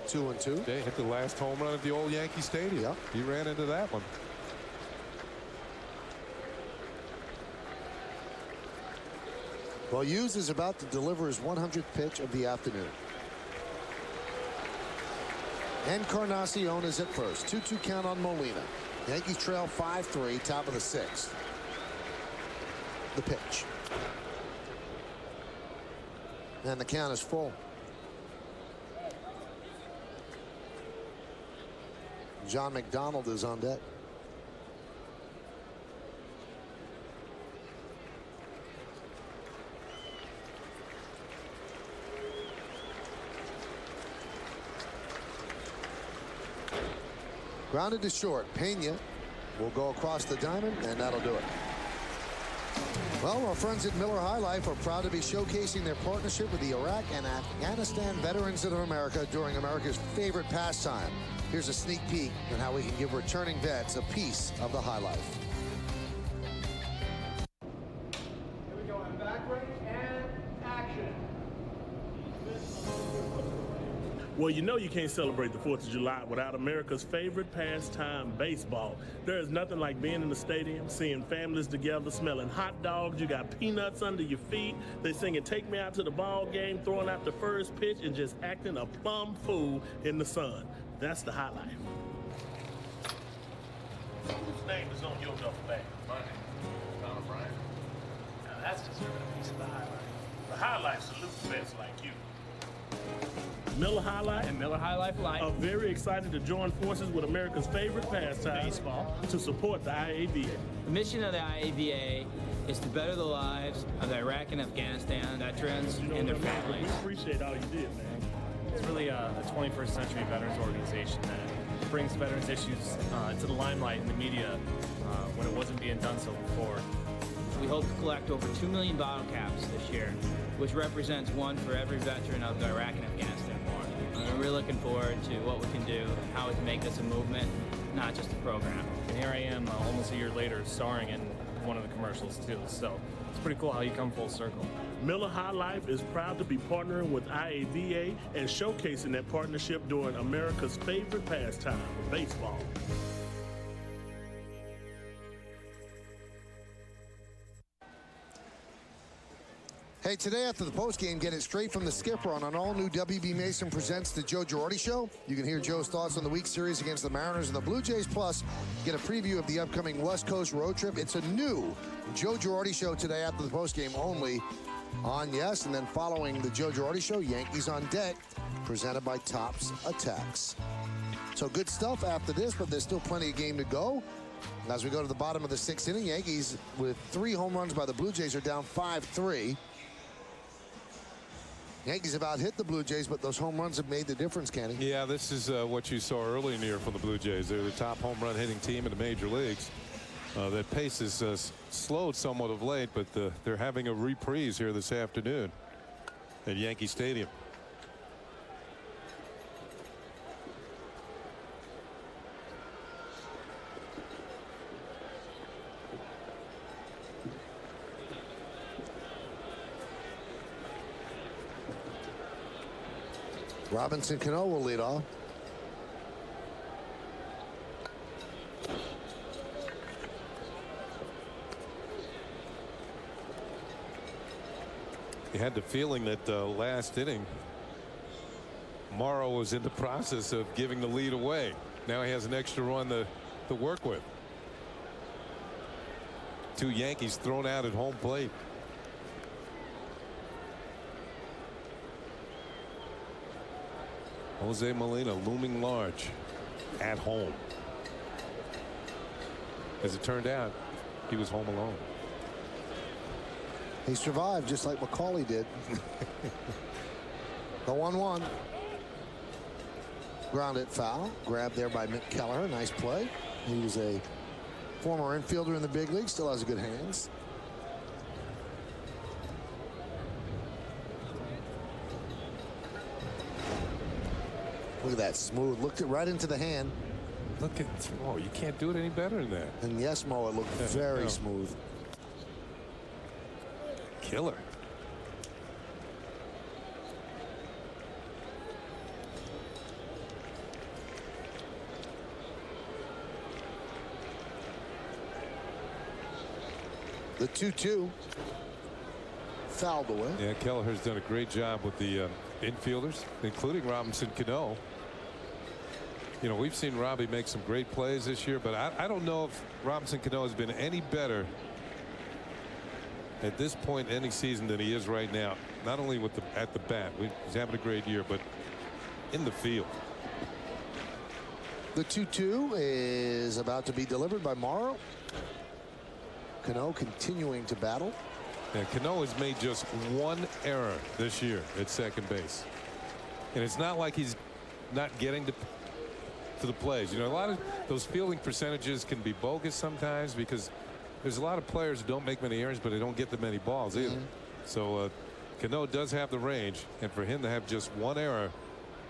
2-2. They hit the last home run at the old Yankee Stadium. Yep. He ran into that one. Well, Hughes is about to deliver his 100th pitch of the afternoon. Encarnacion is at first. 2-2 count on Molina. Yankees trail 5-3, top of the 6th. The pitch. And the count is full. John McDonald is on deck. Grounded to short. Pena will go across the diamond, and that'll do it. Well, our friends at Miller High Life are proud to be showcasing their partnership with the Iraq and Afghanistan Veterans of America during America's favorite pastime. Here's a sneak peek at how we can give returning vets a piece of the high life. Here we go, and back range and action. Well, you know you can't celebrate the 4th of July without America's favorite pastime, baseball. There is nothing like being in the stadium, seeing families together, smelling hot dogs, you got peanuts under your feet, they singing "Take Me Out to the Ball Game," throwing out the first pitch, and just acting a plum fool in the sun. That's the high life. Whose name is on your duffel bag? Mine. Tom Bryant. Now that's deserving a piece of the high life. The high life salutes vets like you. Miller High Life and Miller High Life Life are very excited to join forces with America's favorite pastime, baseball, to support the IAVA. The mission of the IAVA is to better the lives of the Iraq and Afghanistan veterans and their families. We appreciate all you did, man. It's really a 21st century veterans organization that brings veterans issues to the limelight in the media when it wasn't being done so before. We hope to collect over 2 million bottle caps this year, which represents one for every veteran of the Iraq and Afghanistan war. And we're really looking forward to what we can do and how we can make this a movement, not just a program. And here I am almost a year later starring in one of the commercials too, so it's pretty cool how you come full circle. Miller High Life is proud to be partnering with IAVA and showcasing that partnership during America's favorite pastime, baseball. Hey, today after the postgame, get it straight from the skipper on an all-new WB Mason Presents the Joe Girardi Show. You can hear Joe's thoughts on the week series against the Mariners and the Blue Jays, plus get a preview of the upcoming West Coast road trip. It's a new Joe Girardi Show today after the postgame only on Yes, and then following the Joe Girardi Show, Yankees on Deck, presented by Tops Attacks. So good stuff after this, but there's still plenty of game to go. As we go to the bottom of the 6th inning, Yankees with 3 home runs by the Blue Jays are down 5-3. Yankees have out-hit the Blue Jays, but those home runs have made the difference, Kenny. Yeah, this is what you saw early in the year from the Blue Jays. They're the top home run hitting team in the major leagues. That pace is slowed somewhat of late, but they're having a reprise here this afternoon at Yankee Stadium. Robinson Cano will lead off. You had the feeling that last inning, Morrow was in the process of giving the lead away. Now he has an extra run to work with. 2 Yankees thrown out at home plate. Jose Molina looming large at home. As it turned out, he was home alone. He survived just like McCauley did. The 1-1. Grounded foul. Grabbed there by Mick Kelleher. Nice play. He was a former infielder in the big league. Still has good hands. Look at that smooth. Looked it right into the hand. Look at, oh, you can't do it any better than that. And yes, Mo, it looked very smooth. Killer. The 2-2 fouled away. Yeah, Kelleher's done a great job with the infielders, including Robinson Cano. You know, we've seen Robbie make some great plays this year, but I don't know if Robinson Cano has been any better at this point in any season than he is right now. Not only with at the bat, he's having a great year, but in the field. The 2-2 is about to be delivered by Morrow. Cano continuing to battle. Yeah, Cano has made just 1 error this year at second base. And it's not like he's not getting to the plays. You know, a lot of those fielding percentages can be bogus sometimes because there's a lot of players who don't make many errors, but they don't get that many balls either. So Cano does have the range, and for him to have just 1 error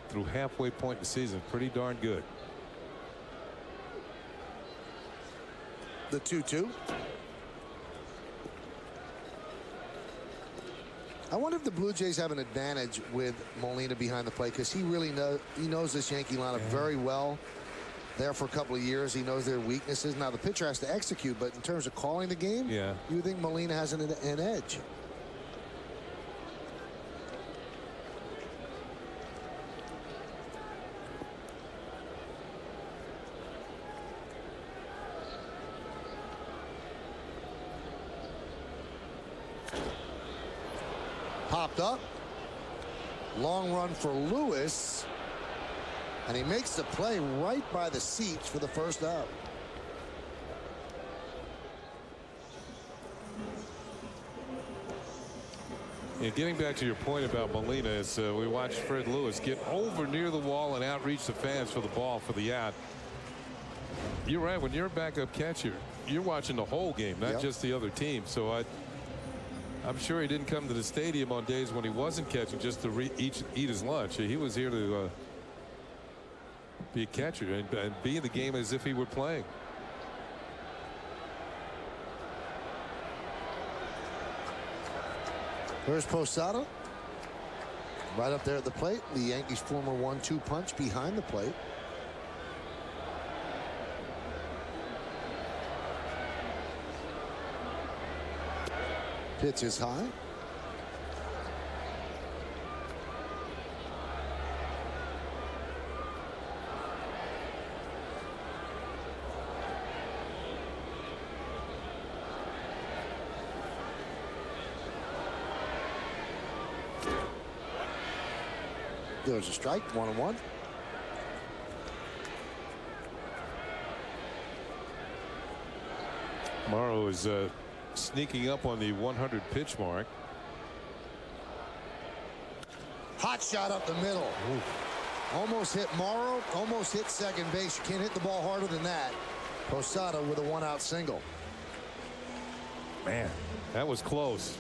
through halfway point in the season, pretty darn good. The 2-2. I wonder if the Blue Jays have an advantage with Molina behind the plate, because he really knows this Yankee lineup very well. There for a couple of years, he knows their weaknesses. Now the pitcher has to execute, but in terms of calling the game, you think Molina has an edge. Popped up. Long run for Lewis. And he makes the play right by the seats for the first out. Yeah, getting back to your point about Molina, as we watched Fred Lewis get over near the wall and outreach the fans for the ball for the out. You're right. When you're a backup catcher, you're watching the whole game, not just the other team. So I'm sure he didn't come to the stadium on days when he wasn't catching just to eat his lunch. He was here to be a catcher and be in the game as if he were playing. Here's Posada. Right up there at the plate. The Yankees' former 1-2 punch behind the plate. Pitch is high. There's a strike, 1-1. Morrow is sneaking up on the 100 pitch mark. Hot shot up the middle. Almost hit Morrow, almost hit second base. You can't hit the ball harder than that. Posada with a 1-out single. Man, that was close.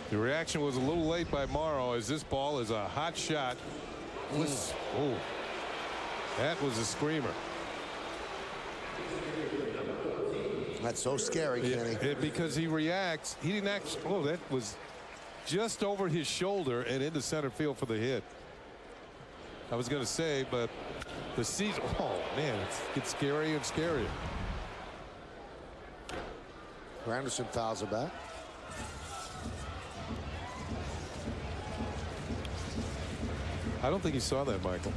The reaction was a little late by Morrow, as this ball is a hot shot. Oh, that was a screamer. That's so scary, Kenny. Because he reacts. He didn't actually. Oh, that was just over his shoulder and into center field for the hit. I was going to say, but the season. Oh man, it gets scarier and scarier. Granderson fouls it back. I don't think he saw that, Michael.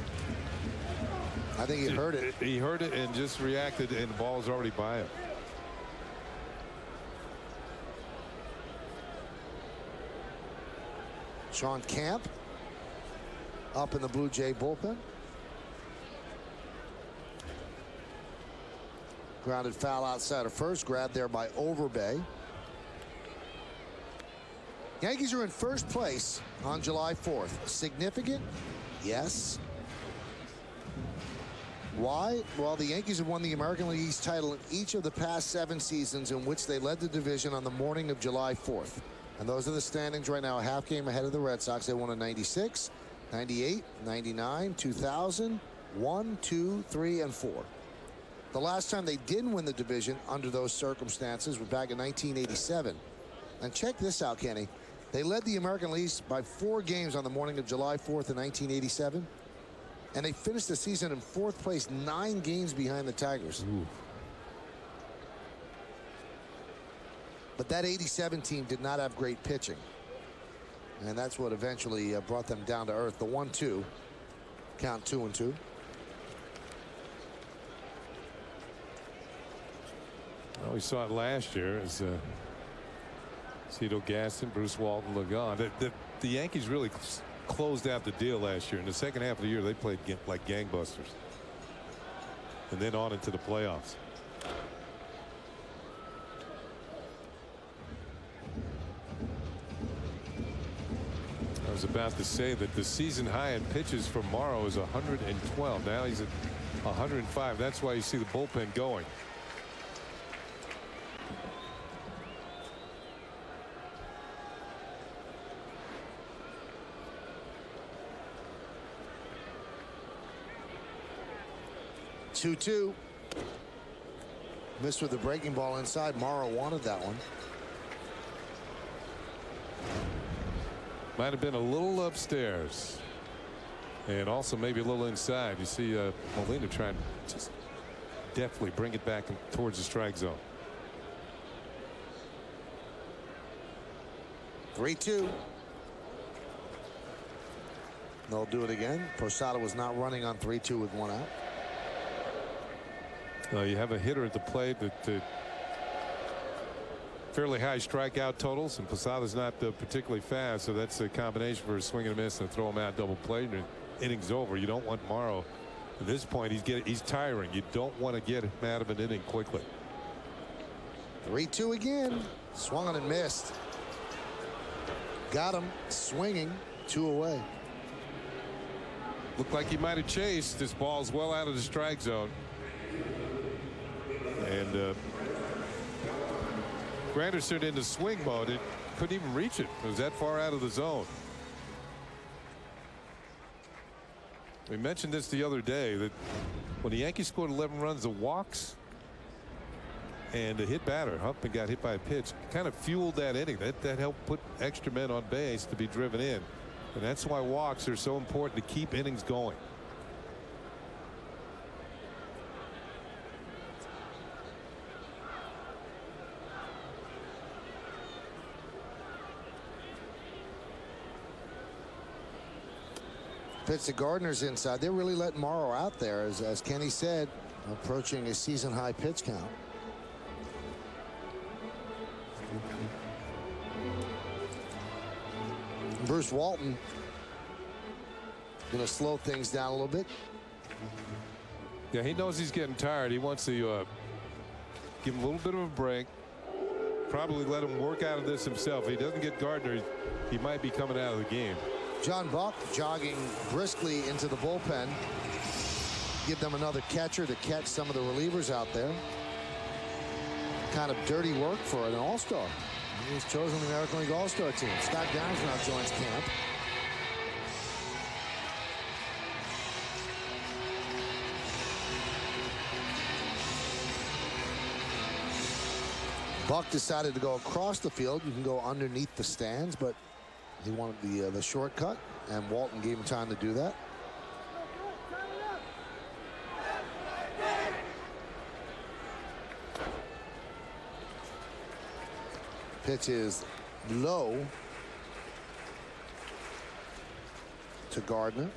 I think he heard it. He heard it and just reacted, and the ball is already by him. Sean Camp up in the Blue Jay bullpen. Grounded foul outside of first, grabbed there by Overbay. Yankees are in first place on July 4th. Significant? Yes. Why? Well, the Yankees have won the American League East title in each of the past 7 seasons in which they led the division on the morning of July 4th. And those are the standings right now, a half game ahead of the Red Sox. They won in 96, 98, 99, 2000, 1, 2, 3, and 4. The last time they didn't win the division under those circumstances was back in 1987. And check this out, Kenny. They led the American League East by 4 games on the morning of July 4th in 1987. And they finished the season in 4th place, 9 games behind the Tigers. Ooh. But that 87 team did not have great pitching. And that's what eventually brought them down to earth. The 1-2. Count 2-2. Well, we saw it last year as Cito Gaston, Bruce Walton, Ligon. The Yankees really closed out the deal last year. In the second half of the year, they played like gangbusters. And then on into the playoffs. I was about to say that the season high in pitches for Morrow is 112. Now he's at 105. That's why you see the bullpen going. Two. Missed with the breaking ball inside. Morrow wanted that one. Might have been a little upstairs. And also maybe a little inside. You see Molina trying to just deftly bring it back towards the strike zone. 3-2. They'll do it again. Posada was not running on 3-2 with 1 out. You have a hitter at the plate that fairly high strikeout totals, and Posada's not particularly fast, so that's a combination for a swing and a miss and throw him out double play, and inning's over. You don't want Morrow at this point. He's tiring. You don't want to get him out of an inning quickly. 3-2 again. Swung on and missed. Got him swinging. 2 away. Looked like he might have chased. This ball's well out of the strike zone. And Granderson into swing mode. It couldn't even reach it. It was that far out of the zone. We mentioned this the other day that when the Yankees scored 11 runs of walks and a hit batter, Huffman got hit by a pitch, kind of fueled that inning. That helped put extra men on base to be driven in. And that's why walks are so important to keep innings going. Pitch to Gardner's inside. They're really letting Morrow out there, as Kenny said, approaching a season high pitch count. Bruce Walton Going to slow things down a little bit. Yeah, he knows he's getting tired. He wants to give him a little bit of a break. Probably let him work out of this himself. If he doesn't get Gardner, he might be coming out of the game. John Buck jogging briskly into the bullpen. Give them another catcher to catch some of the relievers out there. Kind of dirty work for an all-star. He was chosen the American League All-Star team. Scott Downs now joins camp. Buck decided to go across the field. You can go underneath the stands, but he wanted the shortcut, and Walton gave him time to do that. Pitch is low to Gardner.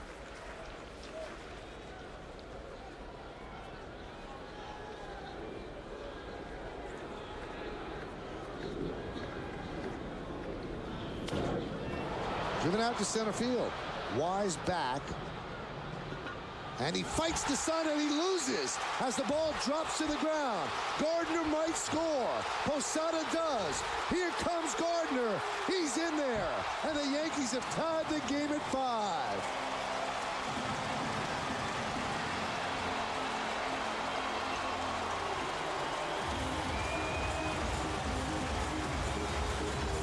Driven out to center field. Wise back. And he fights the sun and he loses as the ball drops to the ground. Gardner might score. Posada does. Here comes Gardner. He's in there. And the Yankees have tied the game at 5.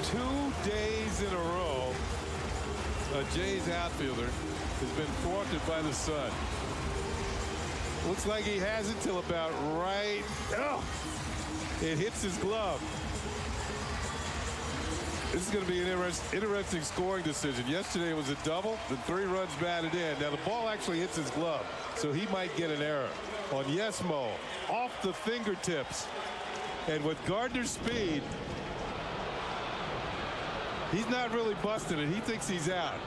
Two days in a row, a Jays outfielder has been thwarted by the sun. Looks like he has it till about right. Oh, it hits his glove. This is going to be an interesting scoring decision. Yesterday it was a double, the 3 runs batted in. Now the ball actually hits his glove, so he might get an error. On Yesmo, off the fingertips. And with Gardner's speed, he's not really busting it. He thinks he's out.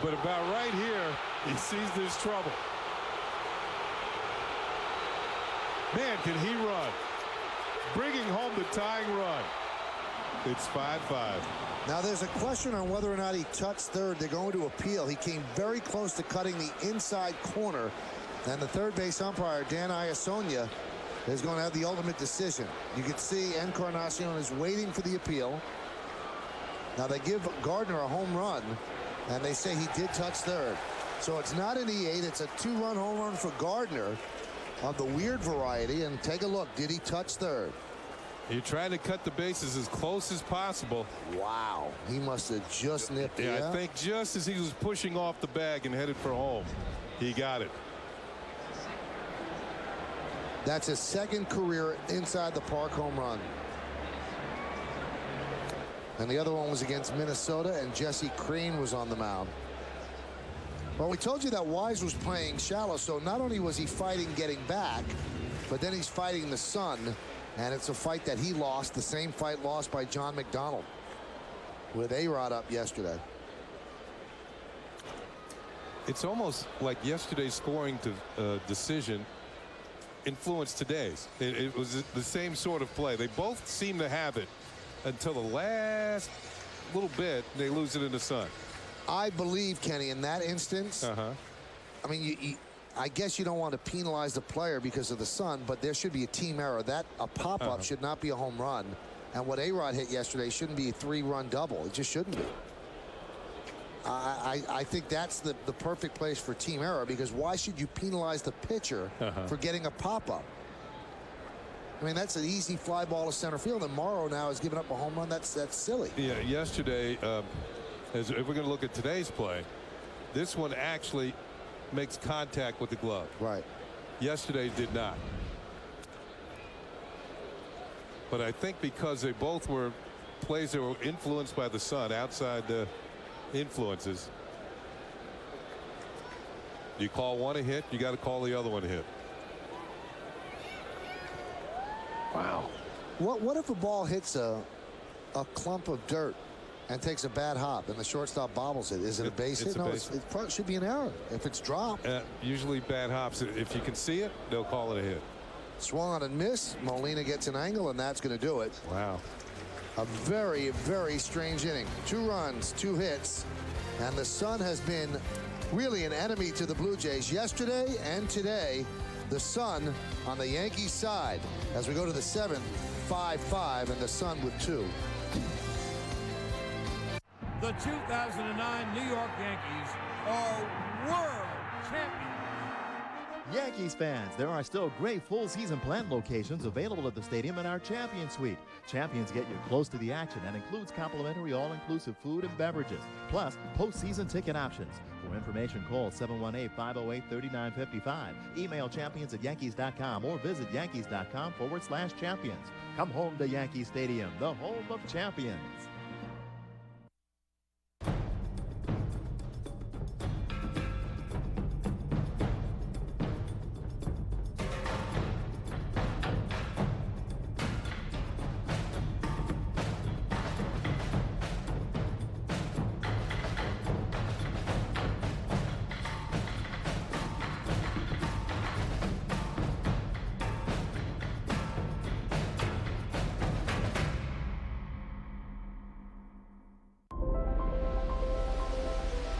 But about right here, he sees there's trouble. Man, can he run. Bringing home the tying run. It's 5-5. Now there's a question on whether or not he touched third. They're going to appeal. He came very close to cutting the inside corner. And the third base umpire, Dan Iasonia, is going to have the ultimate decision. You can see Encarnacion is waiting for the appeal. Now they give Gardner a home run, and they say he did touch third. So it's not an E8, it's a 2-run home run for Gardner of the weird variety. And take a look, did he touch third? You're trying to cut the bases as close as possible. Wow, he must have just nipped it. Yeah, I think just as he was pushing off the bag and headed for home, he got it. That's his second career inside the park home run. And the other one was against Minnesota, and Jesse Crane was on the mound. Well, we told you that Wise was playing shallow, so not only was he fighting getting back, but then he's fighting the sun, and it's a fight that he lost, the same fight lost by John McDonald with A-Rod up yesterday. It's almost like yesterday's scoring decision influenced today's. It was the same sort of play. They both seem to have it until the last little bit. They lose it in the sun. I believe, Kenny, in that instance, I mean, I guess you don't want to penalize the player because of the sun, but there should be a team error. That a pop-up should not be a home run. And what A-Rod hit yesterday shouldn't be a 3-run double. It just shouldn't be. I think that's the perfect place for team error, because why should you penalize the pitcher for getting a pop-up? I mean, that's an easy fly ball to center field, and Morrow now has given up a home run. That's silly. Yeah, yesterday, if we're going to look at today's play, this one actually makes contact with the glove. Right. Yesterday did not. But I think because they both were plays that were influenced by the sun, outside the influences, you call one a hit, you got to call the other one a hit. Wow. What if a ball hits a clump of dirt and takes a bad hop and the shortstop bobbles it? Is it a base hit? No, it probably should be an error if it's dropped. Usually bad hops. If you can see it, they'll call it a hit. Swung on and miss. Molina gets an angle, and that's going to do it. Wow. A very, very strange inning. 2 runs, 2 hits. And the sun has been really an enemy to the Blue Jays yesterday and today. The sun on the Yankees side as we go to the 7th, 5-5, and the sun with 2. The 2009 New York Yankees are world champions. Yankees fans, there are still great full-season plant locations available at the stadium in our Champion Suite. Champions get you close to the action and includes complimentary all-inclusive food and beverages, plus postseason ticket options. For information, call 718-508-3955. Email champions@yankees.com or visit yankees.com/champions. Come home to Yankee Stadium, the home of champions.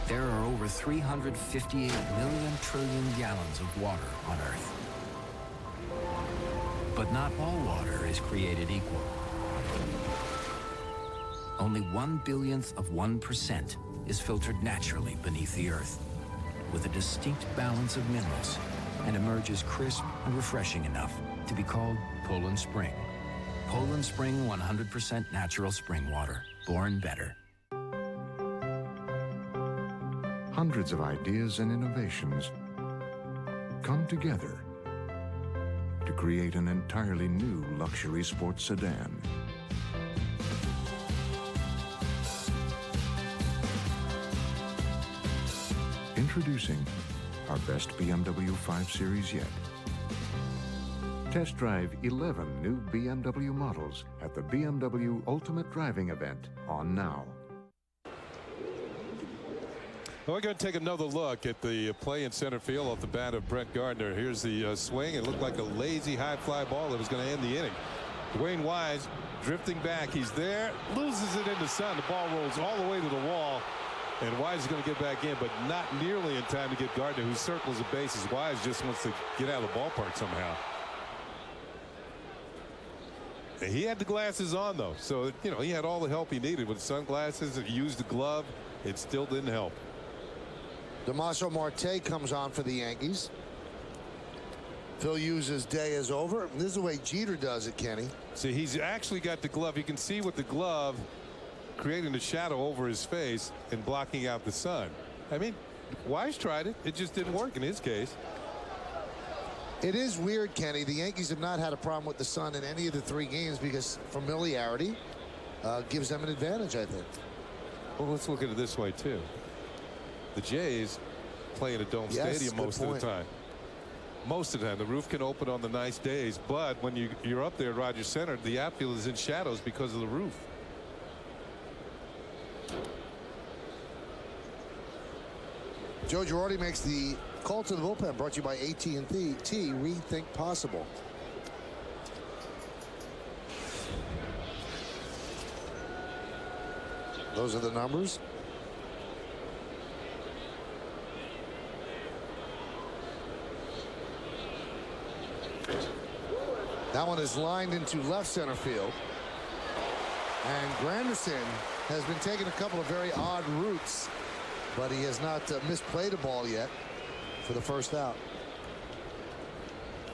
There are over 358 million trillion gallons of water on Earth. But not all water is created equal. Only 1/1000,000,000% is filtered naturally beneath the Earth, with a distinct balance of minerals, and emerges crisp and refreshing enough to be called Poland Spring. Poland Spring 100% natural spring water, born better. Hundreds of ideas and innovations come together to create an entirely new luxury sports sedan. Introducing our best BMW 5 Series yet. Test drive 11 new BMW models at the BMW Ultimate Driving Event on now. Well, we're going to take another look at the play in center field off the bat of Brett Gardner. Here's the swing. It looked like a lazy high fly ball that was going to end the inning. Dwayne Wise drifting back. He's there, loses it in the sun. The ball rolls all the way to the wall, and Wise is going to get back in, but not nearly in time to get Gardner, who circles the bases. Wise just wants to get out of the ballpark somehow. He had the glasses on, though, so you know he had all the help he needed with sunglasses. He used the glove. It still didn't help. Damaso Marte comes on for the Yankees. Phil Hughes' day is over. This is the way Jeter does it, Kenny. See, he's actually got the glove. You can see with the glove creating a shadow over his face and blocking out the sun. I mean, Wise tried it. It just didn't work in his case. It is weird, Kenny. The Yankees have not had a problem with the sun in any of the 3 games because familiarity gives them an advantage, I think. Well, let's look at it this way, too. The Jays play in a dome stadium most of the time. Most of the time. The roof can open on the nice days, but when you're up there at Rogers Center, the outfield is in shadows because of the roof. Joe Girardi makes the call to the bullpen, brought to you by AT&T. Rethink possible. Those are the numbers. That one is lined into left center field. And Granderson has been taking a couple of very odd routes, but he has not misplayed a ball yet for the first out.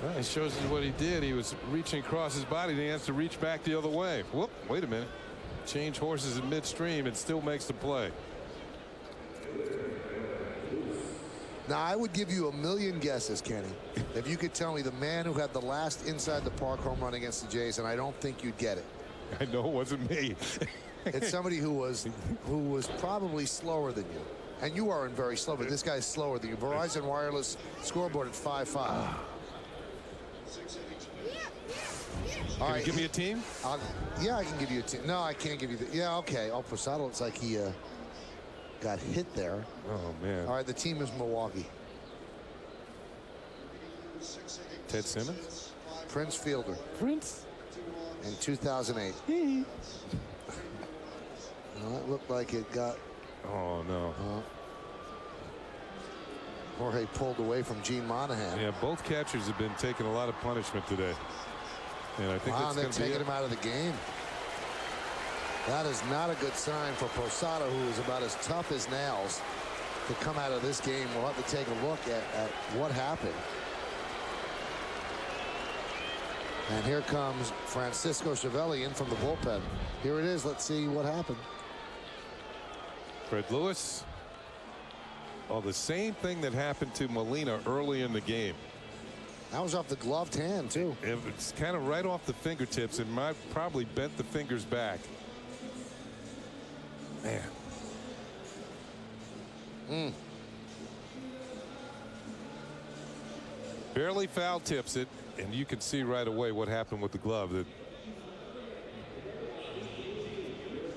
Well, it shows you what he did. He was reaching across his body. Then he has to reach back the other way. Whoop, wait a minute. Change horses in midstream and still makes the play. Now, I would give you a million guesses, Kenny, if you could tell me the man who had the last inside the park home run against the Jays, and I don't think you'd get it. I know it wasn't me. It's somebody who was probably slower than you. And you aren't very slow, but this guy's slower than you. Verizon Wireless scoreboard at 5-5. All right, give me a team? Yeah, I can give you a team. No, I can't give you the. Yeah, okay. Oh, Posada looks like he got hit there. Oh, man. All right, the team is Milwaukee. Ted Simmons? Prince Fielder. Prince? In 2008. Well, it looked like it got Oh, no. Jorge pulled away from Gene Monahan. Yeah, both catchers have been taking a lot of punishment today. And I think that's they're going to be taking him out of the game. That is not a good sign for Posada, who is about as tough as nails, to come out of this game. We'll have to take a look at what happened. And here comes Francisco Cervelli in from the bullpen. Here it is. Let's see what happened. Fred Lewis. Oh, the same thing that happened to Molina early in the game. That was off the gloved hand, too. It's kind of right off the fingertips and might probably bent the fingers back. Man. Barely foul tips it, and you can see right away what happened with the glove. That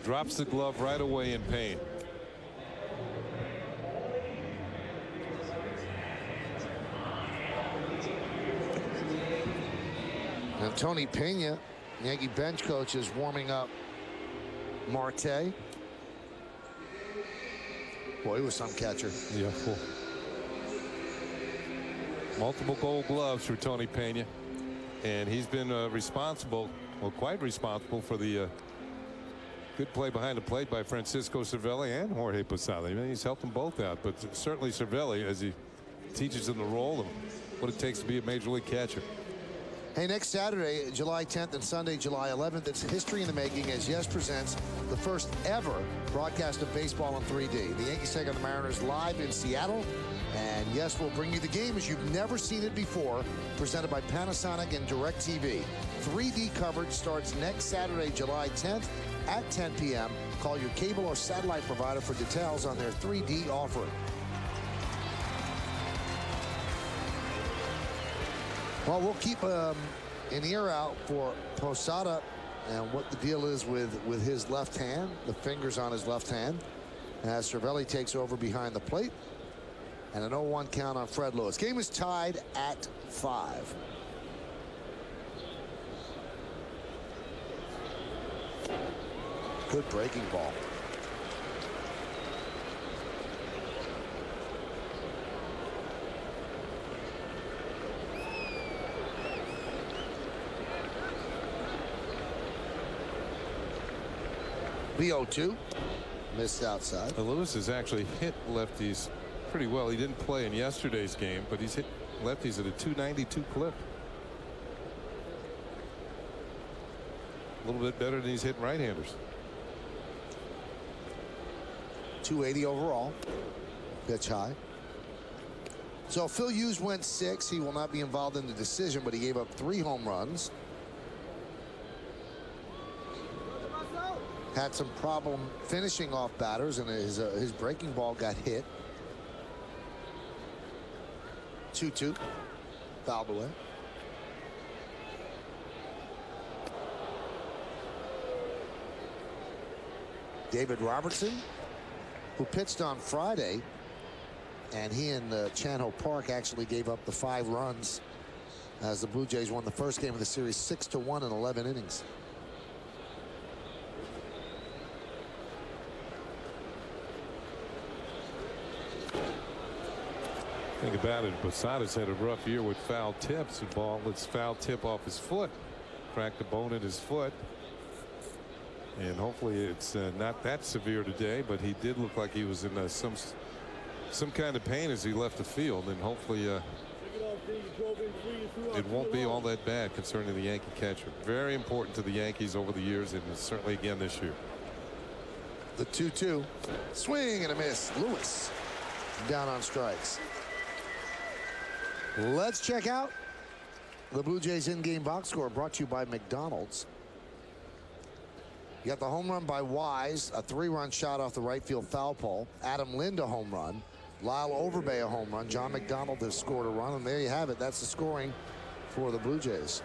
drops the glove right away in pain. And Tony Pena, Yankee bench coach, is warming up Marte. Boy, he was some catcher. Yeah. Cool. Multiple gold gloves for Tony Pena. And he's been responsible, well, quite responsible for the good play behind the plate by Francisco Cervelli and Jorge Posada. I mean, he's helped them both out, but certainly Cervelli, as he teaches them the role of what it takes to be a major league catcher. Hey, next Saturday, July 10th and Sunday, July 11th, it's history in the making as Yes presents the first ever broadcast of baseball in 3D. The Yankees take on the Mariners live in Seattle, and Yes will bring you the game as you've never seen it before, presented by Panasonic and DirecTV. 3D coverage starts next Saturday, July 10th at 10 p.m. Call your cable or satellite provider for details on their 3D offer. Well, we'll keep an ear out for Posada and what the deal is with his left hand, the fingers on his left hand, as Cervelli takes over behind the plate. And an 0-1 count on Fred Lewis. Game is tied at 5. Good breaking ball. The 0-2. Missed outside. Lewis has actually hit lefties pretty well. He didn't play in yesterday's game, but he's hit lefties at a 292 clip. A little bit better than he's hitting right-handers. 280 overall. Pitch high. So Phil Hughes went 6. He will not be involved in the decision, but he gave up 3 home runs. Had some problem finishing off batters, and his breaking ball got hit. 2-2. Fouled away. David Robertson, who pitched on Friday, and he and Chan-Ho Park actually gave up the 5 runs as the Blue Jays won the first game of the series 6-1 in 11 innings. Think about it. Posada's had a rough year with foul tips. The ball that's foul tip off his foot. Cracked a bone in his foot. And hopefully it's not that severe today, but he did look like he was in some kind of pain as he left the field, and hopefully it won't be all that bad concerning the Yankee catcher. Very important to the Yankees over the years, and certainly again this year. The 2-2. Swing and a miss. Lewis down on strikes. Let's check out the Blue Jays in-game box score, brought to you by McDonald's. You got the home run by Wise, a 3-run shot off the right field foul pole. Adam Lind a home run. Lyle Overbay a home run. John McDonald has scored a run, and there you have it. That's the scoring for the Blue Jays.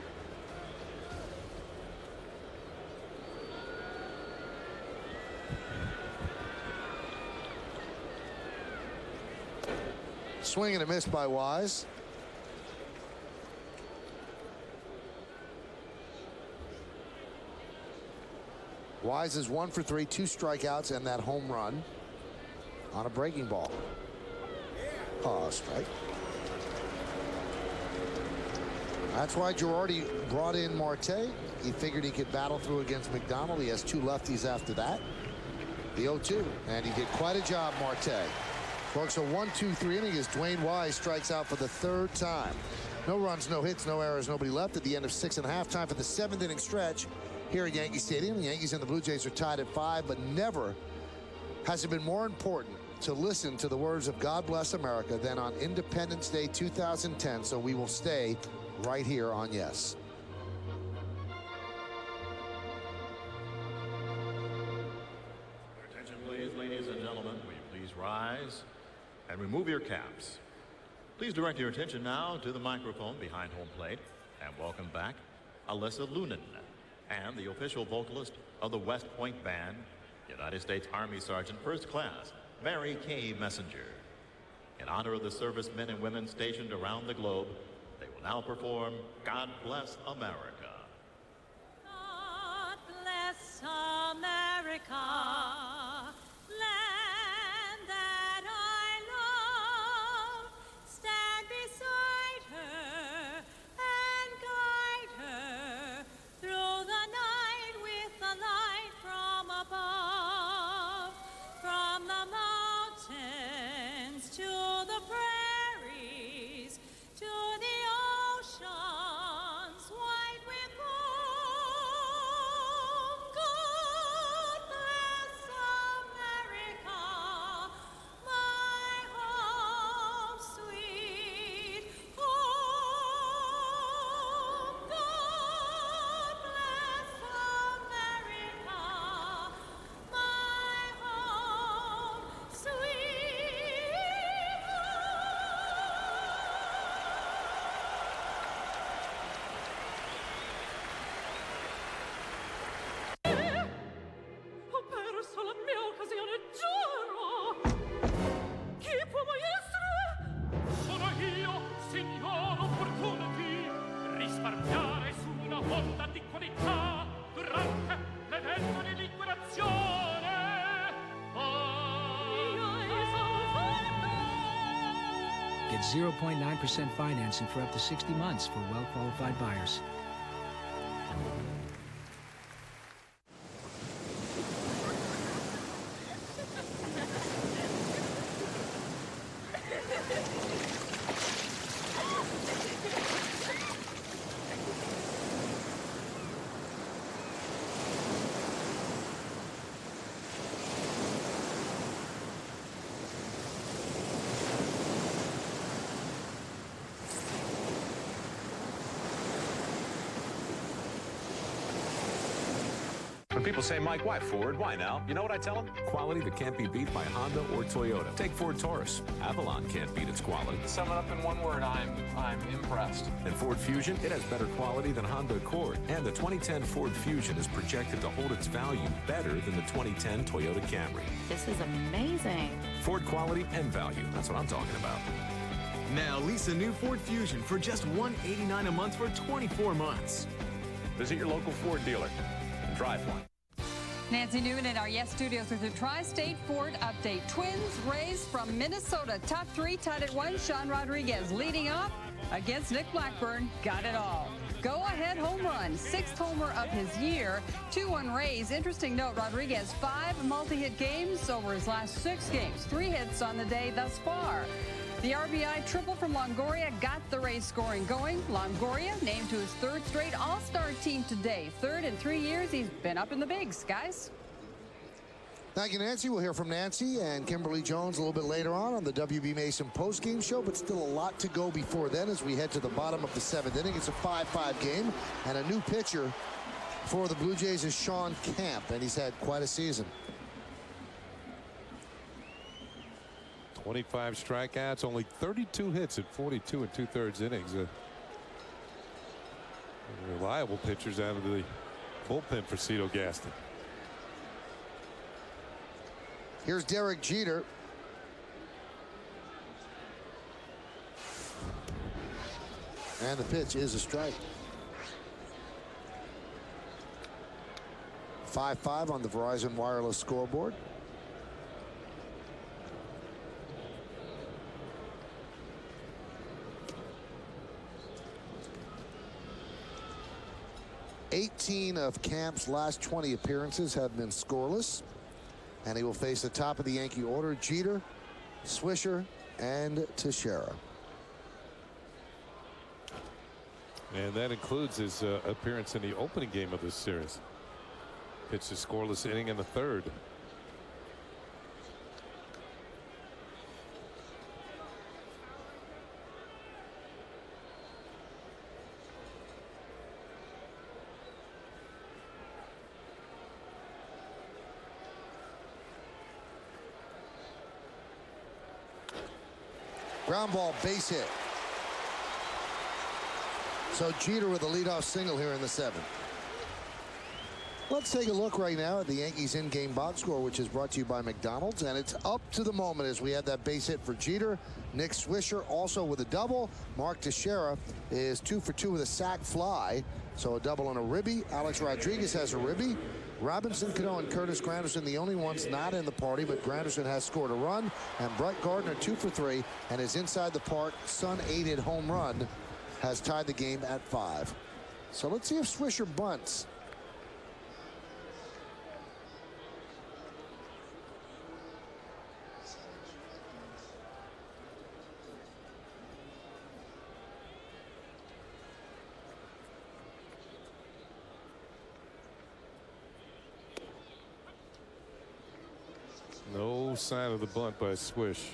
Swing and a miss by Wise. Wise is 1 for 3, 2 strikeouts, and that home run. on a breaking ball. Strike. That's why Girardi brought in Marte. He figured he could battle through against McDonald. He has 2 lefties after that. The 0-2, and he did quite a job, Marte. Works a 1-2-3 inning as Dwayne Wise strikes out for the 3rd time. No runs, no hits, no errors, nobody left at the end of 6.5. Time for the 7th inning stretch here at Yankee Stadium. The Yankees and the Blue Jays are tied at 5, but never has it been more important to listen to the words of God Bless America than on Independence Day 2010. So we will stay right here on Yes. Attention, please, ladies and gentlemen. Will you please rise and remove your caps? Please direct your attention now to the microphone behind home plate and welcome back Alyssa Lunan and the official vocalist of the West Point Band, United States Army Sergeant First Class Mary Kay Messenger. In honor of the servicemen and women stationed around the globe, they will now perform God Bless America. God bless America, land that I love. Stand beside her and guide her through the night with the light from above. From the mountains to the prairies, to the oceans white with foam. God bless America, my home sweet home. God bless America, my home sweet Ho perso la mia occasione, giuro! Chi può mai essere? Sono io, signor Opportunity, risparmiare su una onda di qualità durante l'evento di liquidazione. Get 0.9% financing for up to 60 months for well-qualified buyers. When people say, Mike, why Ford? Why now? You know what I tell them? Quality that can't be beat by Honda or Toyota. Take Ford Taurus. Avalon can't beat its quality. Sum it up in one word, I'm impressed. And Ford Fusion, it has better quality than Honda Accord. And the 2010 Ford Fusion is projected to hold its value better than the 2010 Toyota Camry. This is amazing. Ford quality and value. That's what I'm talking about. Now lease a new Ford Fusion for just $189 a month for 24 months. Visit your local Ford dealer and drive one. Nancy Newman in our Yes Studios with your Tri-State Ford update. Twins Rays from Minnesota. Top 3 tied at 1. Sean Rodriguez leading off against Nick Blackburn. Got it all. Go-ahead home run. 6th homer of his year. 2-1 Rays. Interesting note, Rodriguez 5 multi-hit games over his last 6 games. 3 hits on the day thus far. The RBI triple from Longoria got the Rays scoring going. Longoria named to his 3rd straight All-Star team today. 3rd in 3 years. He's been up in the bigs, guys. Thank you, Nancy. We'll hear from Nancy and Kimberly Jones a little bit later on the WB Mason postgame show, but still a lot to go before then as we head to the bottom of the 7th inning. It's a 5-5 game, and a new pitcher for the Blue Jays is Sean Camp, and he's had quite a season. 25 strikeouts, only 32 hits at 42 2/3 innings. Reliable pitchers out of the bullpen for Cito Gaston. Here's Derek Jeter. And the pitch is a strike. 5-5 on the Verizon Wireless scoreboard. 18 of Camp's last 20 appearances have been scoreless. And he will face the top of the Yankee order, Jeter, Swisher, and Teixeira. And that includes his appearance in the opening game of this series. Pitched a scoreless inning in the third. Ground ball, base hit. So Jeter with a leadoff single here in the seventh. Let's take a look right now at the Yankees in-game box score, which is brought to you by McDonald's, and it's up to the moment as we had that base hit for Jeter. Nick Swisher also with a double. Mark Teixeira is 2 for 2 with a sac fly, so a double and a ribby. Alex Rodriguez has a ribby. Robinson, Cano, and Curtis Granderson, the only ones not in the party, but Granderson has scored a run. And Brett Gardner, 2 for 3, and his inside the park, Sun-aided home run has tied the game at 5. So let's see if Swisher bunts. No sign of the bunt by Swish.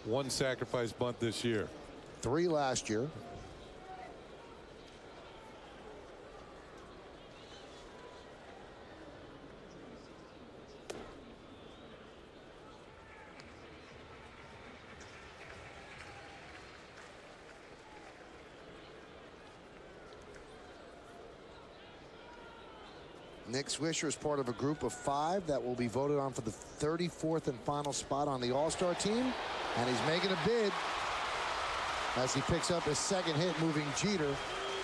One sacrifice bunt this year. 3 last year. Nick Swisher is part of a group of 5 that will be voted on for the 34th and final spot on the All-Star team. And he's making a bid as he picks up his second hit, moving Jeter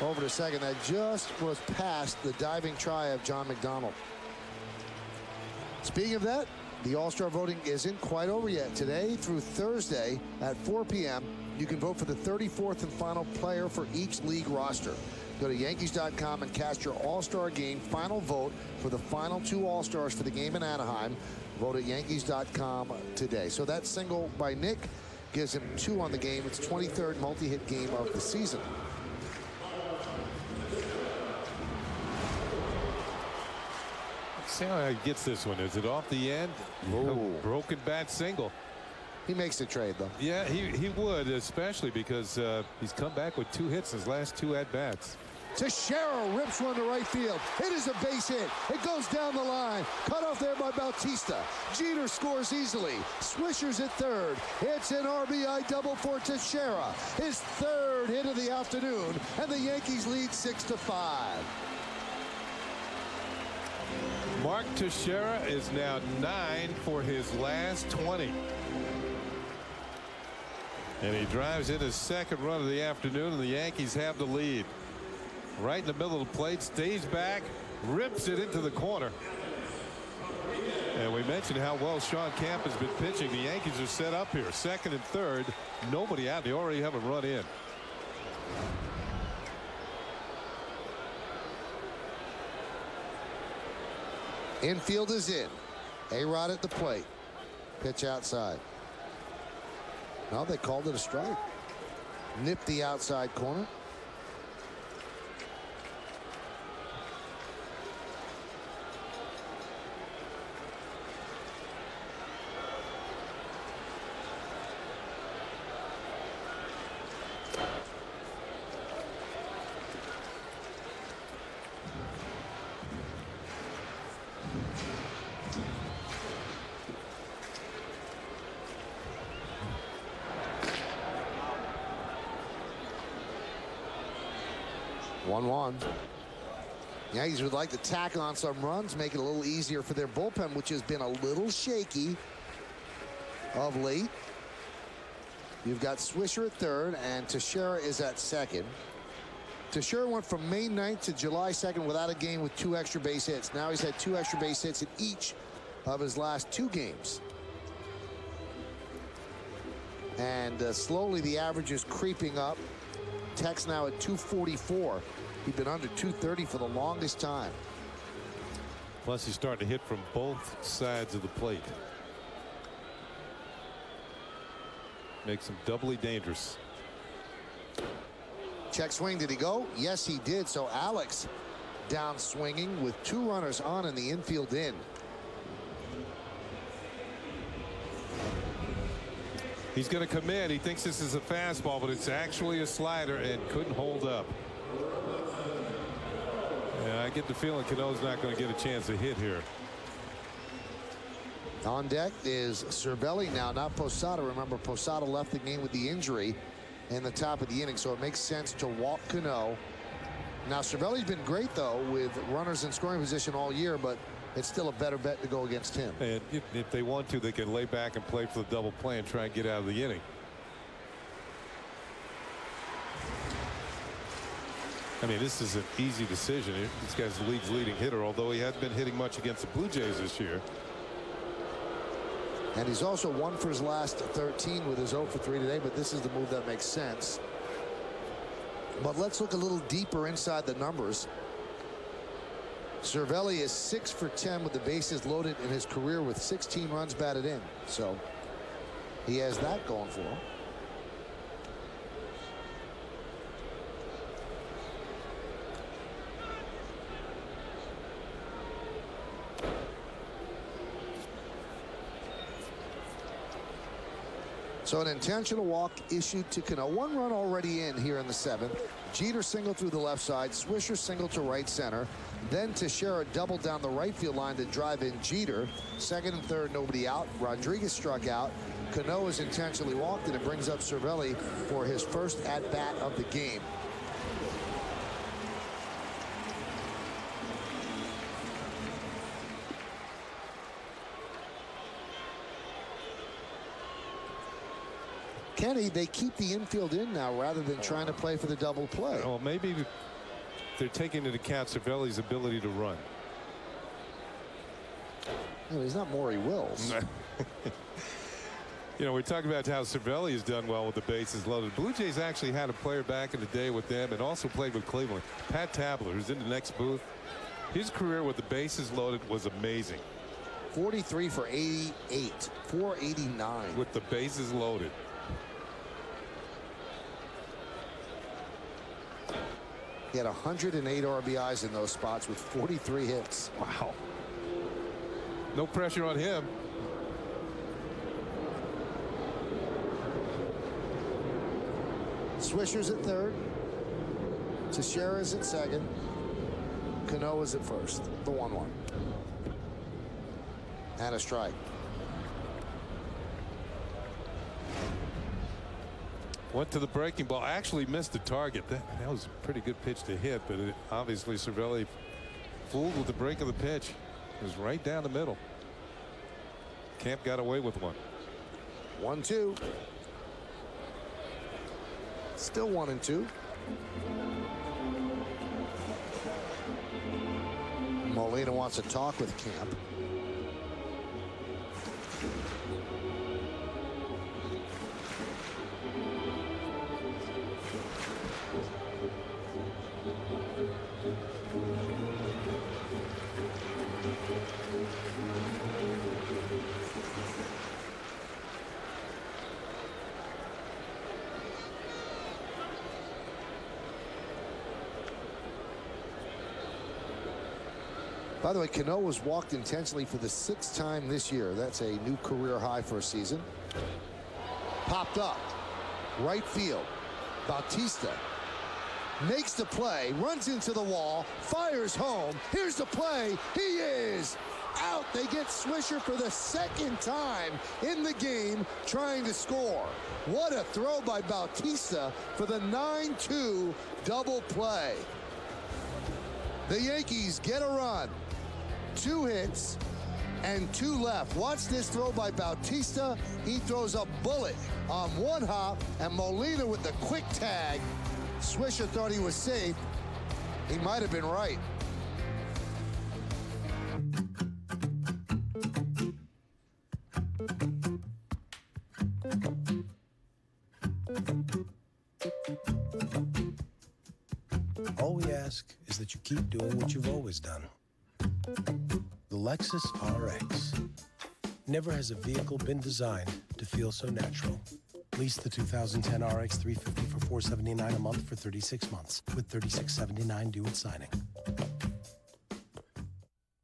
over to second. That just was past the diving try of John McDonald. Speaking of that, the All-Star voting isn't quite over yet. Today through Thursday at 4 p.m., you can vote for the 34th and final player for each league roster. Go to Yankees.com and cast your All-Star game final vote for the final 2 All-Stars for the game in Anaheim. Vote at Yankees.com today. So that single by Nick gives him 2 on the game. It's 23rd multi-hit game of the season. Let's see how he gets this one. Is it off the end? Broken bat single. He makes the trade, though. Yeah, he would, especially because he's come back with 2 hits in his last 2 at-bats. Teixeira rips one to right field. It is a base hit. It goes down the line. Cut off there by Bautista. Jeter scores easily. Swisher's at third. It's an RBI double for Teixeira. His 3rd hit of the afternoon, and the Yankees lead 6-5. Mark Teixeira is now 9 for his last 20. And he drives in his 2nd run of the afternoon, and the Yankees have the lead. Right in the middle of the plate, stays back, rips it into the corner. And we mentioned how well Sean Camp has been pitching. The Yankees are set up here, 2nd and 3rd. Nobody out. They already have a run in. Infield is in. A-Rod at the plate. Pitch outside. Well, they called it a strike. Nipped the outside corner. Yankees would like to tack on some runs, make it a little easier for their bullpen, which has been a little shaky of late. You've got Swisher at 3rd, and Teixeira is at 2nd. Teixeira went from May 9th to July 2nd without a game with 2 extra base hits. Now he's had 2 extra base hits in each of his last 2 games. And slowly the average is creeping up. Tech's now at 244. He'd been under 230 for the longest time. Plus, he's starting to hit from both sides of the plate. Makes him doubly dangerous. Check swing. Did he go? Yes, he did. So Alex down swinging with 2 runners on in the infield in. He's going to come in. He thinks this is a fastball, but it's actually a slider and couldn't hold up. Yeah, I get the feeling Cano's not going to get a chance to hit here. On deck is Cervelli now, not Posada. Remember, Posada left the game with the injury in the top of the inning, so it makes sense to walk Cano. Now, Cervelli's been great, though, with runners in scoring position all year, but it's still a better bet to go against him. And if they want to, they can lay back and play for the double play and try and get out of the inning. I mean, this is an easy decision. This guy's the league's leading hitter, although he hasn't been hitting much against the Blue Jays this year. And he's also 1 for his last 13 with his 0 for 3 today, but this is the move that makes sense. But let's look a little deeper inside the numbers. Cervelli is 6 for 10 with the bases loaded in his career with 16 runs batted in. So he has that going for him. So an intentional walk issued to Cano. 1 run already in here in the 7th. Jeter single through the left side. Swisher single to right center. Then Teixeira double down the right field line to drive in Jeter. 2nd and 3rd, nobody out. Rodriguez struck out. Cano is intentionally walked, and it brings up Cervelli for his first at-bat of the game. Kenny, they keep the infield in now rather than trying to play for the double play. Well, maybe they're taking into account Cervelli's ability to run. No, he's not Maury Wills. You know, we're talking about how Cervelli has done well with the bases loaded. Blue Jays actually had a player back in the day with them and also played with Cleveland. Pat Tabler, who's in the next booth. His career with the bases loaded was amazing. 43 for 88, 489. With the bases loaded. He had 108 RBIs in those spots with 43 hits. Wow. No pressure on him. Swisher's at 3rd. Teixeira's at 2nd. Cano is at 1st. The 1-1. And a strike. Went to the breaking ball. Actually missed the target. That was a pretty good pitch to hit, but obviously Cervelli fooled with the break of the pitch. It was right down the middle. Camp got away with one. 1-2. Still 1-2. Molina wants to talk with Camp. By the way, Cano was walked intentionally for the 6th time this year. That's a new career high for a season. Popped up. Right field. Bautista makes the play, runs into the wall, fires home. Here's the play. He is out. They get Swisher for the 2nd time in the game trying to score. What a throw by Bautista for the 9-2 double play. The Yankees get a run. 2 hits and 2 left. Watch this throw by Bautista. He throws a bullet on 1 hop, and Molina with the quick tag. Swisher thought he was safe. He might have been right. All we ask that you keep doing what you've always done. The Lexus RX. Never has a vehicle been designed to feel so natural. Lease the 2010 RX 350 for $479 a month for 36 months, with $36.79 due at signing.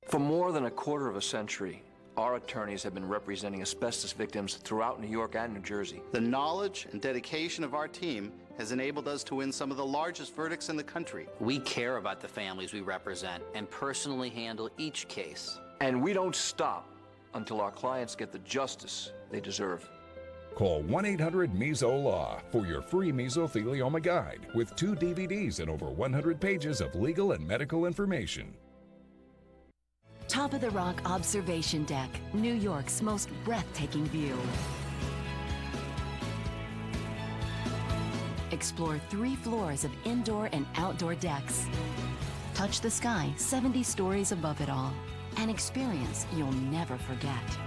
For more than a quarter of a century, our attorneys have been representing asbestos victims throughout New York and New Jersey. The knowledge and dedication of our team has enabled us to win some of the largest verdicts in the country. We care about the families we represent and personally handle each case. And we don't stop until our clients get the justice they deserve. Call 1-800-MESO-LAW for your free mesothelioma guide with 2 DVDs and over 100 pages of legal and medical information. Top of the Rock Observation Deck, New York's most breathtaking view. Explore 3 floors of indoor and outdoor decks. Touch the sky 70 stories above it all. An experience you'll never forget.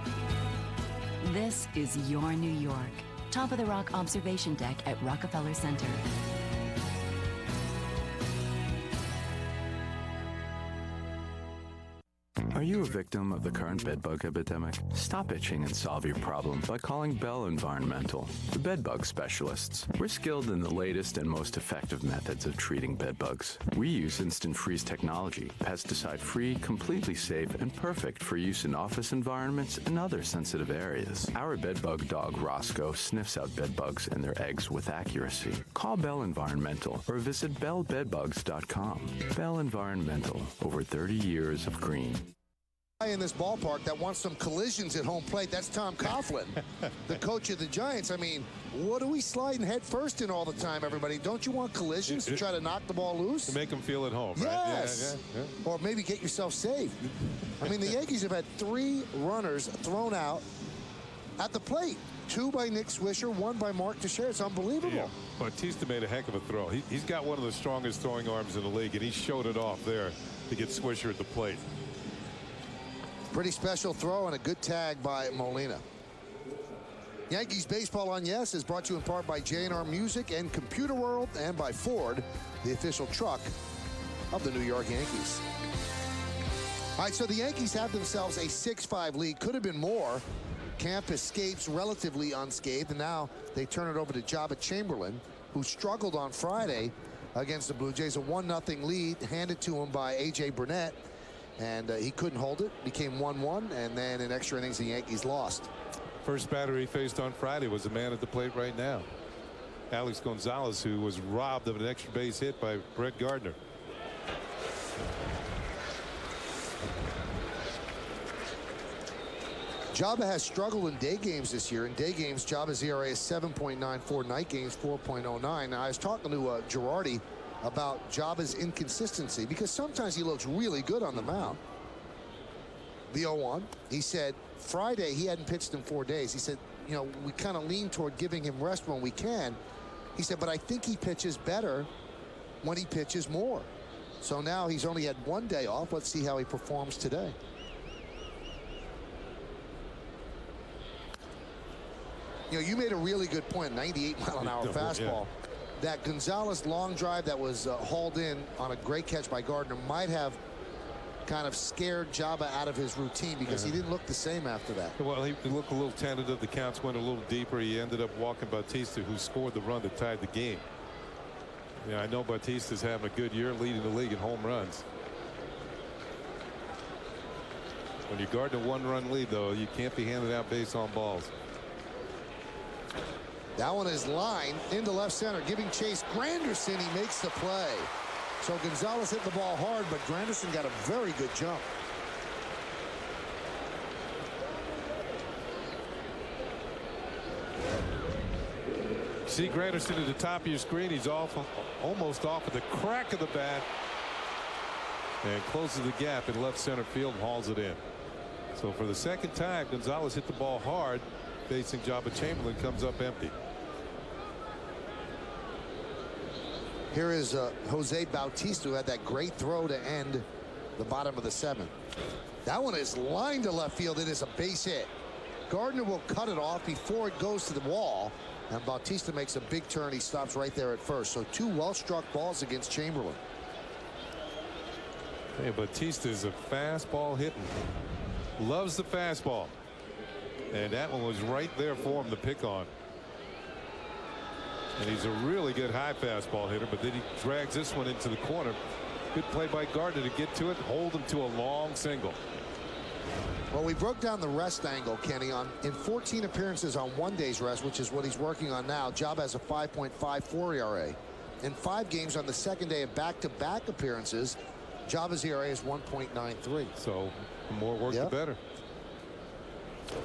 This is your New York. Top of the Rock Observation Deck at Rockefeller Center. Are you a victim of the current bedbug epidemic? Stop itching and solve your problem by calling Bell Environmental, the bedbug specialists. We're skilled in the latest and most effective methods of treating bedbugs. We use instant freeze technology, pesticide-free, completely safe, and perfect for use in office environments and other sensitive areas. Our bedbug dog, Roscoe, sniffs out bedbugs and their eggs with accuracy. Call Bell Environmental or visit bellbedbugs.com. Bell Environmental, over 30 years of green. In this ballpark that wants some collisions at home plate, that's Tom Coughlin, the coach of the Giants. I mean, what are we sliding head first in all the time, everybody? Don't you want collisions to try to knock the ball loose? To make them feel at home, right? Yes. Yeah. Or maybe get yourself safe. I mean, the Yankees have had 3 runners thrown out at the plate. 2 by Nick Swisher, 1 by Mark Teixeira. It's unbelievable. Yeah. Bautista made a heck of a throw. He's got one of the strongest throwing arms in the league, and he showed it off there to get Swisher at the plate. Pretty special throw and a good tag by Molina. Yankees Baseball on Yes is brought to you in part by J&R Music and Computer World and by Ford, the official truck of the New York Yankees. All right, so the Yankees have themselves a 6-5 lead. Could have been more. Camp escapes relatively unscathed, and now they turn it over to Jabba Chamberlain, who struggled on Friday against the Blue Jays. A 1-0 lead handed to him by A.J. Burnett. And he couldn't hold it. Became 1-1, and then in extra innings, the Yankees lost. First batter he faced on Friday was the man at the plate right now, Alex Gonzalez, who was robbed of an extra base hit by Brett Gardner. Jabba has struggled in day games this year. In day games, Jabba's ERA is 7.94. Night games, 4.09. Now, I was talking to Girardi about Jabba's inconsistency, because sometimes he looks really good on the mound. The 0-1, he said Friday he hadn't pitched in 4 days. He said, you know, we kind of lean toward giving him rest when we can. He said, but I think he pitches better when he pitches more. So now he's only had 1 day off. Let's see how he performs today. You know, you made a really good point, 98-mile-an-hour fastball. Yeah. That Gonzalez long drive that was hauled in on a great catch by Gardner might have kind of scared Jabba out of his routine, because he didn't look the same after that. Well, he looked a little tentative. The counts went a little deeper. He ended up walking Bautista, who scored the run that tied the game. Yeah, I know Bautista's having a good year, leading the league in home runs. When you guard a 1-run lead, though, you can't be handing out base on balls. That one is lined into left center, giving chase Granderson. He makes the play. So Gonzalez hit the ball hard, but Granderson got a very good jump. See Granderson at the top of your screen. He's almost off at the crack of the bat, and closes the gap in left center field and hauls it in. So for the second time, Gonzalez hit the ball hard, facing Jabba Chamberlain, comes up empty. Here is Jose Bautista, who had that great throw to end the bottom of the 7th. That one is lined to left field. It is a base hit. Gardner will cut it off before it goes to the wall, and Bautista makes a big turn. He stops right there at first. So 2 well-struck balls against Chamberlain. Hey, Batista's a fastball hitting. Loves the fastball. And that one was right there for him to pick on. And he's a really good high fastball hitter, but then he drags this one into the corner. Good play by Gardner to get to it, hold him to a long single. Well, we broke down the rest angle, Kenny, in 14 appearances on 1 day's rest, which is what he's working on now. Job has a 5.54 ERA. In 5 games on the second day of back-to-back appearances, Java's ERA is 1.93. So the more work, the better.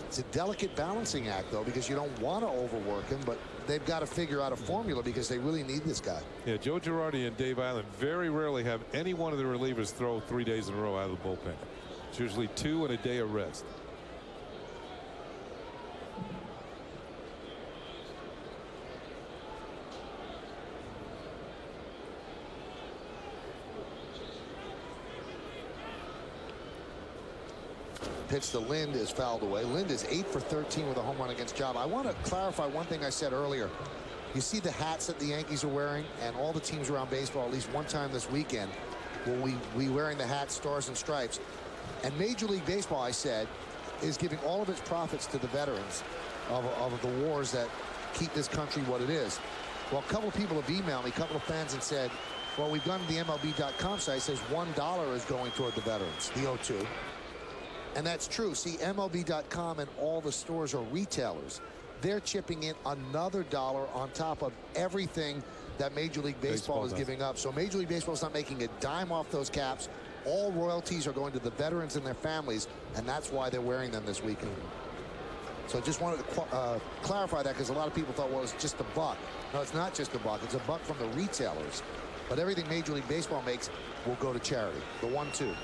It's a delicate balancing act, though, because you don't want to overwork him, but they've got to figure out a formula because they really need this guy. Yeah, Joe Girardi and Dave Island very rarely have any one of the relievers throw 3 days in a row out of the bullpen. It's usually 2 and a day of rest. Pitch to Lind is fouled away. Lind is 8 for 13 with a home run against Job. I want to clarify one thing I said earlier. You see the hats that the Yankees are wearing, and all the teams around baseball, at least one time this weekend, will we wearing the hats, stars and stripes. And Major League Baseball, I said, is giving all of its profits to the veterans of the wars that keep this country what it is. Well, a couple of people have emailed me, a couple of fans, and said, well, we've gone to the MLB.com site. It says $1 is going toward the veterans, the O2. And that's true. See, MLB.com and all the stores are retailers. They're chipping in another dollar on top of everything that Major League Baseball is giving up. So Major League Baseball is not making a dime off those caps. All royalties are going to the veterans and their families, and that's why they're wearing them this weekend. So just wanted to clarify that, because a lot of people thought, well, it's just a buck. No, it's not just a buck. It's a buck from the retailers. But everything Major League Baseball makes will go to charity. The 1-2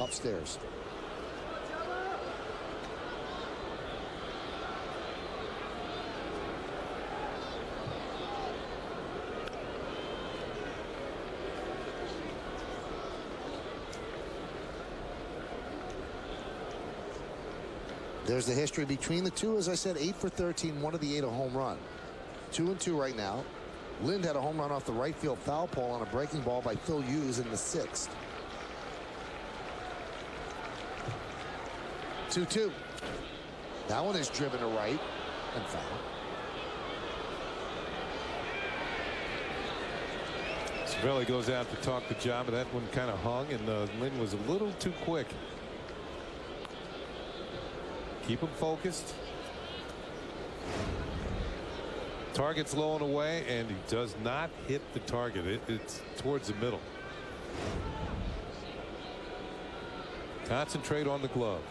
upstairs. There's the history between the two. As I said, 8 for 13, 1 of the 8 a home run. 2-2 right now. Lind had a home run off the right field foul pole on a breaking ball by Phil Hughes in the 6th. 2-2. That one is driven to right and foul. Cervelli goes out to talk to John, but that one kind of hung, and Lind was a little too quick. Keep him focused. Target's low and away, and he does not hit the target. It's towards the middle. Concentrate on the glove.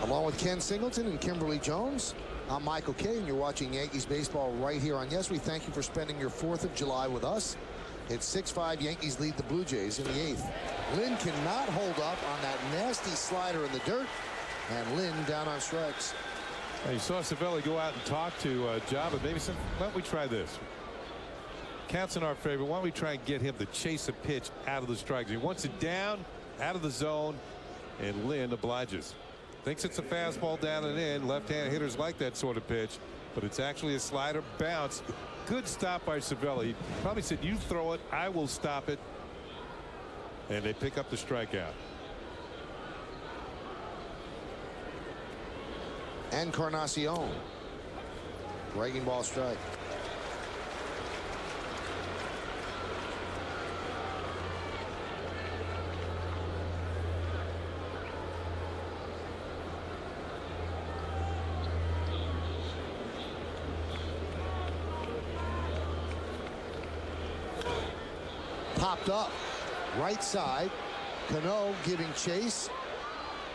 Along with Ken Singleton and Kimberly Jones, I'm Michael Kay, and you're watching Yankees baseball right here on Yes. We thank you for spending your 4th of July with us. It's 6-5. Yankees lead the Blue Jays in the 8th. Lind cannot hold up on that nasty slider in the dirt, and Lind down on strikes. You saw Cervelli go out and talk to Java. Maybe why don't we try this? Counts in our favor. Why don't we try and get him to chase a pitch out of the strike? He wants it down, out of the zone, and Lind obliges. Thinks it's a fastball down and in. Left-hand hitters like that sort of pitch, but it's actually a slider bounce. Good stop by Cervelli. He probably said, you throw it, I will stop it. And they pick up the strikeout. Encarnacion. Breaking ball strike. Popped up right side. Cano giving chase,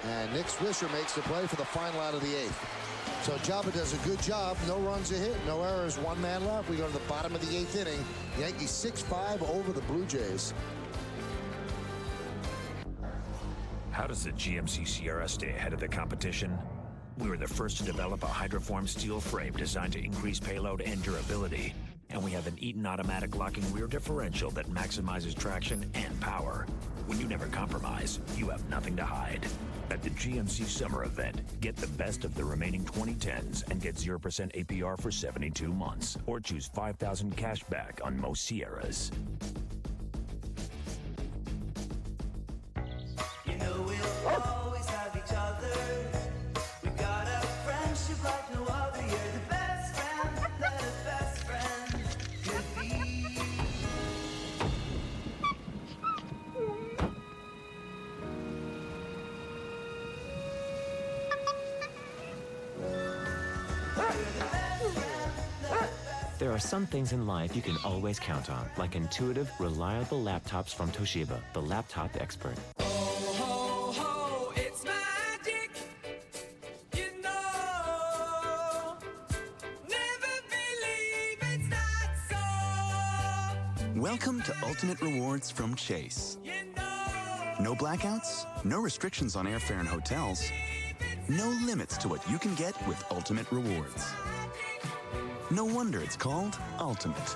and Nick Swisher makes the play for the final out of the 8th. So Java does a good job. No runs a hit, no errors, 1 man left. We go to the bottom of the 8th inning. Yankees 6-5 over the Blue Jays. How does the GMC Sierra stay ahead of the competition? We were the first to develop a hydroform steel frame designed to increase payload and durability. And we have an Eaton automatic locking rear differential that maximizes traction and power. When you never compromise, you have nothing to hide. At the GMC Summer Event, get the best of the remaining 2010s and get 0% APR for 72 months. Or choose $5,000 cash back on most Sierras. You know we'll always have each other. We've got a friendship like no other. You're the best friend that a best friend could be. There are some things in life you can always count on, like intuitive, reliable laptops from Toshiba, the laptop expert. Ho, ho, it's magic. You know, never believe it's not so. Welcome to Ultimate Rewards from Chase. No blackouts, no restrictions on airfare and hotels, no limits to what you can get with Ultimate Rewards. No wonder it's called Ultimate.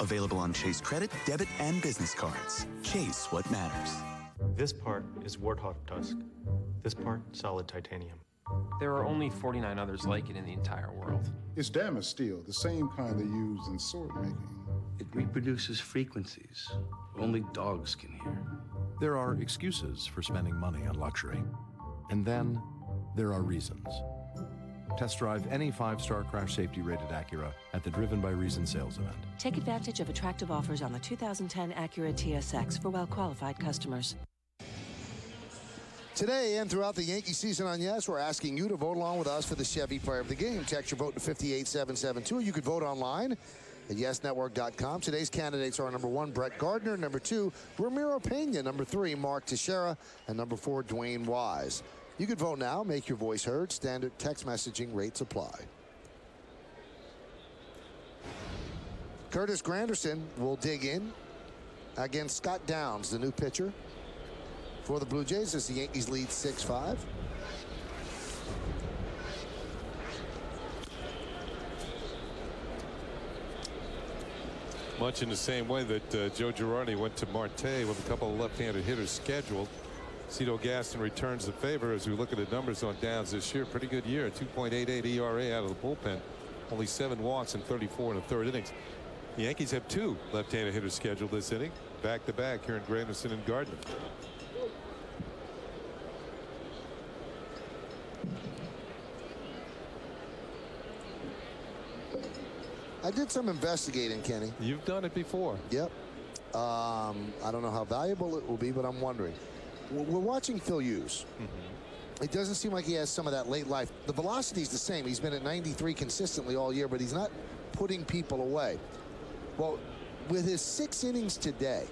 Available on Chase credit, debit, and business cards. Chase what matters. This part is warthog tusk. This part, solid titanium. There are only 49 others like it in the entire world. It's damaged steel, the same kind they use in sword making. It reproduces frequencies only dogs can hear. There are excuses for spending money on luxury. And then there are reasons. Test drive any 5-star crash safety rated Acura at the Driven by Reason sales event. Take advantage of attractive offers on the 2010 Acura TSX for well-qualified customers. Today and throughout the Yankee season on Yes, we're asking you to vote along with us for the Chevy Player of the Game. Text your vote to 58772. You could vote online at yesnetwork.com. Today's candidates are number 1, Brett Gardner, number 2, Ramiro Pena, number 3, Mark Teixeira, and number 4, Dwayne Wise. You can vote now, make your voice heard. Standard text messaging rates apply. Curtis Granderson will dig in against Scott Downs, the new pitcher for the Blue Jays, as the Yankees lead 6-5. Much in the same way that Joe Girardi went to Marte with a couple of left-handed hitters scheduled. Cito Gaston returns the favor as we look at the numbers on Downs this year. Pretty good year, 2.88 ERA out of the bullpen. Only 7 walks in 34 1/3 innings. The Yankees have 2 left-handed hitters scheduled this inning, back-to-back here in Granderson and Gardner. I did some investigating, Kenny. You've done it before. Yep. I don't know how valuable it will be, but I'm wondering. We're watching Phil Hughes. It doesn't seem like he has some of that late life. The velocity's the same. He's been at 93 consistently all year, but he's not putting people away. Well, with his 6 innings today,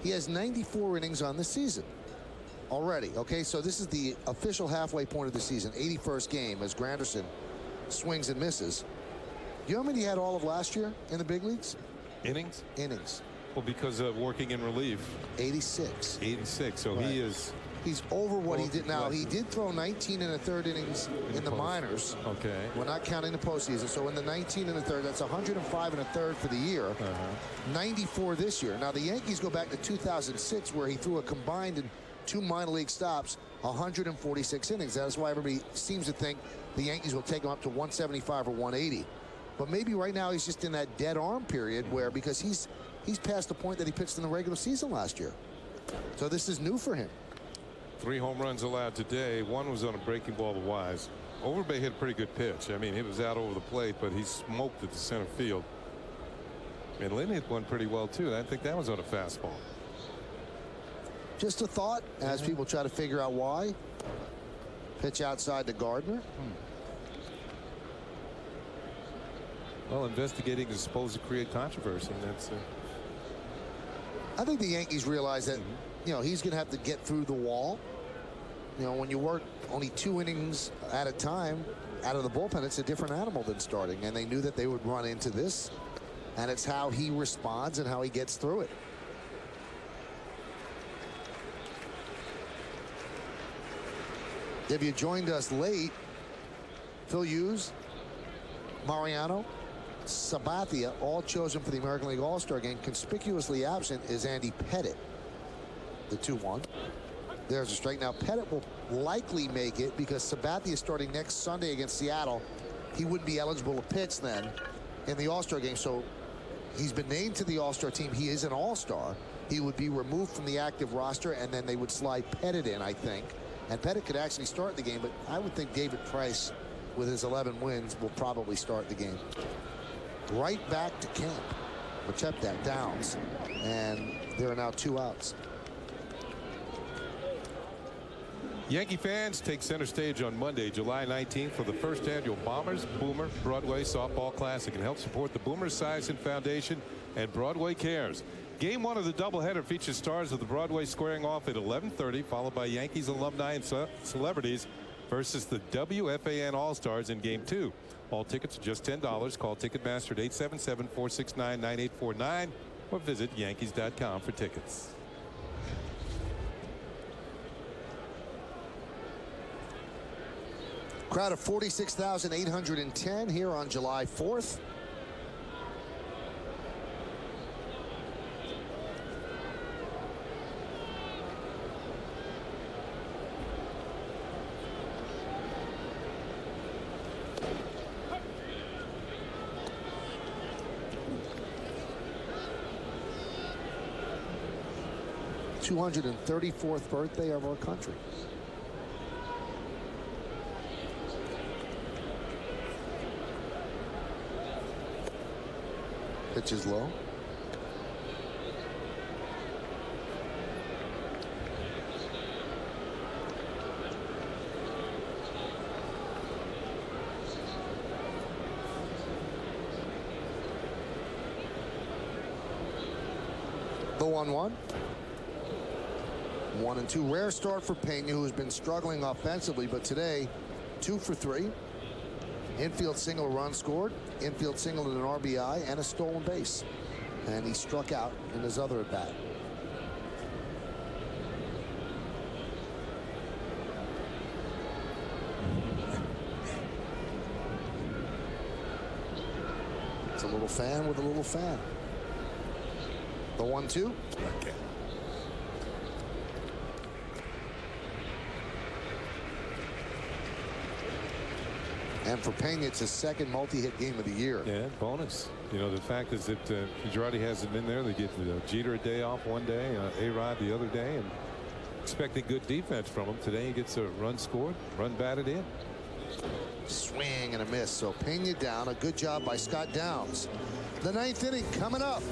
he has 94 innings on the season already. Okay, so this is the official halfway point of the season, 81st game, as Granderson swings and misses. You know how many he had all of last year in the big leagues? Innings? Innings. Well, because of working in relief. 86. 86. So Right. he is. He's over what he did. Now, he did throw 19 1/3 innings in the minors. Okay. We're not counting the postseason. So in the 19 1/3, that's 105 1/3 for the year. 94 this year. Now, the Yankees go back to 2006, where he threw a combined in 2 minor league stops, 146 innings. That's why everybody seems to think the Yankees will take him up to 175 or 180. But maybe right now he's just in that dead arm period where, because he's past the point that he pitched in the regular season last year. So this is new for him. 3 home runs allowed today. 1 was on a breaking ball to Wise. Overbay hit a pretty good pitch. I mean, he was out over the plate, but he smoked at the center field. And Lynn hit one pretty well, too. I think that was on a fastball. Just a thought as people try to figure out why. Pitch outside to Gardner. Well, investigating is supposed to create controversy. And that's. I think the Yankees realize that, he's going to have to get through the wall. When you work only 2 innings at a time out of the bullpen, it's a different animal than starting. And they knew that they would run into this. And it's how he responds and how he gets through it. If you joined us late, Phil Hughes, Mariano, Sabathia, all chosen for the American League All-Star game. Conspicuously absent is Andy Pettit. the 2-1. There's a strike. Now, Pettit will likely make it because Sabathia is starting next Sunday against Seattle. He wouldn't be eligible to pitch then in the All-Star game. So he's been named to the All-Star team. He is an All-Star. He would be removed from the active roster, and then they would slide Pettit in, I think. And Pettit could actually start the game, but I would think David Price, with his 11 wins, will probably start the game. Right back to camp. Except that Downs, and there are now 2 outs. Yankee fans take center stage on Monday, July 19th for the first annual Bombers Boomer Broadway Softball Classic and help support the Boomers Esiason Foundation and Broadway Cares. Game 1 of the doubleheader features stars of the Broadway squaring off at 11:30, followed by Yankees alumni and celebrities versus the WFAN All-Stars in Game 2. All tickets are just $10. Call Ticketmaster at 877-469-9849 or visit Yankees.com for tickets. Crowd of 46,810 here on July 4th. The 234th birthday of our country. Pitch is low. The 1-1. 1-2. Rare start for Pena, who's been struggling offensively, but today 2 for 3. Infield single, run scored. Infield single and an RBI and a stolen base. And he struck out in his other at bat. It's a little fan with a little fan. The 1-2. Okay. And for Pena, it's his second multi-hit game of the year. Yeah, bonus. You know, the fact is that Girardi hasn't been there. They get Jeter a day off one day, A-Rod the other day, and expecting good defense from him. Today he gets a run scored, run batted in. Swing and a miss. So Pena down. A good job by Scott Downs. The 9th inning coming up.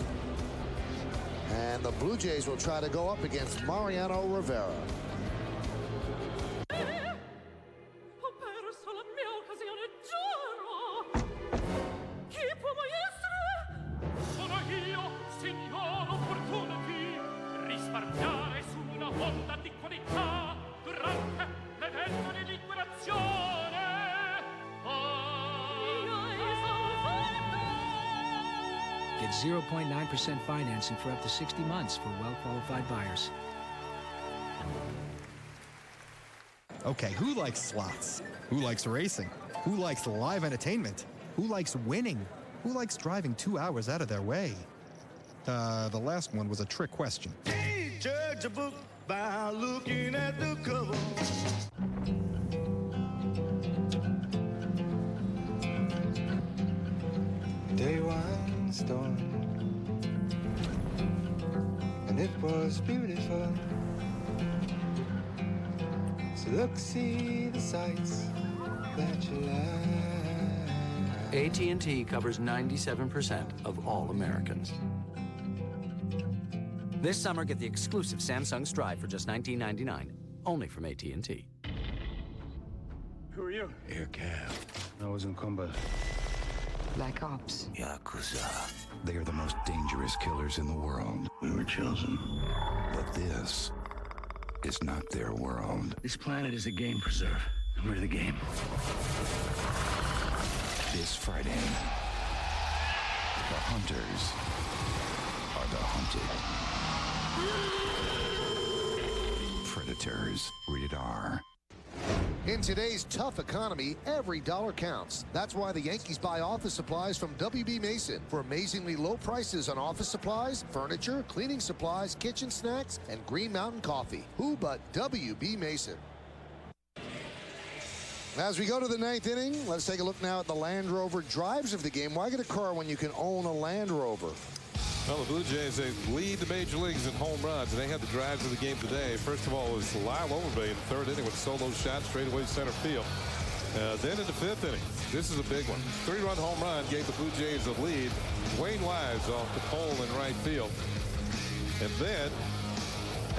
And the Blue Jays will try to go up against Mariano Rivera. Get 0.9% financing for up to 60 months for well-qualified buyers. Okay, who likes slots? Who likes racing? Who likes live entertainment? Who likes winning? Who likes driving 2 hours out of their way? The last one was a trick question. Judge a book by looking at the cover. Day one storm, and it was beautiful. So look, see the sights that you like. AT&T covers 97% of all Americans. This summer, get the exclusive Samsung Stride for just $19.99, only from AT&T. Who are you? Air Cab. I was in combat. Black Ops. Yakuza. They are the most dangerous killers in the world. We were chosen. But this is not their world. This planet is a game preserve, and we're the game. This Friday, the hunters are the hunted. Predators. Rated R. In today's tough economy, every dollar counts. That's why the Yankees buy office supplies from WB Mason for amazingly low prices on office supplies, furniture, cleaning supplies, kitchen snacks, and Green Mountain coffee. Who but WB Mason? As we go to the 9th inning, let's take a look now at the Land Rover drives of the game. Why get a car when you can own a Land Rover? Well, the Blue Jays, they lead the major leagues in home runs, and they had the drives of the game today. First of all, it was Lyle Overbay in the 3rd inning with solo shot straight away center field. Then in the 5th inning, this is a big one. 3-run home run gave the Blue Jays the lead. Wayne Wise off the pole in right field. And then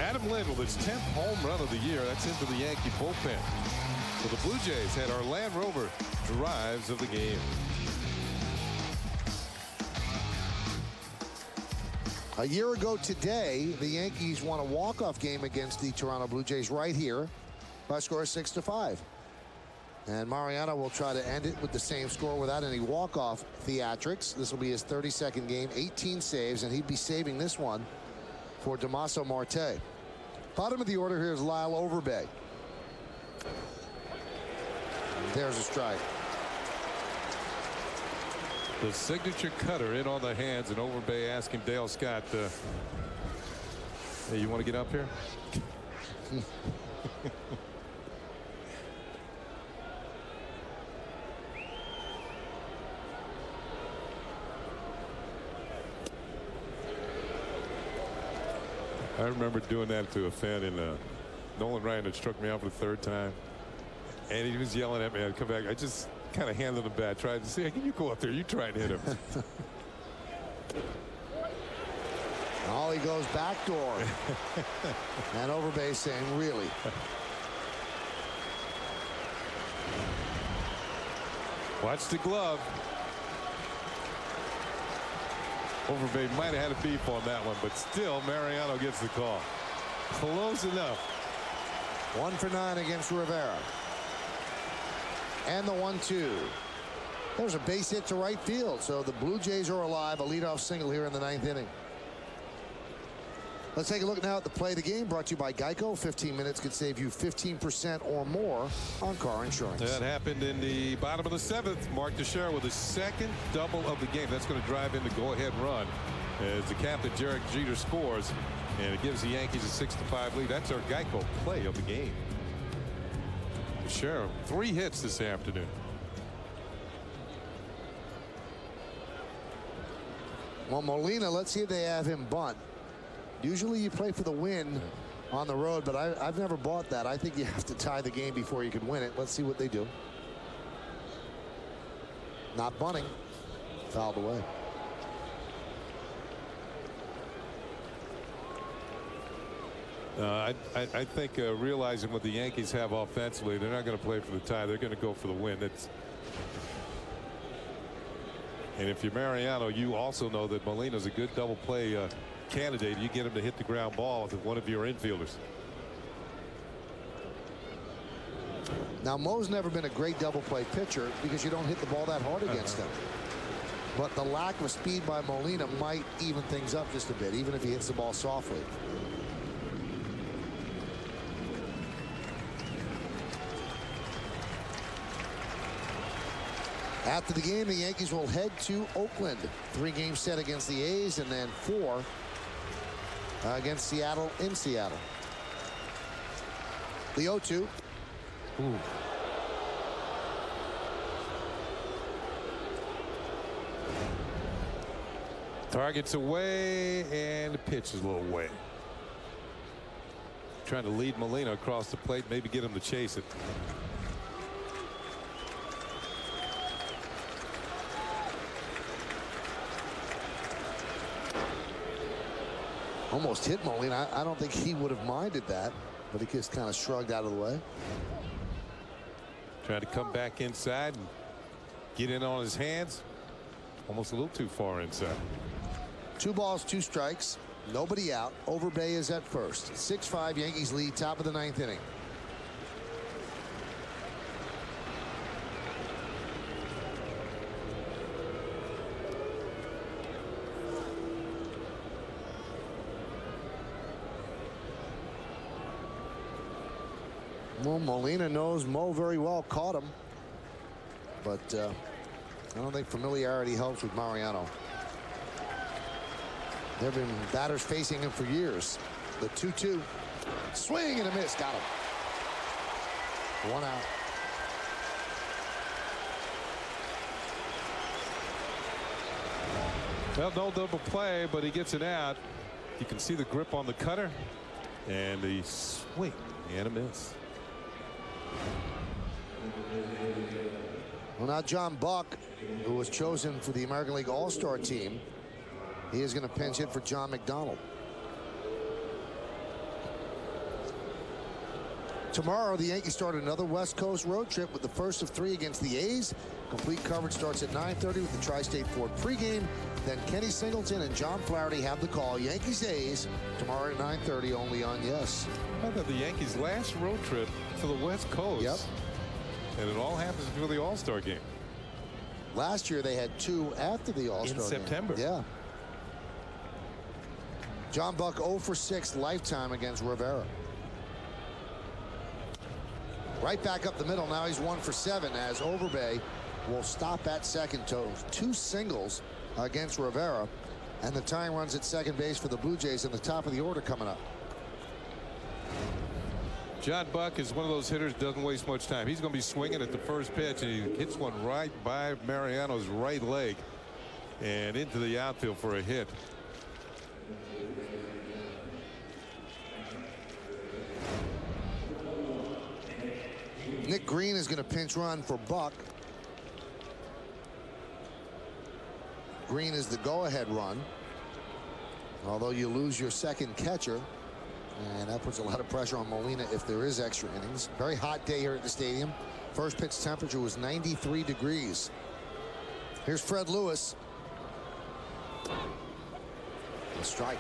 Adam Lind with his 10th home run of the year. That's into the Yankee bullpen. So the Blue Jays had our Land Rover drives of the game. A year ago today, the Yankees won a walk-off game against the Toronto Blue Jays right here by a score of 6-5. And Mariano will try to end it with the same score without any walk-off theatrics. This will be his 32nd game, 18 saves, and he'd be saving this one for Damaso Marte. Bottom of the order here is Lyle Overbay. There's a strike. The signature cutter in on the hands, and Overbay asking Dale Scott, hey, you want to get up here? I remember doing that to a fan in Nolan Ryan that struck me out for the 3rd time. And he was yelling at me. I'd come back. I just kind of handled him bad. Tried to say, hey, you go up there. You try and hit him. Ollie goes back door. And Overbay saying, really? Watch the glove. Overbay might have had a beef on that one, but still Mariano gets the call. Close enough. 1 for 9 against Rivera. And the 1-2. There's a base hit to right field, so the Blue Jays are alive. A leadoff single here in the 9th inning. Let's take a look now at the play of the game, brought to you by Geico. 15 minutes could save you 15% or more on car insurance. That happened in the bottom of the 7th. Mark Teixeira with his 2nd double of the game. That's going to drive in the go-ahead run as the captain Derek Jeter scores, and it gives the Yankees a 6-5 lead. That's our Geico play of the game. Teixeira, 3 hits this afternoon. Well, Molina, let's see if they have him bunt. Usually you play for the win on the road, but I've never bought that. I think you have to tie the game before you can win it. Let's see what they do. Not bunting. Fouled away. I think realizing what the Yankees have offensively, they're not going to play for the tie. They're going to go for the win. And if you're Mariano, you also know that Molina's a good double play candidate. You get him to hit the ground ball with one of your infielders. Now, Mo's never been a great double play pitcher because you don't hit the ball that hard against him. But the lack of speed by Molina might even things up just a bit, even if he hits the ball softly. After the game, the Yankees will head to Oakland. 3-game set against the A's and then 4 against Seattle in Seattle. The 0-2. Ooh. Targets away, and the pitch is a little away. Trying to lead Molina across the plate, maybe get him to chase it. Almost hit Molina. I don't think he would have minded that, but he just kind of shrugged out of the way. Trying to come back inside and get in on his hands. Almost a little too far inside. 2 balls, 2 strikes. Nobody out. Overbay is at first. 6-5 Yankees lead, top of the 9th inning. Well, Molina knows Mo very well, caught him. But I don't think familiarity helps with Mariano. There have been batters facing him for years. The 2-2. Swing and a miss. Got him. 1 out. Well, no double play, but he gets it out. You can see the grip on the cutter. And the swing and a miss. Well, now John Buck, who was chosen for the American League All-Star team, he is going to pinch hit for John McDonald. Tomorrow, the Yankees start another West Coast road trip with the first of 3 against the A's. Complete coverage starts at 9:30 with the Tri-State Ford pregame. Then Kenny Singleton and John Flaherty have the call. Yankees-A's tomorrow at 9:30 only on Yes. How about the Yankees' last road trip to the West Coast? Yep. And it all happens before the All-Star game. Last year, they had 2 after the All-Star game. In September. Yeah. John Buck 0 for 6 lifetime against Rivera. Right back up the middle. Now he's 1 for 7 as Overbay will stop at second to 2 singles against Rivera. And the tying runs at second base for the Blue Jays in the top of the order coming up. John Buck is one of those hitters that doesn't waste much time. He's going to be swinging at the first pitch, and he hits one right by Mariano's right leg and into the outfield for a hit. Nick Green is going to pinch run for Buck. Green is the go-ahead run. Although you lose your second catcher. And that puts a lot of pressure on Molina if there is extra innings. Very hot day here at the stadium. First pitch temperature was 93 degrees. Here's Fred Lewis. A strike.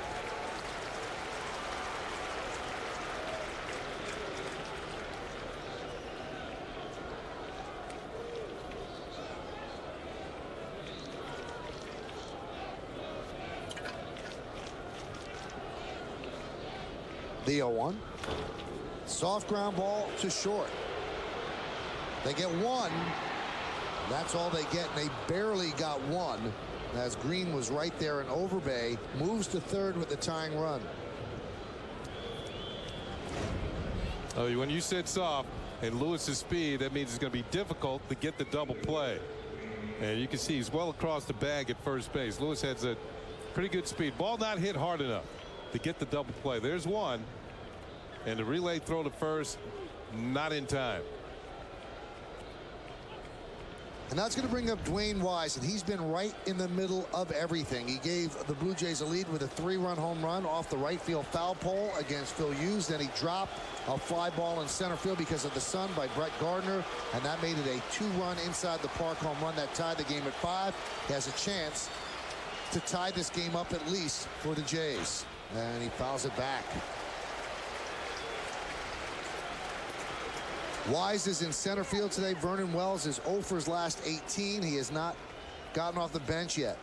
The 0-1. Soft ground ball to short. They get 1. That's all they get, and they barely got 1 as Green was right there, and Overbay moves to third with the tying run. Oh, when you said soft and Lewis's speed, that means it's going to be difficult to get the double play. And you can see he's well across the bag at first base. Lewis has a pretty good speed. Ball not hit hard enough to get the double play. There's 1. And the relay throw to first, not in time. And that's going to bring up Dwayne Wise, and he's been right in the middle of everything. He gave the Blue Jays a lead with a 3-run home run off the right field foul pole against Phil Hughes. Then he dropped a fly ball in center field because of the sun by Brett Gardner, and that made it a 2-run inside the park home run that tied the game at 5. He has a chance to tie this game up at least for the Jays, and he fouls it back. Wise is in center field today. Vernon Wells is 0 for his last 18. He has not gotten off the bench yet.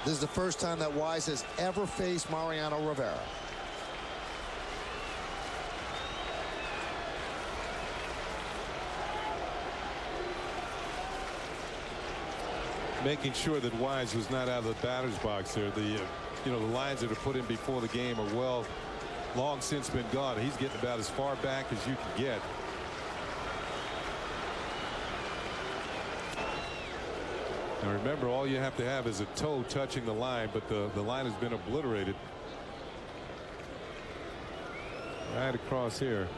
This is the first time that Wise has ever faced Mariano Rivera. Making sure that Wise was not out of the batter's box there. The the lines that are put in before the game are long since been gone. He's getting about as far back as you can get. And remember, all you have to have is a toe touching the line, but the line has been obliterated. Right across here.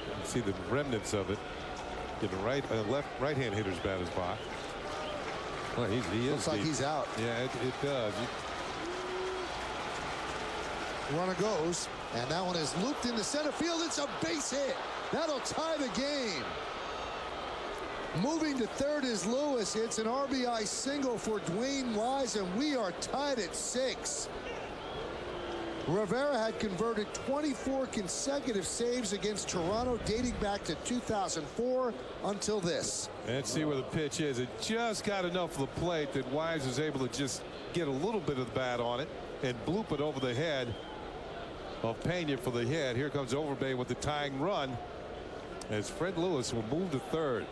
You can see the remnants of it. Get a right-hand hitter's batter's box. Well, he is. Looks like deep. he's out. Yeah, it does. Runner goes, and that one is looped into center field. It's a base hit. That'll tie the game. Moving to third is Lewis. It's an RBI single for Dwayne Wise, and we are tied at 6. Rivera had converted 24 consecutive saves against Toronto dating back to 2004 until this. Let's see where the pitch is. It just got enough of the plate that Wise was able to just get a little bit of the bat on it and bloop it over the head of Pena for the hit. Here comes Overbay with the tying run as Fred Lewis will move to third.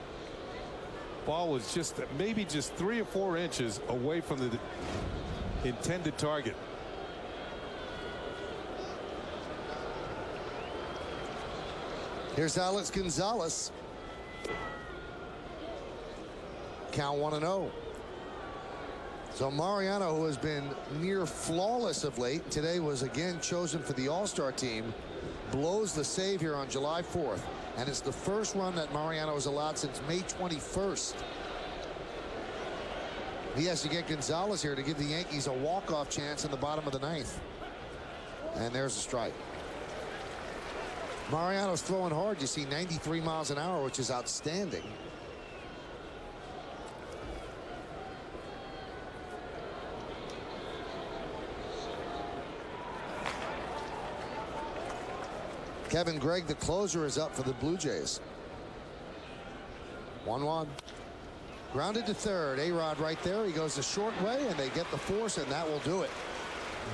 Ball was just maybe just 3 or 4 inches away from the intended target. Here's Alex Gonzalez. Count 1-0. So Mariano, who has been near flawless of late, today was again chosen for the All-Star team, blows the save here on July 4th. And it's the first run that Mariano has allowed since May 21st. He has to get Gonzalez here to give the Yankees a walk-off chance in the bottom of the 9th. And there's a strike. Mariano's throwing hard. You see 93 miles an hour, which is outstanding. Kevin Gregg, the closer, is up for the Blue Jays. 1-1. Grounded to third. A-Rod right there. He goes the short way, and they get the force, and that will do it.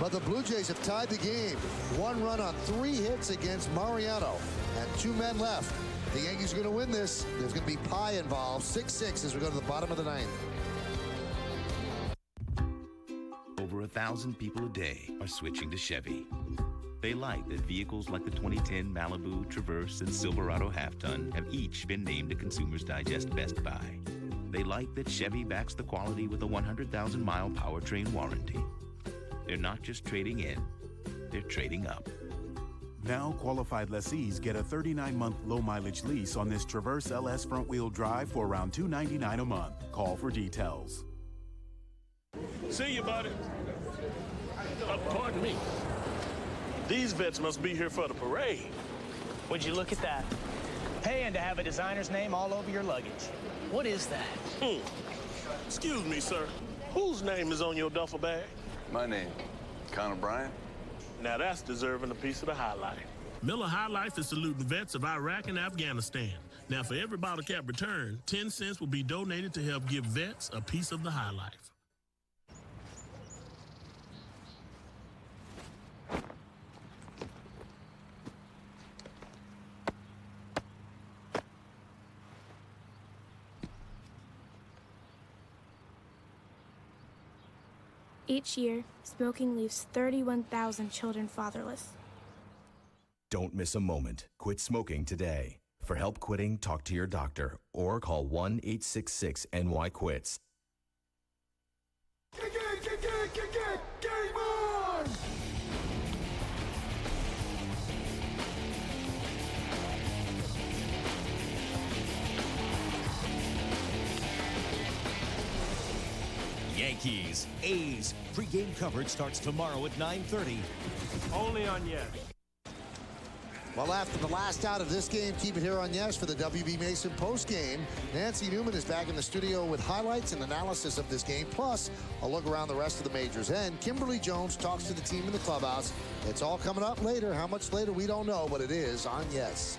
But the Blue Jays have tied the game. 1 run on 3 hits against Mariano, and 2 men left. The Yankees are going to win this. There's going to be pie involved. 6-6 as we go to the bottom of the 9th. Over 1,000 people a day are switching to Chevy. They like that vehicles like the 2010 Malibu, Traverse, and Silverado half-ton have each been named a Consumer's Digest Best Buy. They like that Chevy backs the quality with a 100,000-mile powertrain warranty. They're not just trading in, they're trading up. Now qualified lessees get a 39-month low-mileage lease on this Traverse LS front-wheel drive for around $299 a month. Call for details. See you, buddy. Pardon me. These vets must be here for the parade. Would you look at that? Paying to have a designer's name all over your luggage. What is that? Excuse me, sir. Whose name is on your duffel bag? My name, Connor Bryant. Now that's deserving a piece of the High Life. Miller High Life is saluting vets of Iraq and Afghanistan. Now, for every bottle cap return, 10 cents will be donated to help give vets a piece of the High Life. Each year, smoking leaves 31,000 children fatherless. Don't miss a moment. Quit smoking today. For help quitting, talk to your doctor or call 1-866-NY-QUITS. Game on! Yankees, A's. Pre-game coverage starts tomorrow at 9:30. Only on Yes. Well, after the last out of this game, keep it here on Yes for the WB Mason postgame. Nancy Newman is back in the studio with highlights and analysis of this game, plus a look around the rest of the majors. And Kimberly Jones talks to the team in the clubhouse. It's all coming up later. How much later, we don't know, but it is on Yes.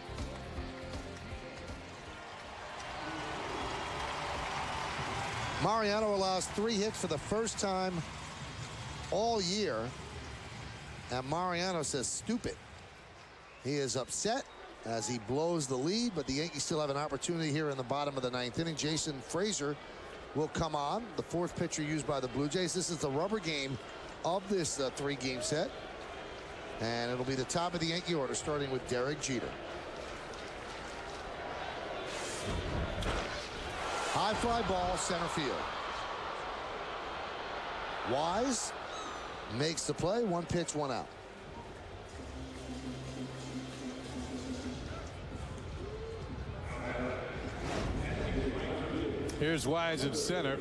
Mariano allows 3 hits for the first time all year. And Mariano says, stupid. He is upset as he blows the lead, but the Yankees still have an opportunity here in the bottom of the 9th inning. Jason Frazier will come on, the 4th pitcher used by the Blue Jays. This is the rubber game of this 3-game set. And it'll be the top of the Yankee order, starting with Derek Jeter. High fly ball, center field. Wise makes the play. 1 pitch, 1 out. Here's Wise in center.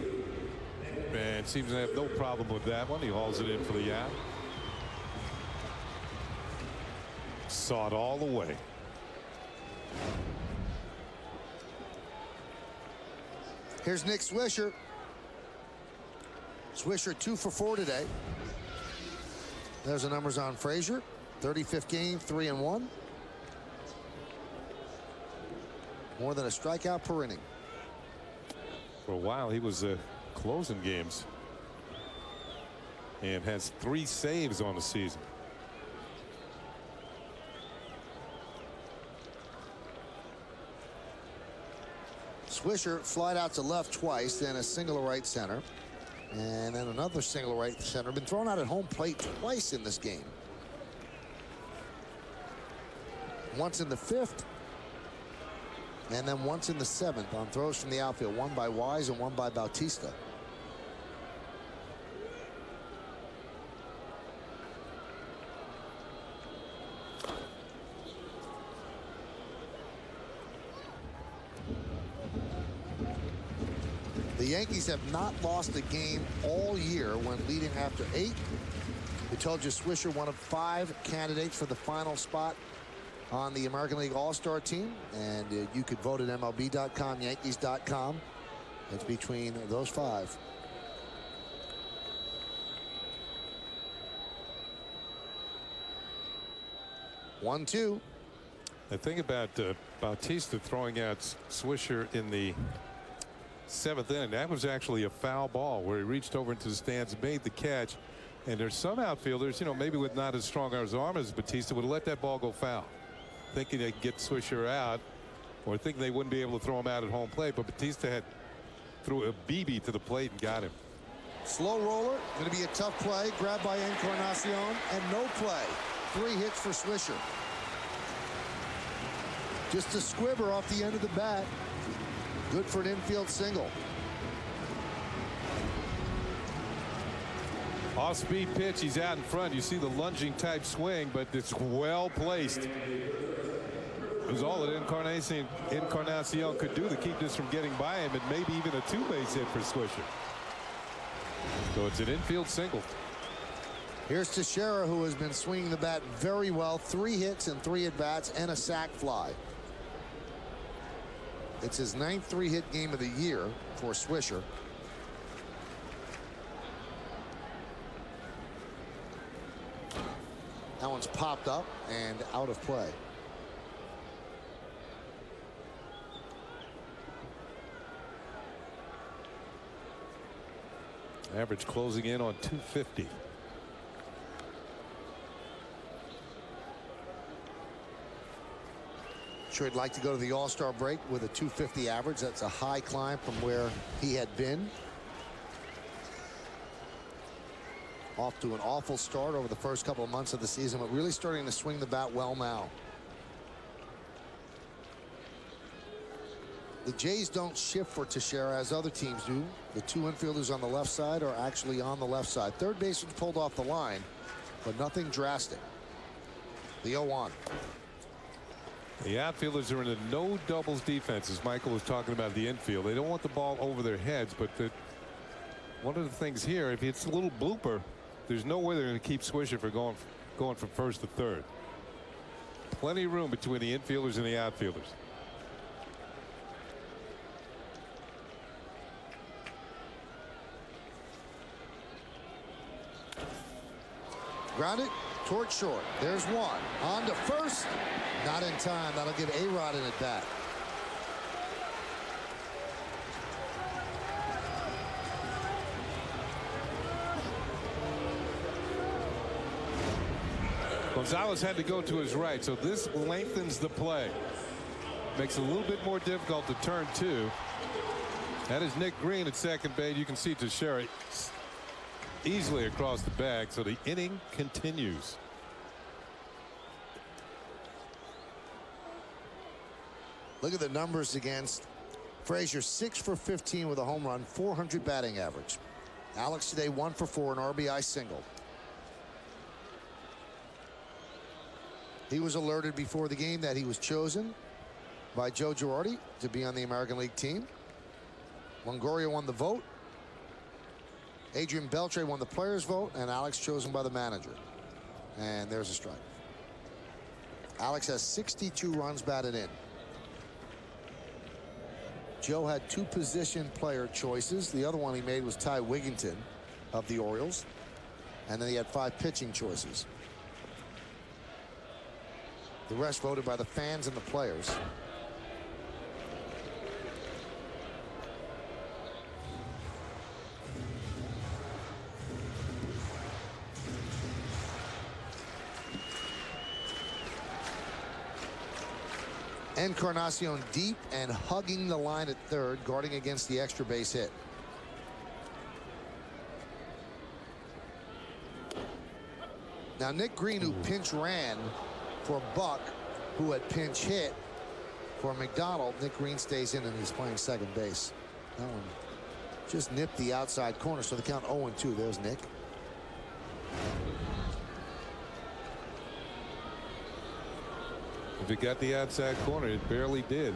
And seems to have no problem with that one. He hauls it in for the out. Saw it all the way. Here's Nick Swisher. Swisher 2 for 4 today. There's the numbers on Frazier. 35th game, 3-1. More than a strikeout per inning. For a while, he was closing games and has 3 saves on the season. Swisher flied out to left twice, then a single to right center, and then another single to right center. Been thrown out at home plate twice in this game. Once in the 5th, and then once in the 7th on throws from the outfield, one by Wise and one by Bautista. The Yankees have not lost a game all year when leading after 8. We told you Swisher, one of 5 candidates for the final spot on the American League All-Star team, and you could vote at MLB.com, Yankees.com. It's between those 5. One, two. The thing about Bautista throwing out Swisher in the 7th inning, that was actually a foul ball where he reached over into the stands, made the catch. And there's some outfielders, you know, maybe with not as strong as arm as Bautista, would have let that ball go foul, thinking they could get Swisher out or thinking they wouldn't be able to throw him out at home plate. But Bautista threw a BB to the plate and got him. Slow roller, going to be a tough play, grabbed by Encarnacion, and no play. 3 hits for Swisher. Just a squibber off the end of the bat. Good for an infield single. Off-speed pitch, he's out in front. You see the lunging type swing, but it's well placed. It was all that Encarnacion could do to keep this from getting by him, and maybe even a 2-base hit for Swisher. So it's an infield single. Here's Teixeira, who has been swinging the bat very well. 3 hits and 3 at-bats and a sac fly. It's his 9th 3-hit game of the year for Swisher. That one's popped up and out of play. Average closing in on 250. Sure, he'd like to go to the All-Star break with a 250 average. That's a high climb from where he had been. Off to an awful start over the first couple of months of the season, but really starting to swing the bat well now. The Jays don't shift for Teixeira as other teams do. The 2 infielders on the left side are actually on the left side. Third baseman pulled off the line, but nothing drastic. The 0-1. The outfielders are in a no doubles defense, as Michael was talking about the infield. They don't want the ball over their heads, but one of the things here, if it's a little blooper, there's no way they're going to keep Swisher for going from first to third. Plenty of room between the infielders and the outfielders. Grounded toward short. There's one. On to first. Not in time. That'll give A-Rod an at bat. Gonzalez had to go to his right, so this lengthens the play. Makes it a little bit more difficult to turn 2. That is Nick Green at second base. You can see Teixeira easily across the bag, so the inning continues. Look at the numbers against Frazier. 6 for 15 with a home run, 400 batting average. Alex today 1 for 4, an RBI single. He was alerted before the game that he was chosen by Joe Girardi to be on the American League team. Longoria won the vote. Adrian Beltre won the players' vote, and Alex chosen by the manager. And there's a strike. Alex has 62 runs batted in. Joe had 2 position player choices. The other one he made was Ty Wigginton of the Orioles. And then he had 5 pitching choices. The rest voted by the fans and the players. Encarnacion deep and hugging the line at third, guarding against the extra base hit. Now Nick Green, who pinch ran for Buck, who had pinch hit for McDonald. Nick Green stays in and he's playing second base. That one just nipped the outside corner, so the count 0-2. There's Nick. If it got the outside corner, it barely did.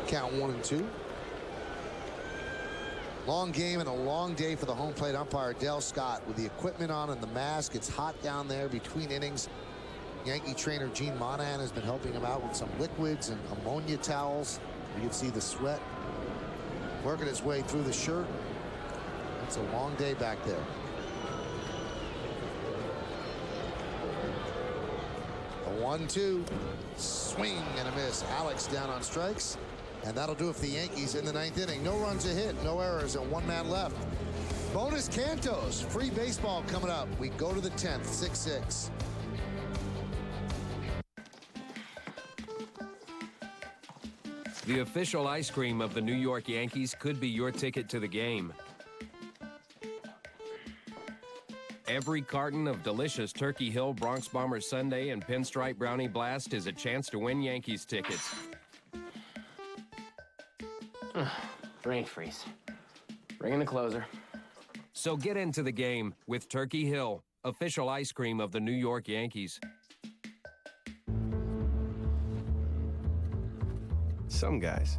Count 1-2. Long game and a long day for the home plate umpire Dale Scott with the equipment on and the mask. It's hot down there between innings. Yankee trainer Gene Monahan has been helping him out with some liquids and ammonia towels. You can see the sweat working its way through the shirt. It's a long day back there. A 1-2 swing and a miss. Alex down on strikes, and that'll do it for the Yankees in the 9th inning. No runs a hit, no errors, and 1 man left. Bonus Cantos, free baseball coming up. We go to the 10th, 6-6. The official ice cream of the New York Yankees could be your ticket to the game. Every carton of delicious Turkey Hill Bronx Bombers Sundae and Pinstripe Brownie Blast is a chance to win Yankees tickets. Brain freeze. Ring in the closer. So get into the game with Turkey Hill, official ice cream of the New York Yankees. Some guys,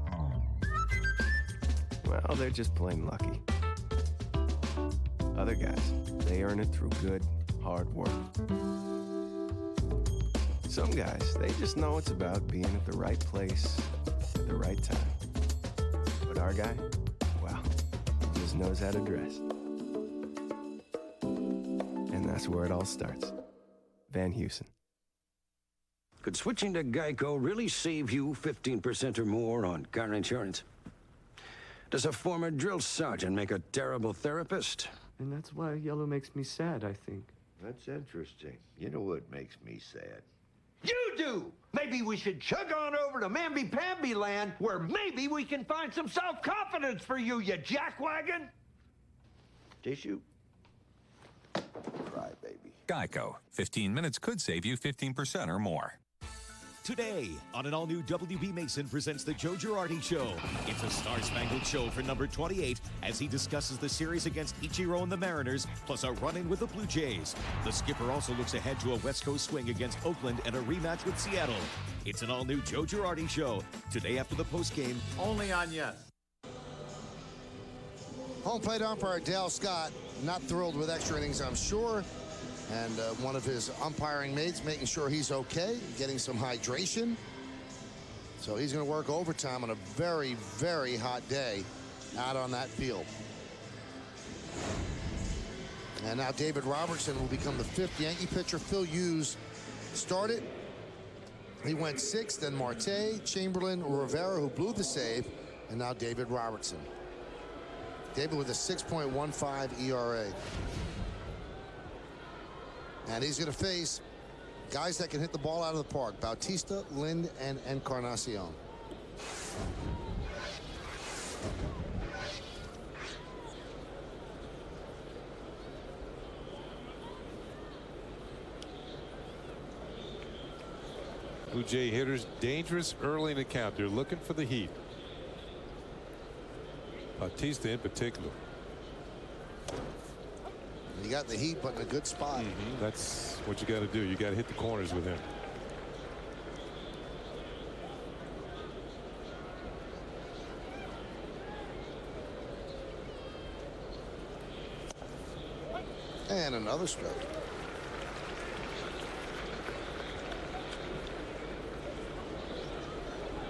well, they're just plain lucky. Other guys, they earn it through good, hard work. Some guys, they just know it's about being at the right place at the right time. But our guy, well, he just knows how to dress. And that's where it all starts. Van Heusen. Could switching to Geico really save you 15% or more on car insurance? Does a former drill sergeant make a terrible therapist? And that's why yellow makes me sad, I think. That's interesting. You know what makes me sad? You do! Maybe we should chug on over to Mamby-Pamby land, where maybe we can find some self-confidence for you, you jackwagon! Tissue? Cry, baby. Geico. 15 minutes could save you 15% or more. Today, on an all-new WB Mason presents The Joe Girardi Show. It's a star-spangled show for number 28 as he discusses the series against Ichiro and the Mariners, plus a run-in with the Blue Jays. The skipper also looks ahead to a West Coast swing against Oakland and a rematch with Seattle. It's an all-new Joe Girardi Show, today after the postgame. Only on Yes. Home plate umpire Dale Scott, not thrilled with extra innings, I'm sure. And one of his umpiring mates making sure he's okay, getting some hydration. So he's going to work overtime on a very, very hot day out on that field. And now David Robertson will become the 5th Yankee pitcher. Phil Hughes started. He went 6th, then Marte, Chamberlain, Rivera, who blew the save, and now David Robertson. David with a 6.15 ERA. And he's going to face guys that can hit the ball out of the park. Bautista, Lind, and Encarnacion. Blue Jay hitters dangerous early in the count. They're looking for the heat. Bautista in particular. You got the heat, but in a good spot. That's what you got to do. You got to hit the corners with him. And another stroke.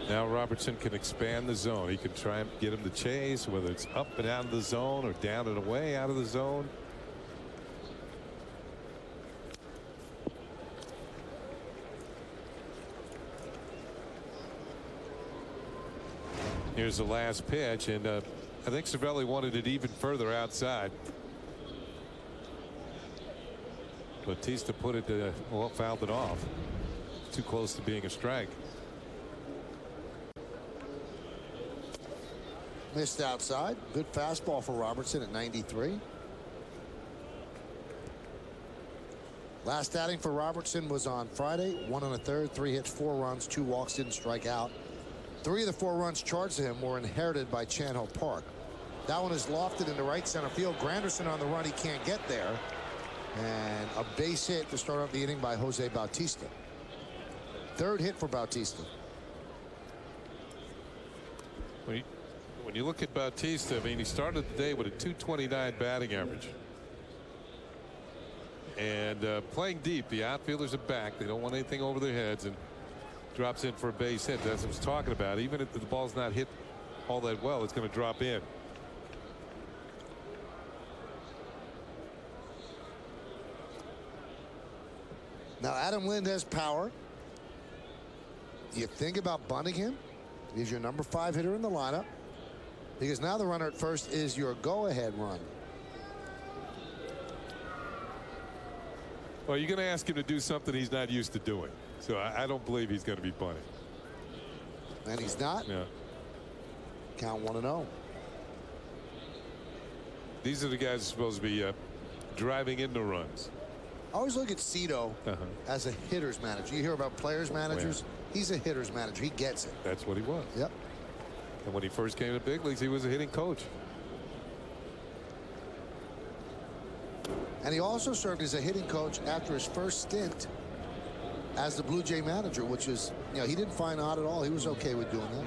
Now Robertson can expand the zone. He can try and get him to chase, whether it's up and out of the zone or down and away out of the zone. Here's the last pitch, and I think Cervelli wanted it even further outside. Bautista put it well, fouled it off. Too close to being a strike. Missed outside. Good fastball for Robertson at 93. Last outing for Robertson was on Friday. 1 1/3, 3 hits, 4 runs, 2 walks, didn't strike out. 3 of the 4 runs charged to him were inherited by Chan-Ho Park. That one is lofted into right center field. Granderson on the run. He can't get there. And a base hit to start off the inning by Jose Bautista. 3rd hit for Bautista. When you look at Bautista, I mean, he started the day with a .229 batting average. And playing deep, the outfielders are back. They don't want anything over their heads, and drops in for a base hit. That's what I was talking about. Even if the ball's not hit all that well, it's going to drop in. Now Adam Lind has power. You think about bunting him. He's your number 5 hitter in the lineup, because now the runner at first is your go-ahead run. Well, you're going to ask him to do something he's not used to doing. So I don't believe he's going to be bunting. And he's not. Yeah. Count 1-0. These are the guys supposed to be driving into runs. I always look at Cito as a hitter's manager. You hear about players managers. He's a hitter's manager. He gets it. That's what he was. Yep. And when he first came to the big leagues, he was a hitting coach. And he also served as a hitting coach after his first stint as the Blue Jay manager, which is, you know, he didn't find odd at all. He was okay with doing that.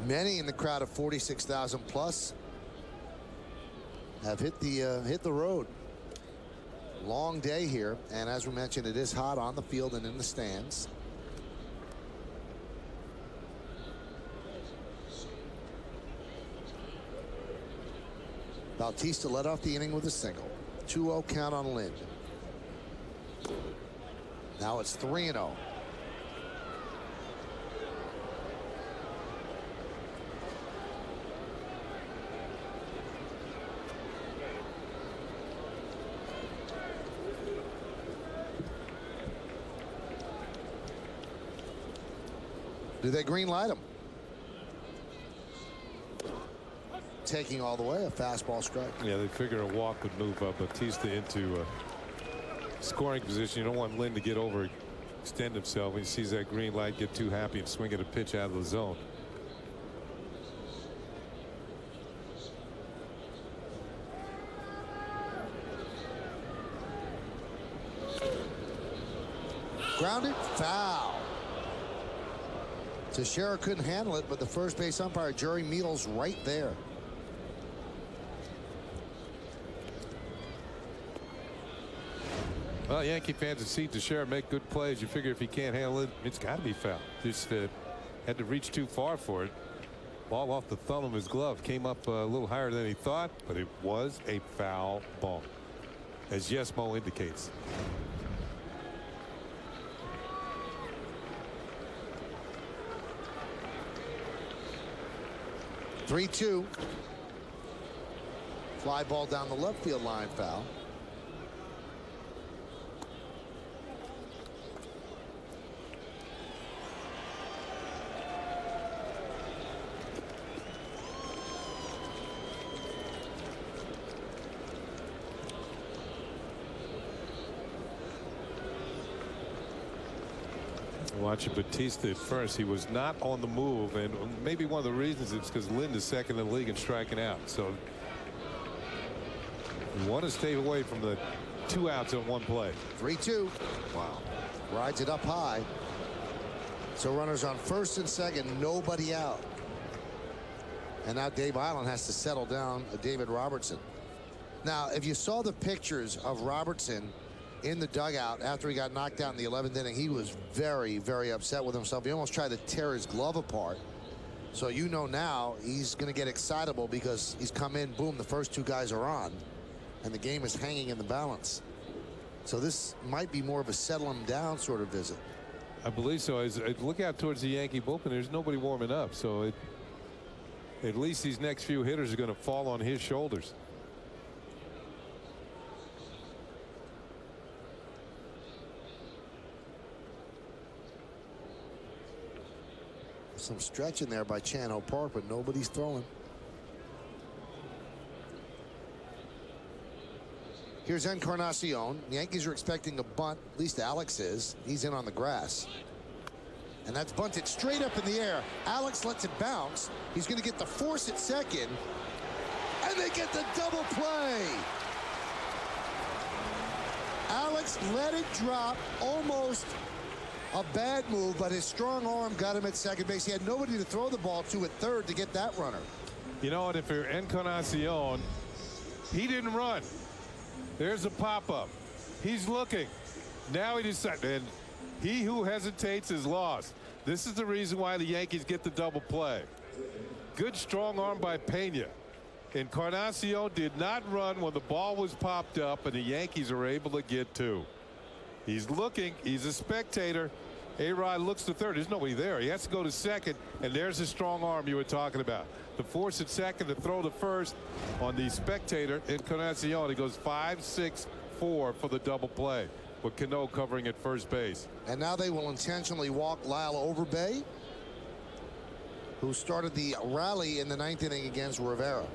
Many in the crowd of 46,000 plus have hit the road. Long day here, and as we mentioned, it is hot on the field and in the stands. Bautista led off the inning with a single. 2-0 count on Lind. Now it's 3-0. Do they green light him? Taking all the way, a fastball strike. Yeah, they figure a walk would move Bautista into scoring position. You don't want Lind to get over, extend himself when he sees that green light, get too happy and swing at a pitch out of the zone. Grounded, foul. Teixeira couldn't handle it, but the first base umpire, Jerry Meadle's right there. Well, Yankee fans have seen Teixeira make good plays. You figure if he can't handle it, it's got to be foul. Just had to reach too far for it. Ball off the thumb of his glove. Came up a little higher than he thought, but it was a foul ball, as Yesmo indicates. Three-2. Fly ball down the left field line, foul. Watching Bautista at first, he was not on the move, and maybe one of the reasons is because Lind is second in the league in striking out. So you want to stay away from the 2 outs on 1 play. 3-2. Wow. Rides it up high. So runners on first and second, nobody out. And now Dave Island has to settle down David Robertson. Now, if you saw the pictures of Robertson in the dugout after he got knocked out in the 11th inning, he was very, very upset with himself. He almost tried to tear his glove apart. So you know now he's going to get excitable because he's come in, boom, the first two guys are on, and the game is hanging in the balance. So this might be more of a settle him down sort of visit. I believe so. As I look out towards the Yankee bullpen, there's nobody warming up. So at least these next few hitters are going to fall on his shoulders. Some stretching there by Chano Park, but nobody's throwing. Here's Encarnacion. The Yankees are expecting a bunt. At least Alex is. He's in on the grass. And that's bunted straight up in the air. Alex lets it bounce. He's going to get the force at second. And they get the double play. Alex let it drop. Almost a bad move, but his strong arm got him at second base. He had nobody to throw the ball to at third to get that runner. You know what? If you're Encarnacion, he didn't run. There's a pop-up. He's looking. Now he decided, and he who hesitates is lost. This is the reason why the Yankees get the double play. Good strong arm by Pena. Encarnacion did not run when the ball was popped up, and the Yankees are able to get two. He's looking. He's a spectator. A-Rod looks to third. There's nobody there. He has to go to second, and there's the strong arm you were talking about. The force at second to throw to first on the spectator. Encarnacion, he goes 5-6-4 for the double play, with Cano covering at first base. And now they will intentionally walk Lyle Overbay, who started the rally in the 9th inning against Rivera.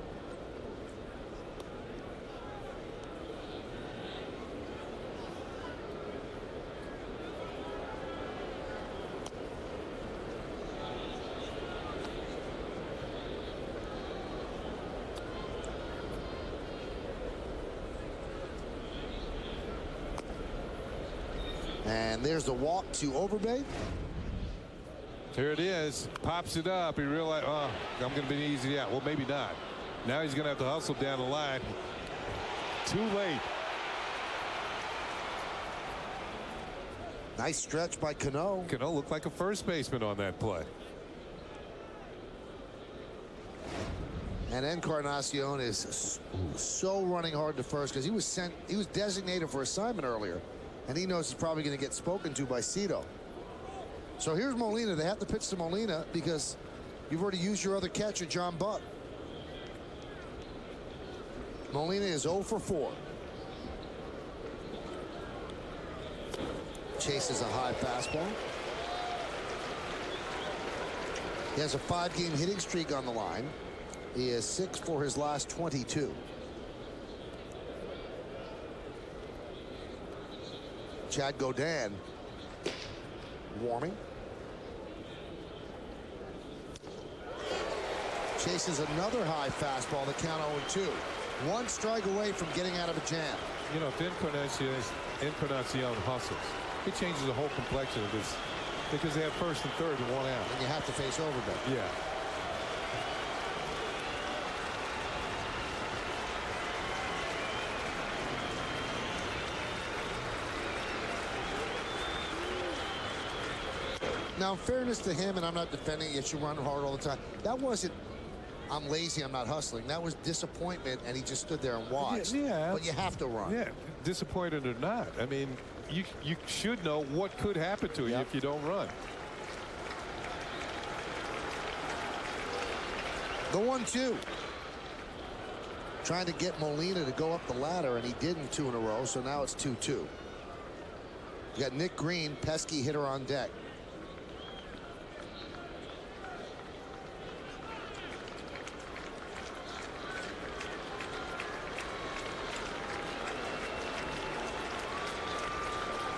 And there's the walk to Overbay. Here it is. Pops it up. He realized, oh, I'm going to be easy out. Well, maybe not. Now he's going to have to hustle down the line. Too late. Nice stretch by Cano. Cano looked like a first baseman on that play. And Encarnacion is so running hard to first because he was designated for assignment earlier. And he knows he's probably going to get spoken to by Cito. So here's Molina. They have to pitch to Molina because you've already used your other catcher, John Buck. Molina is 0 for 4. Chases a high fastball. He has a 5-game hitting streak on the line. He is 6 for his last 22. Chad Godin warming. Chases another high fastball, the count 0-2. 1 strike away from getting out of a jam. You know, if Encarnacion hustles, it changes the whole complexion of this because they have first and third and 1 out. And you have to face Overbay. Yeah. Now, in fairness to him, and I'm not defending you should run hard all the time. That wasn't, I'm lazy, I'm not hustling. That was disappointment, and he just stood there and watched. Yeah. But you have to run. Yeah, disappointed or not. I mean, you should know what could happen to you if you don't run. The 1-2. Trying to get Molina to go up the ladder, and he didn't 2 in a row, so now it's 2-2. You got Nick Green, pesky hitter on deck.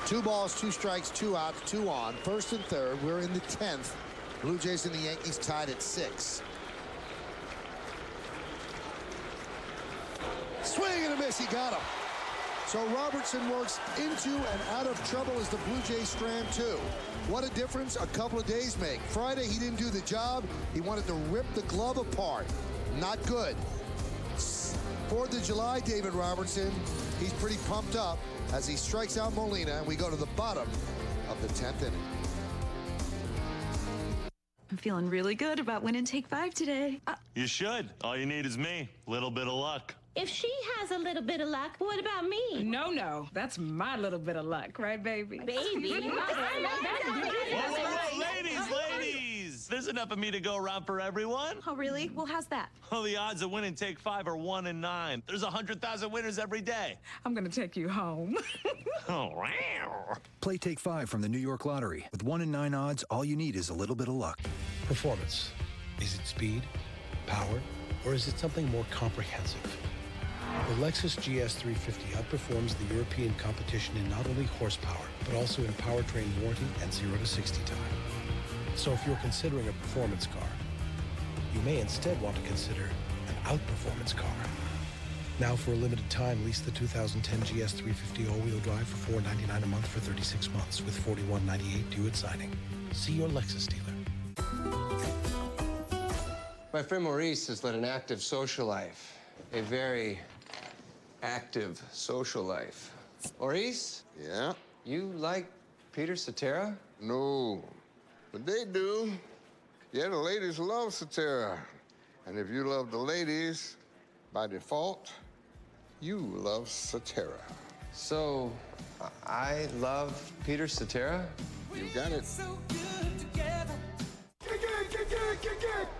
Two balls, 2 strikes, 2 outs, 2 on. First and third. We're in the 10th. Blue Jays and the Yankees tied at 6. Swing and a miss. He got him. So Robertson works into and out of trouble as the Blue Jays strand two. What a difference a couple of days make. Friday, he didn't do the job. He wanted to rip the glove apart. Not good. 4th of July, David Robertson. He's pretty pumped up as he strikes out Molina, and we go to the bottom of the 10th inning. I'm feeling really good about winning Take 5 today. You should. All you need is me. Little bit of luck. If she has a little bit of luck, what about me? No. That's my little bit of luck, right, baby? Baby. Whoa, ladies! There's enough of me to go around for everyone. Oh, really? Well, how's that? Well, the odds of winning Take 5 are 1 in 9. There's 100,000 winners every day. I'm gonna take you home. Oh, wow. Play Take 5 from the New York Lottery. With 1 in 9 odds, all you need is a little bit of luck. Performance. Is it speed, power, or is it something more comprehensive? The Lexus GS350 outperforms the European competition in not only horsepower, but also in powertrain warranty and 0 to 60 time. So if you're considering a performance car, you may instead want to consider an outperformance car. Now for a limited time, lease the 2010 GS350 all-wheel drive for $499 a month for 36 months with $41.98 due at signing. See your Lexus dealer. My friend Maurice has led an active social life. A very active social life. Maurice? Yeah? You like Peter Cetera? No, but they do. Yeah, the ladies love Cetera. And if you love the ladies, by default, you love Cetera. So, I love Peter Cetera? You got it.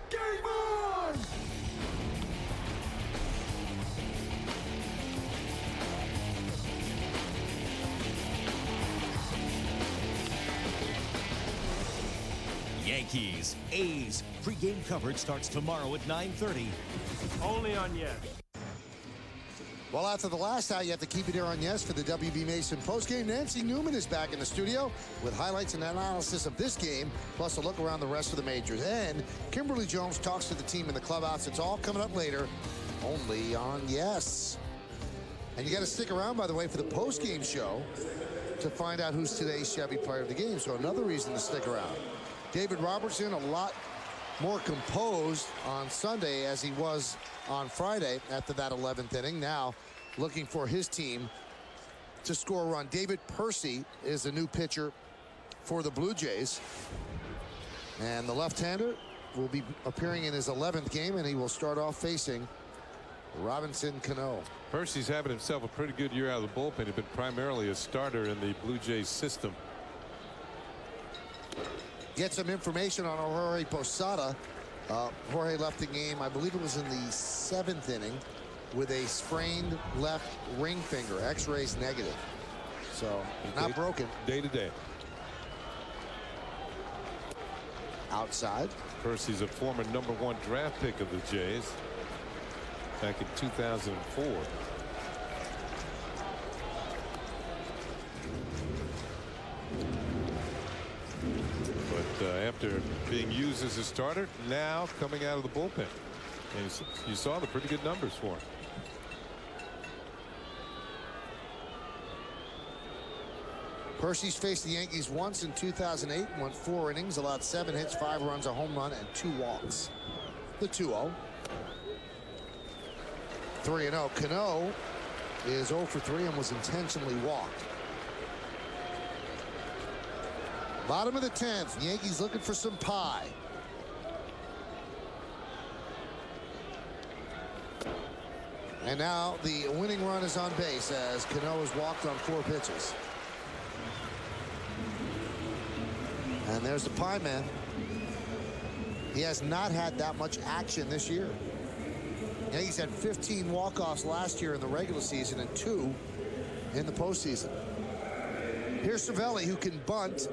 Game on! Yankees, A's. Pre-game coverage starts tomorrow at 9:30. Only on Yes. Well, after the last out, you have to keep it here on Yes for the WB Mason postgame. Nancy Newman is back in the studio with highlights and analysis of this game, plus a look around the rest of the majors. And Kimberly Jones talks to the team in the clubhouse. It's all coming up later, only on Yes. And you got to stick around, by the way, for the postgame show to find out who's today's Chevy Player of the Game. So another reason to stick around. David Robertson, a lot more composed on Sunday as he was on Friday after that 11th inning. Now looking for his team to score a run. David Percy is the new pitcher for the Blue Jays. And the left-hander will be appearing in his 11th game, and he will start off facing Robinson Cano. Percy's having himself a pretty good year out of the bullpen. He's been primarily a starter in the Blue Jays system. Get some information on Jorge Posada. Jorge left the game, I believe it was in the 7th inning, with a sprained left ring finger. X-rays negative. So, not broken. Day to day. Outside. Percy's a former #1 draft pick of the Jays back in 2004. But after being used as a starter, now coming out of the bullpen. And you saw the pretty good numbers for him. Percy's faced the Yankees once in 2008, went 4 innings, allowed 7 hits, 5 runs, a home run, and 2 walks. The 2-0. 3-0. Cano is 0 for 3 and was intentionally walked. Bottom of the 10th, Yankees looking for some pie. And now the winning run is on base as Cano has walked on 4 pitches. And there's the pie man. He has not had that much action this year. Yankees had 15 walk-offs last year in the regular season and 2 in the postseason. Here's Cervelli, who can bunt.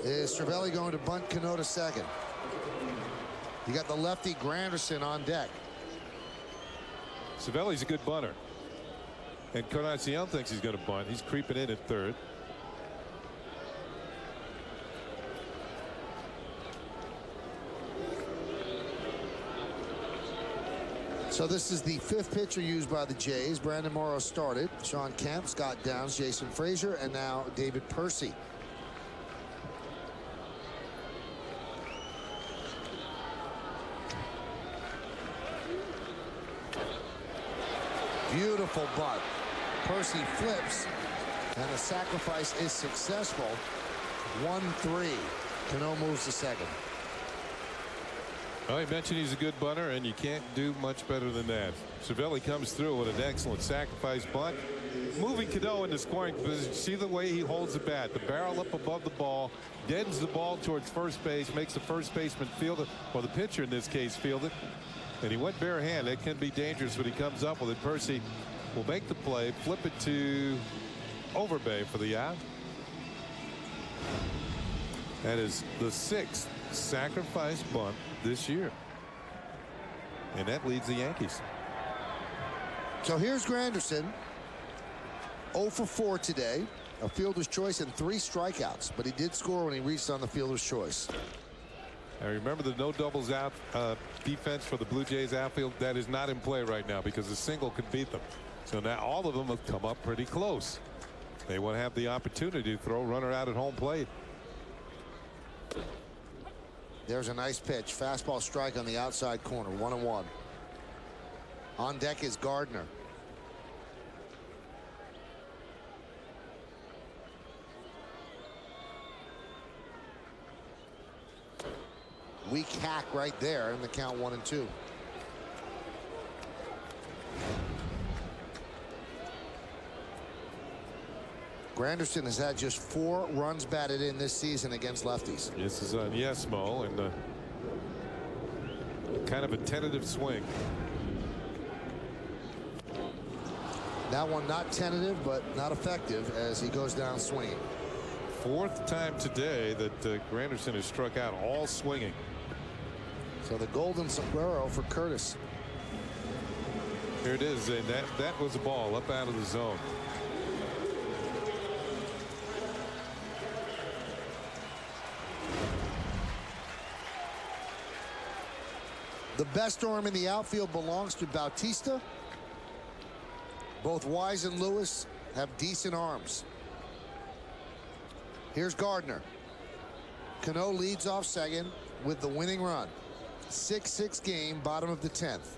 Is Cervelli going to bunt Cano to second? You got the lefty Granderson on deck. Cervelli's a good bunter. And Encarnacion thinks he's going to bunt. He's creeping in at third. So this is the 5th pitcher used by the Jays. Brandon Morrow started. Sean Kemp, Scott Downs, Jason Frazier, and now David Percy. Beautiful bunt. Percy flips, and the sacrifice is successful. 1-3. Cano moves to second. Well, he mentioned he's a good bunter, and you can't do much better than that. Cervelli comes through with an excellent sacrifice bunt. Moving Cano into scoring position. See the way he holds the bat. The barrel up above the ball, deadens the ball towards first base, makes the first baseman field it, or the pitcher in this case field it. And he went bare hand. It can be dangerous when he comes up with it. Percy will make the play, flip it to Overbay for the out. That is the 6th sacrifice bunt this year. And that leads the Yankees. So here's Granderson. 0 for 4 today. A fielder's choice and 3 strikeouts. But he did score when he reached on the fielder's choice. I remember the no doubles out defense for the Blue Jays outfield. That is not in play right now because a single could beat them. So now all of them have come up pretty close. They want to have the opportunity to throw a runner out at home plate. There's a nice pitch. Fastball strike on the outside corner. 1-1. On deck is Gardner. Weak hack right there, and the count 1-2. Granderson has had just 4 runs batted in this season against lefties. This is on Yesmo, and kind of a tentative swing. That one not tentative, but not effective as he goes down swinging. 4th time today that Granderson has struck out all swinging. So the golden sombrero for Curtis. Here it is, and that was a ball up out of the zone. The best arm in the outfield belongs to Bautista. Both Wise and Lewis have decent arms. Here's Gardner. Cano leads off second with the winning run. 6-6 game, bottom of the 10th.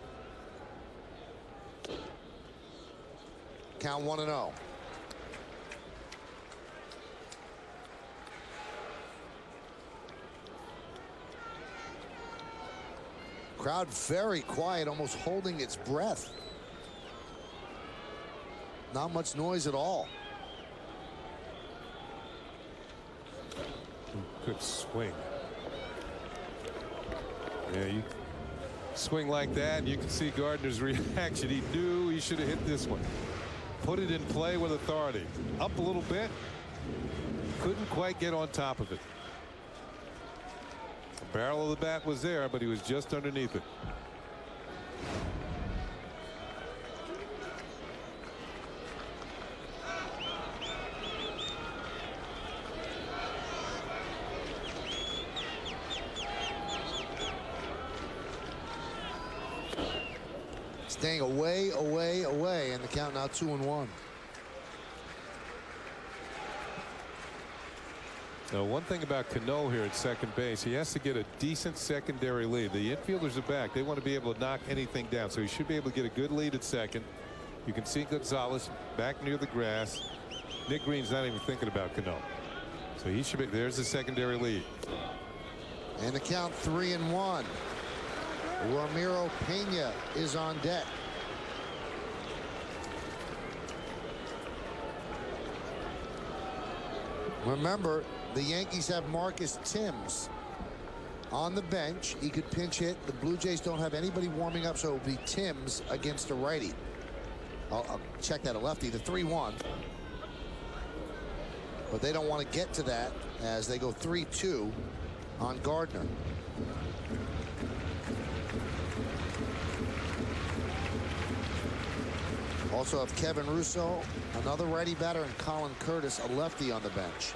Count 1-0. Crowd very quiet, almost holding its breath. Not much noise at all. Good swing. Yeah, you swing like that, and you can see Gardner's reaction. He knew he should have hit this one. Put it in play with authority. Up a little bit. Couldn't quite get on top of it. The barrel of the bat was there, but he was just underneath it. Staying away, away, away, and the count now 2-1. Now, one thing about Cano here at second base, he has to get a decent secondary lead. The infielders are back. They want to be able to knock anything down, so he should be able to get a good lead at second. You can see Gonzalez back near the grass. Nick Green's not even thinking about Cano. So he should be, there's the secondary lead. And the count 3-1. Ramiro Pena is on deck. Remember, the Yankees have Marcus Timms on the bench. He could pinch hit. The Blue Jays don't have anybody warming up, so it will be Timms against a righty. I'll check that, a lefty, the 3-1. But they don't want to get to that as they go 3-2 on Gardner. Also have Kevin Russo, another righty batter, and Colin Curtis, a lefty, on the bench.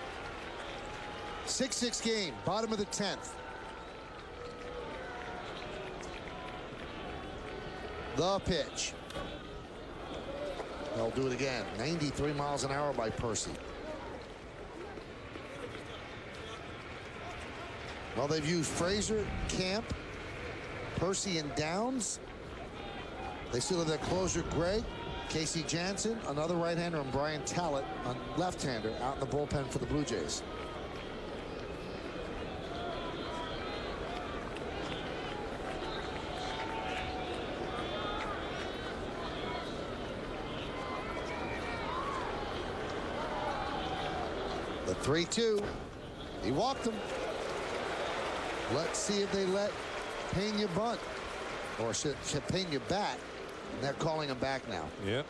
6-6 game, bottom of the 10th. The pitch. They'll do it again. 93 miles an hour by Percy. Well, they've used Frazier, Camp, Percy, and Downs. They still have their closer, Greg, Casey Jansen, another right-hander, and Brian Tallett, a left-hander, out in the bullpen for the Blue Jays. The 3-2. He walked him. Let's see if they let Pena bunt. Or should Pena bat. And they're calling him back now. Yep.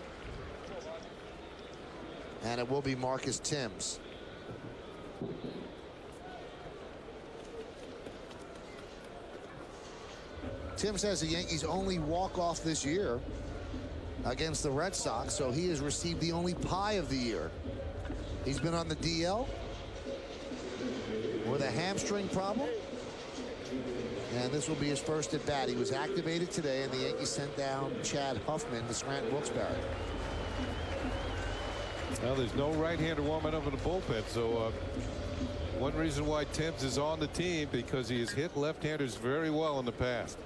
And it will be Marcus Timms. Timms has the Yankees' only walk-off this year against the Red Sox, so he has received the only pie of the year. He's been on the DL with a hamstring problem. And this will be his first at bat. He was activated today, and the Yankees sent down Chad Huffman to Scranton Wilkes-Barre. Well, there's no right-hander warming up in the bullpen, so one reason why Timms is on the team, because he has hit left-handers very well in the past.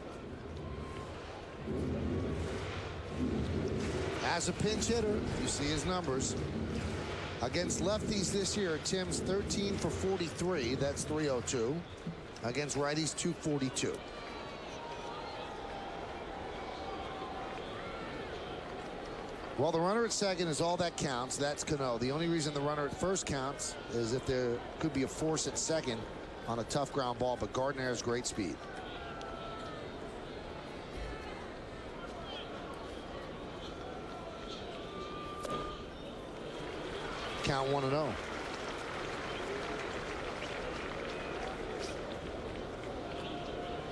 As a pinch hitter, you see his numbers. Against lefties this year, Timms 13 for 43. That's 302. Against righties, 242. Well, the runner at second is all that counts. That's Cano. The only reason the runner at first counts is if there could be a force at second on a tough ground ball, but Gardner has great speed. Count 1-0.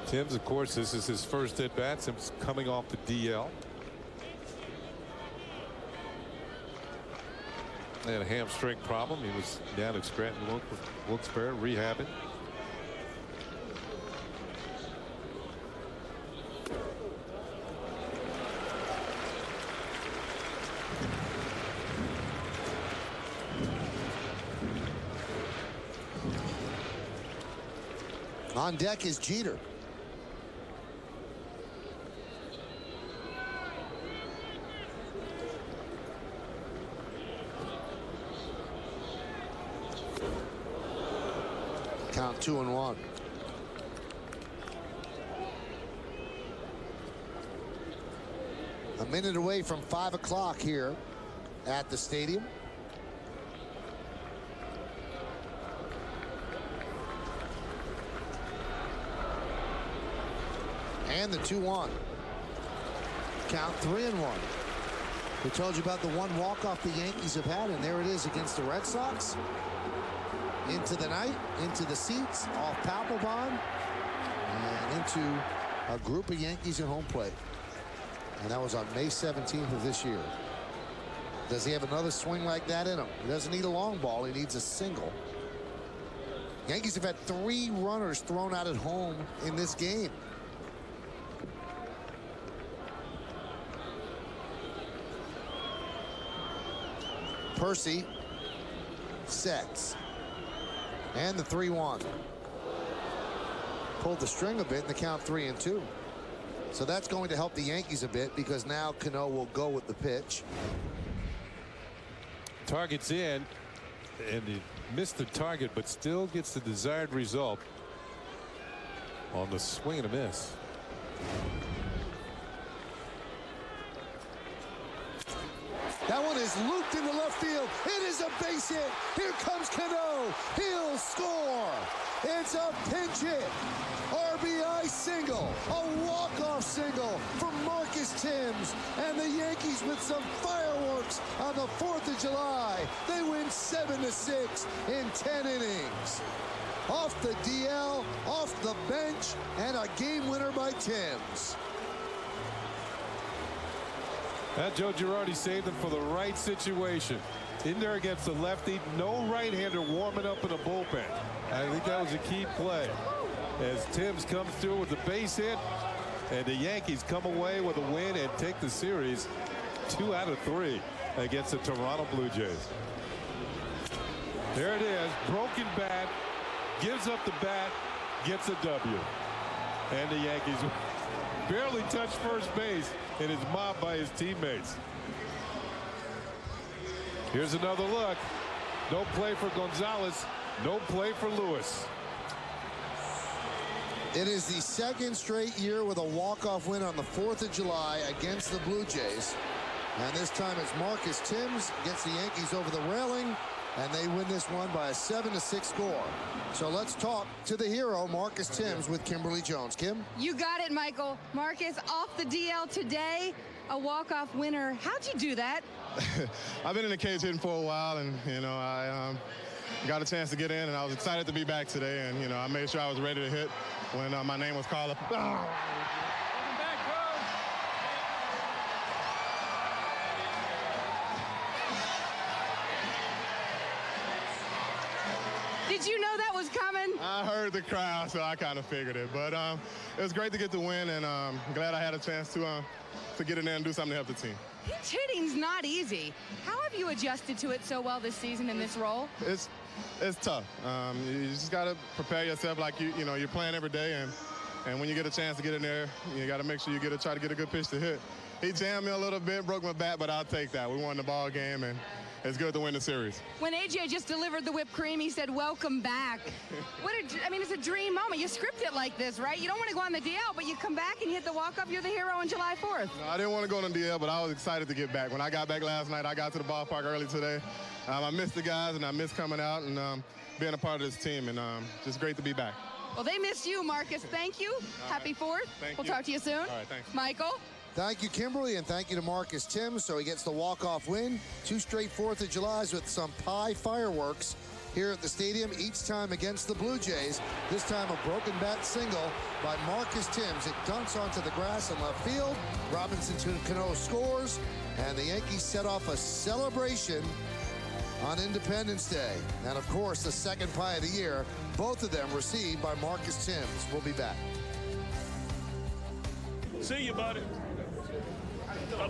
Timms, of course, this is his first at bat since coming off the DL. He had a hamstring problem. He was down at Scranton Wilkes-Barre rehabbing. On deck is Jeter. Count 2-1. A minute away from 5 o'clock here at the stadium. And the 2-1. Count 3-1. We told you about the one walk-off the Yankees have had, and there it is against the Red Sox. Into the night, into the seats, off Papelbon, and into a group of Yankees at home plate. And that was on May 17th of this year. Does he have another swing like that in him? He doesn't need a long ball. He needs a single. Yankees have had 3 runners thrown out at home in this game. Percy sets. And the 3-1. Pulled the string a bit in the count 3-2. So that's going to help the Yankees a bit because now Cano will go with the pitch. Target's in, and he missed the target, but still gets the desired result on the swing and a miss. That one is looped into left field. It is a base hit. Here comes Cano. He'll score. It's a pinch hit. RBI single. A walk-off single from Marcus Timms. And the Yankees with some fireworks on the 4th of July. They win 7-6 in 10 innings. Off the DL, off the bench, and a game winner by Timms. Joe Girardi saved him for the right situation. In there against the lefty, no right-hander warming up in the bullpen. I think that was a key play. As Timms comes through with the base hit, And the Yankees come away with a win and take the series 2 out of 3 against the Toronto Blue Jays. There it is. Broken bat. Gives up the bat. Gets a W. And the Yankees barely touched first base and is mobbed by his teammates. Here's another look. No play for Gonzalez. No play for Lewis. It is the second straight year with a walk-off win on the 4th of July against the Blue Jays. And this time it's Marcus Timms gets the Yankees over the railing, and they win this one by a 7-6 score. So let's talk to the hero, Marcus Timms, with Kimberly Jones. Kim? You got it, Michael. Marcus off the DL today, a walk-off winner. How'd you do that? I've been in the cage hitting for a while, and, you know, I got a chance to get in, and I was excited to be back today. And, you know, I made sure I was ready to hit when my name was called up. Welcome back, coach. Did you know that was coming? I heard the crowd, so I kind of figured it. But it was great to get the win, and I'm glad I had a chance to get in there and do something to help the team. Pinch hitting's not easy. How have you adjusted to it so well this season in this role? It's tough. You just got to prepare yourself like you know you're playing every day, and when you get a chance to get in there, you got to make sure you try to get a good pitch to hit. He jammed me a little bit, broke my bat, but I'll take that. We won the ball game, and it's good to win the series. When AJ just delivered the whipped cream, he said, "Welcome back." I mean, it's a dream moment. You script it like this, right? You don't want to go on the DL, but you come back and hit the walk-up. You're the hero on July 4th. No, I didn't want to go on the DL, but I was excited to get back. When I got back last night, I got to the ballpark early today. I missed the guys, and I missed coming out and being a part of this team, and just great to be back. Well, they missed you, Marcus. Thank you. Happy 4th. We'll talk to you soon. All right, thanks. Michael? Thank you, Kimberly, and thank you to Marcus Timms. So he gets the walk-off win. 2 straight 4th of Julys with some pie fireworks here at the stadium, each time against the Blue Jays. This time a broken bat single by Marcus Timms. It dunks onto the grass in left field. Robinson Cano scores, and the Yankees set off a celebration on Independence Day. And, of course, the second pie of the year, both of them received by Marcus Timms. We'll be back. See you, buddy.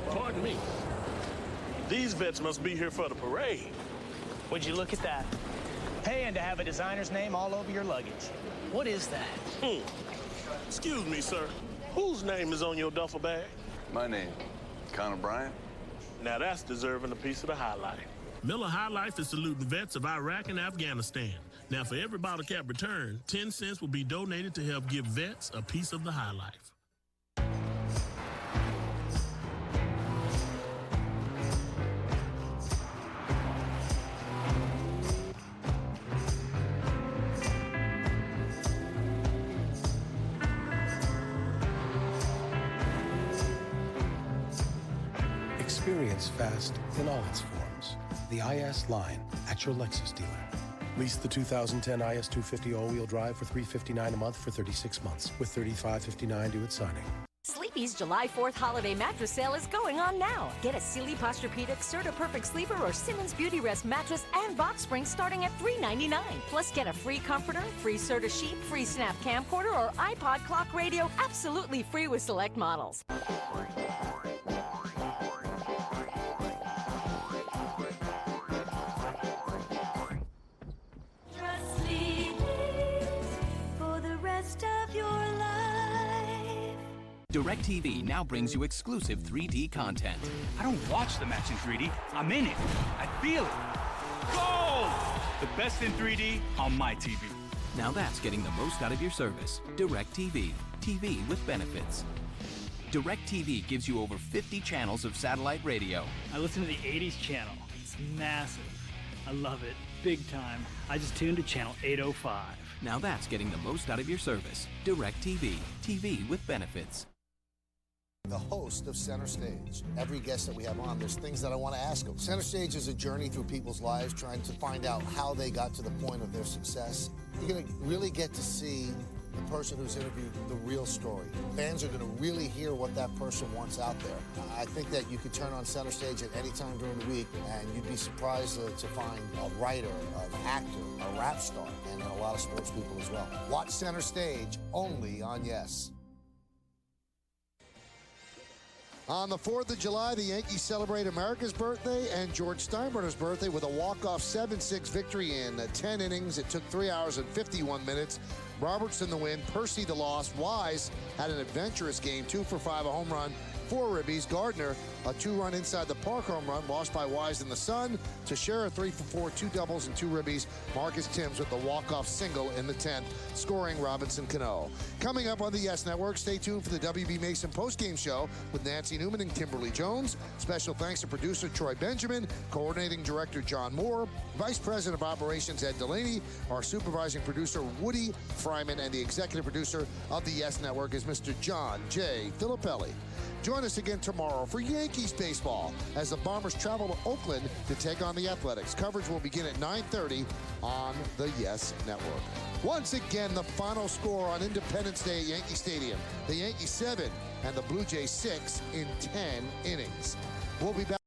Pardon me. These vets must be here for the parade. Would you look at that? Paying to have a designer's name all over your luggage. What is that? Excuse me, sir. Whose name is on your duffel bag? My name, Connor Bryant. Now that's deserving a piece of the High Life. Miller High Life is saluting vets of Iraq and Afghanistan. Now, for every bottle cap return, 10 cents will be donated to help give vets a piece of the High Life. Experience fast in all its forms. The IS line at your Lexus dealer. Lease the 2010 IS 250 all-wheel drive for $359 a month for 36 months, with $35.59 due at signing. Sleepy's July 4th holiday mattress sale is going on now. Get a Sealy Posturepedic Serta Perfect Sleeper or Simmons Beauty Rest mattress and box spring starting at $399. Plus, get a free comforter, free Serta sheet, free Snap camcorder, or iPod clock radio absolutely free with select models. DirecTV now brings you exclusive 3D content. I don't watch the match in 3D. I'm in it. I feel it. Goal! The best in 3D on my TV. Now that's getting the most out of your service. DirecTV. TV with benefits. DirecTV gives you over 50 channels of satellite radio. I listen to the 80s channel. It's massive. I love it. Big time. I just tuned to channel 805. Now that's getting the most out of your service. DirecTV. TV with benefits. The host of Center Stage. Every guest that we have on, there's things that I want to ask them. Center Stage is a journey through people's lives, trying to find out how they got to the point of their success. You're going to really get to see the person who's interviewed the real story. Fans are going to really hear what that person wants out there. I think that you could turn on Center Stage at any time during the week, and you'd be surprised to find a writer, an actor, a rap star, and a lot of sports people as well. Watch Center Stage only on Yes. On the 4th of July, the Yankees celebrate America's birthday and George Steinbrenner's birthday with a walk-off 7-6 victory in 10 innings. It took 3 hours and 51 minutes. Robertson the win, Percy the loss. Wise had an adventurous game, 2 for 5, a home run, 4 ribbies. Gardner, a 2-run inside the park home run, lost by Wise in the sun. Teixeira, 3 for 4, 2 doubles and 2 ribbies. Marcus Timms with the walk-off single in the 10th, scoring Robinson Cano. Coming up on the Yes Network, stay tuned for the WB Mason postgame show with Nancy Newman and Kimberly Jones. Special thanks to producer Troy Benjamin, coordinating director John Moore, Vice President of Operations Ed Delaney, our supervising producer Woody Fryman, and the executive producer of the Yes Network is Mr. John J. Filippelli. Join us again tomorrow for Yankees baseball as the Bombers travel to Oakland to take on the Athletics. Coverage will begin at 9:30 on the Yes Network. Once again, the final score on Independence Day at Yankee Stadium. The Yankees 7 and the Blue Jays 6 in 10 innings. We'll be back.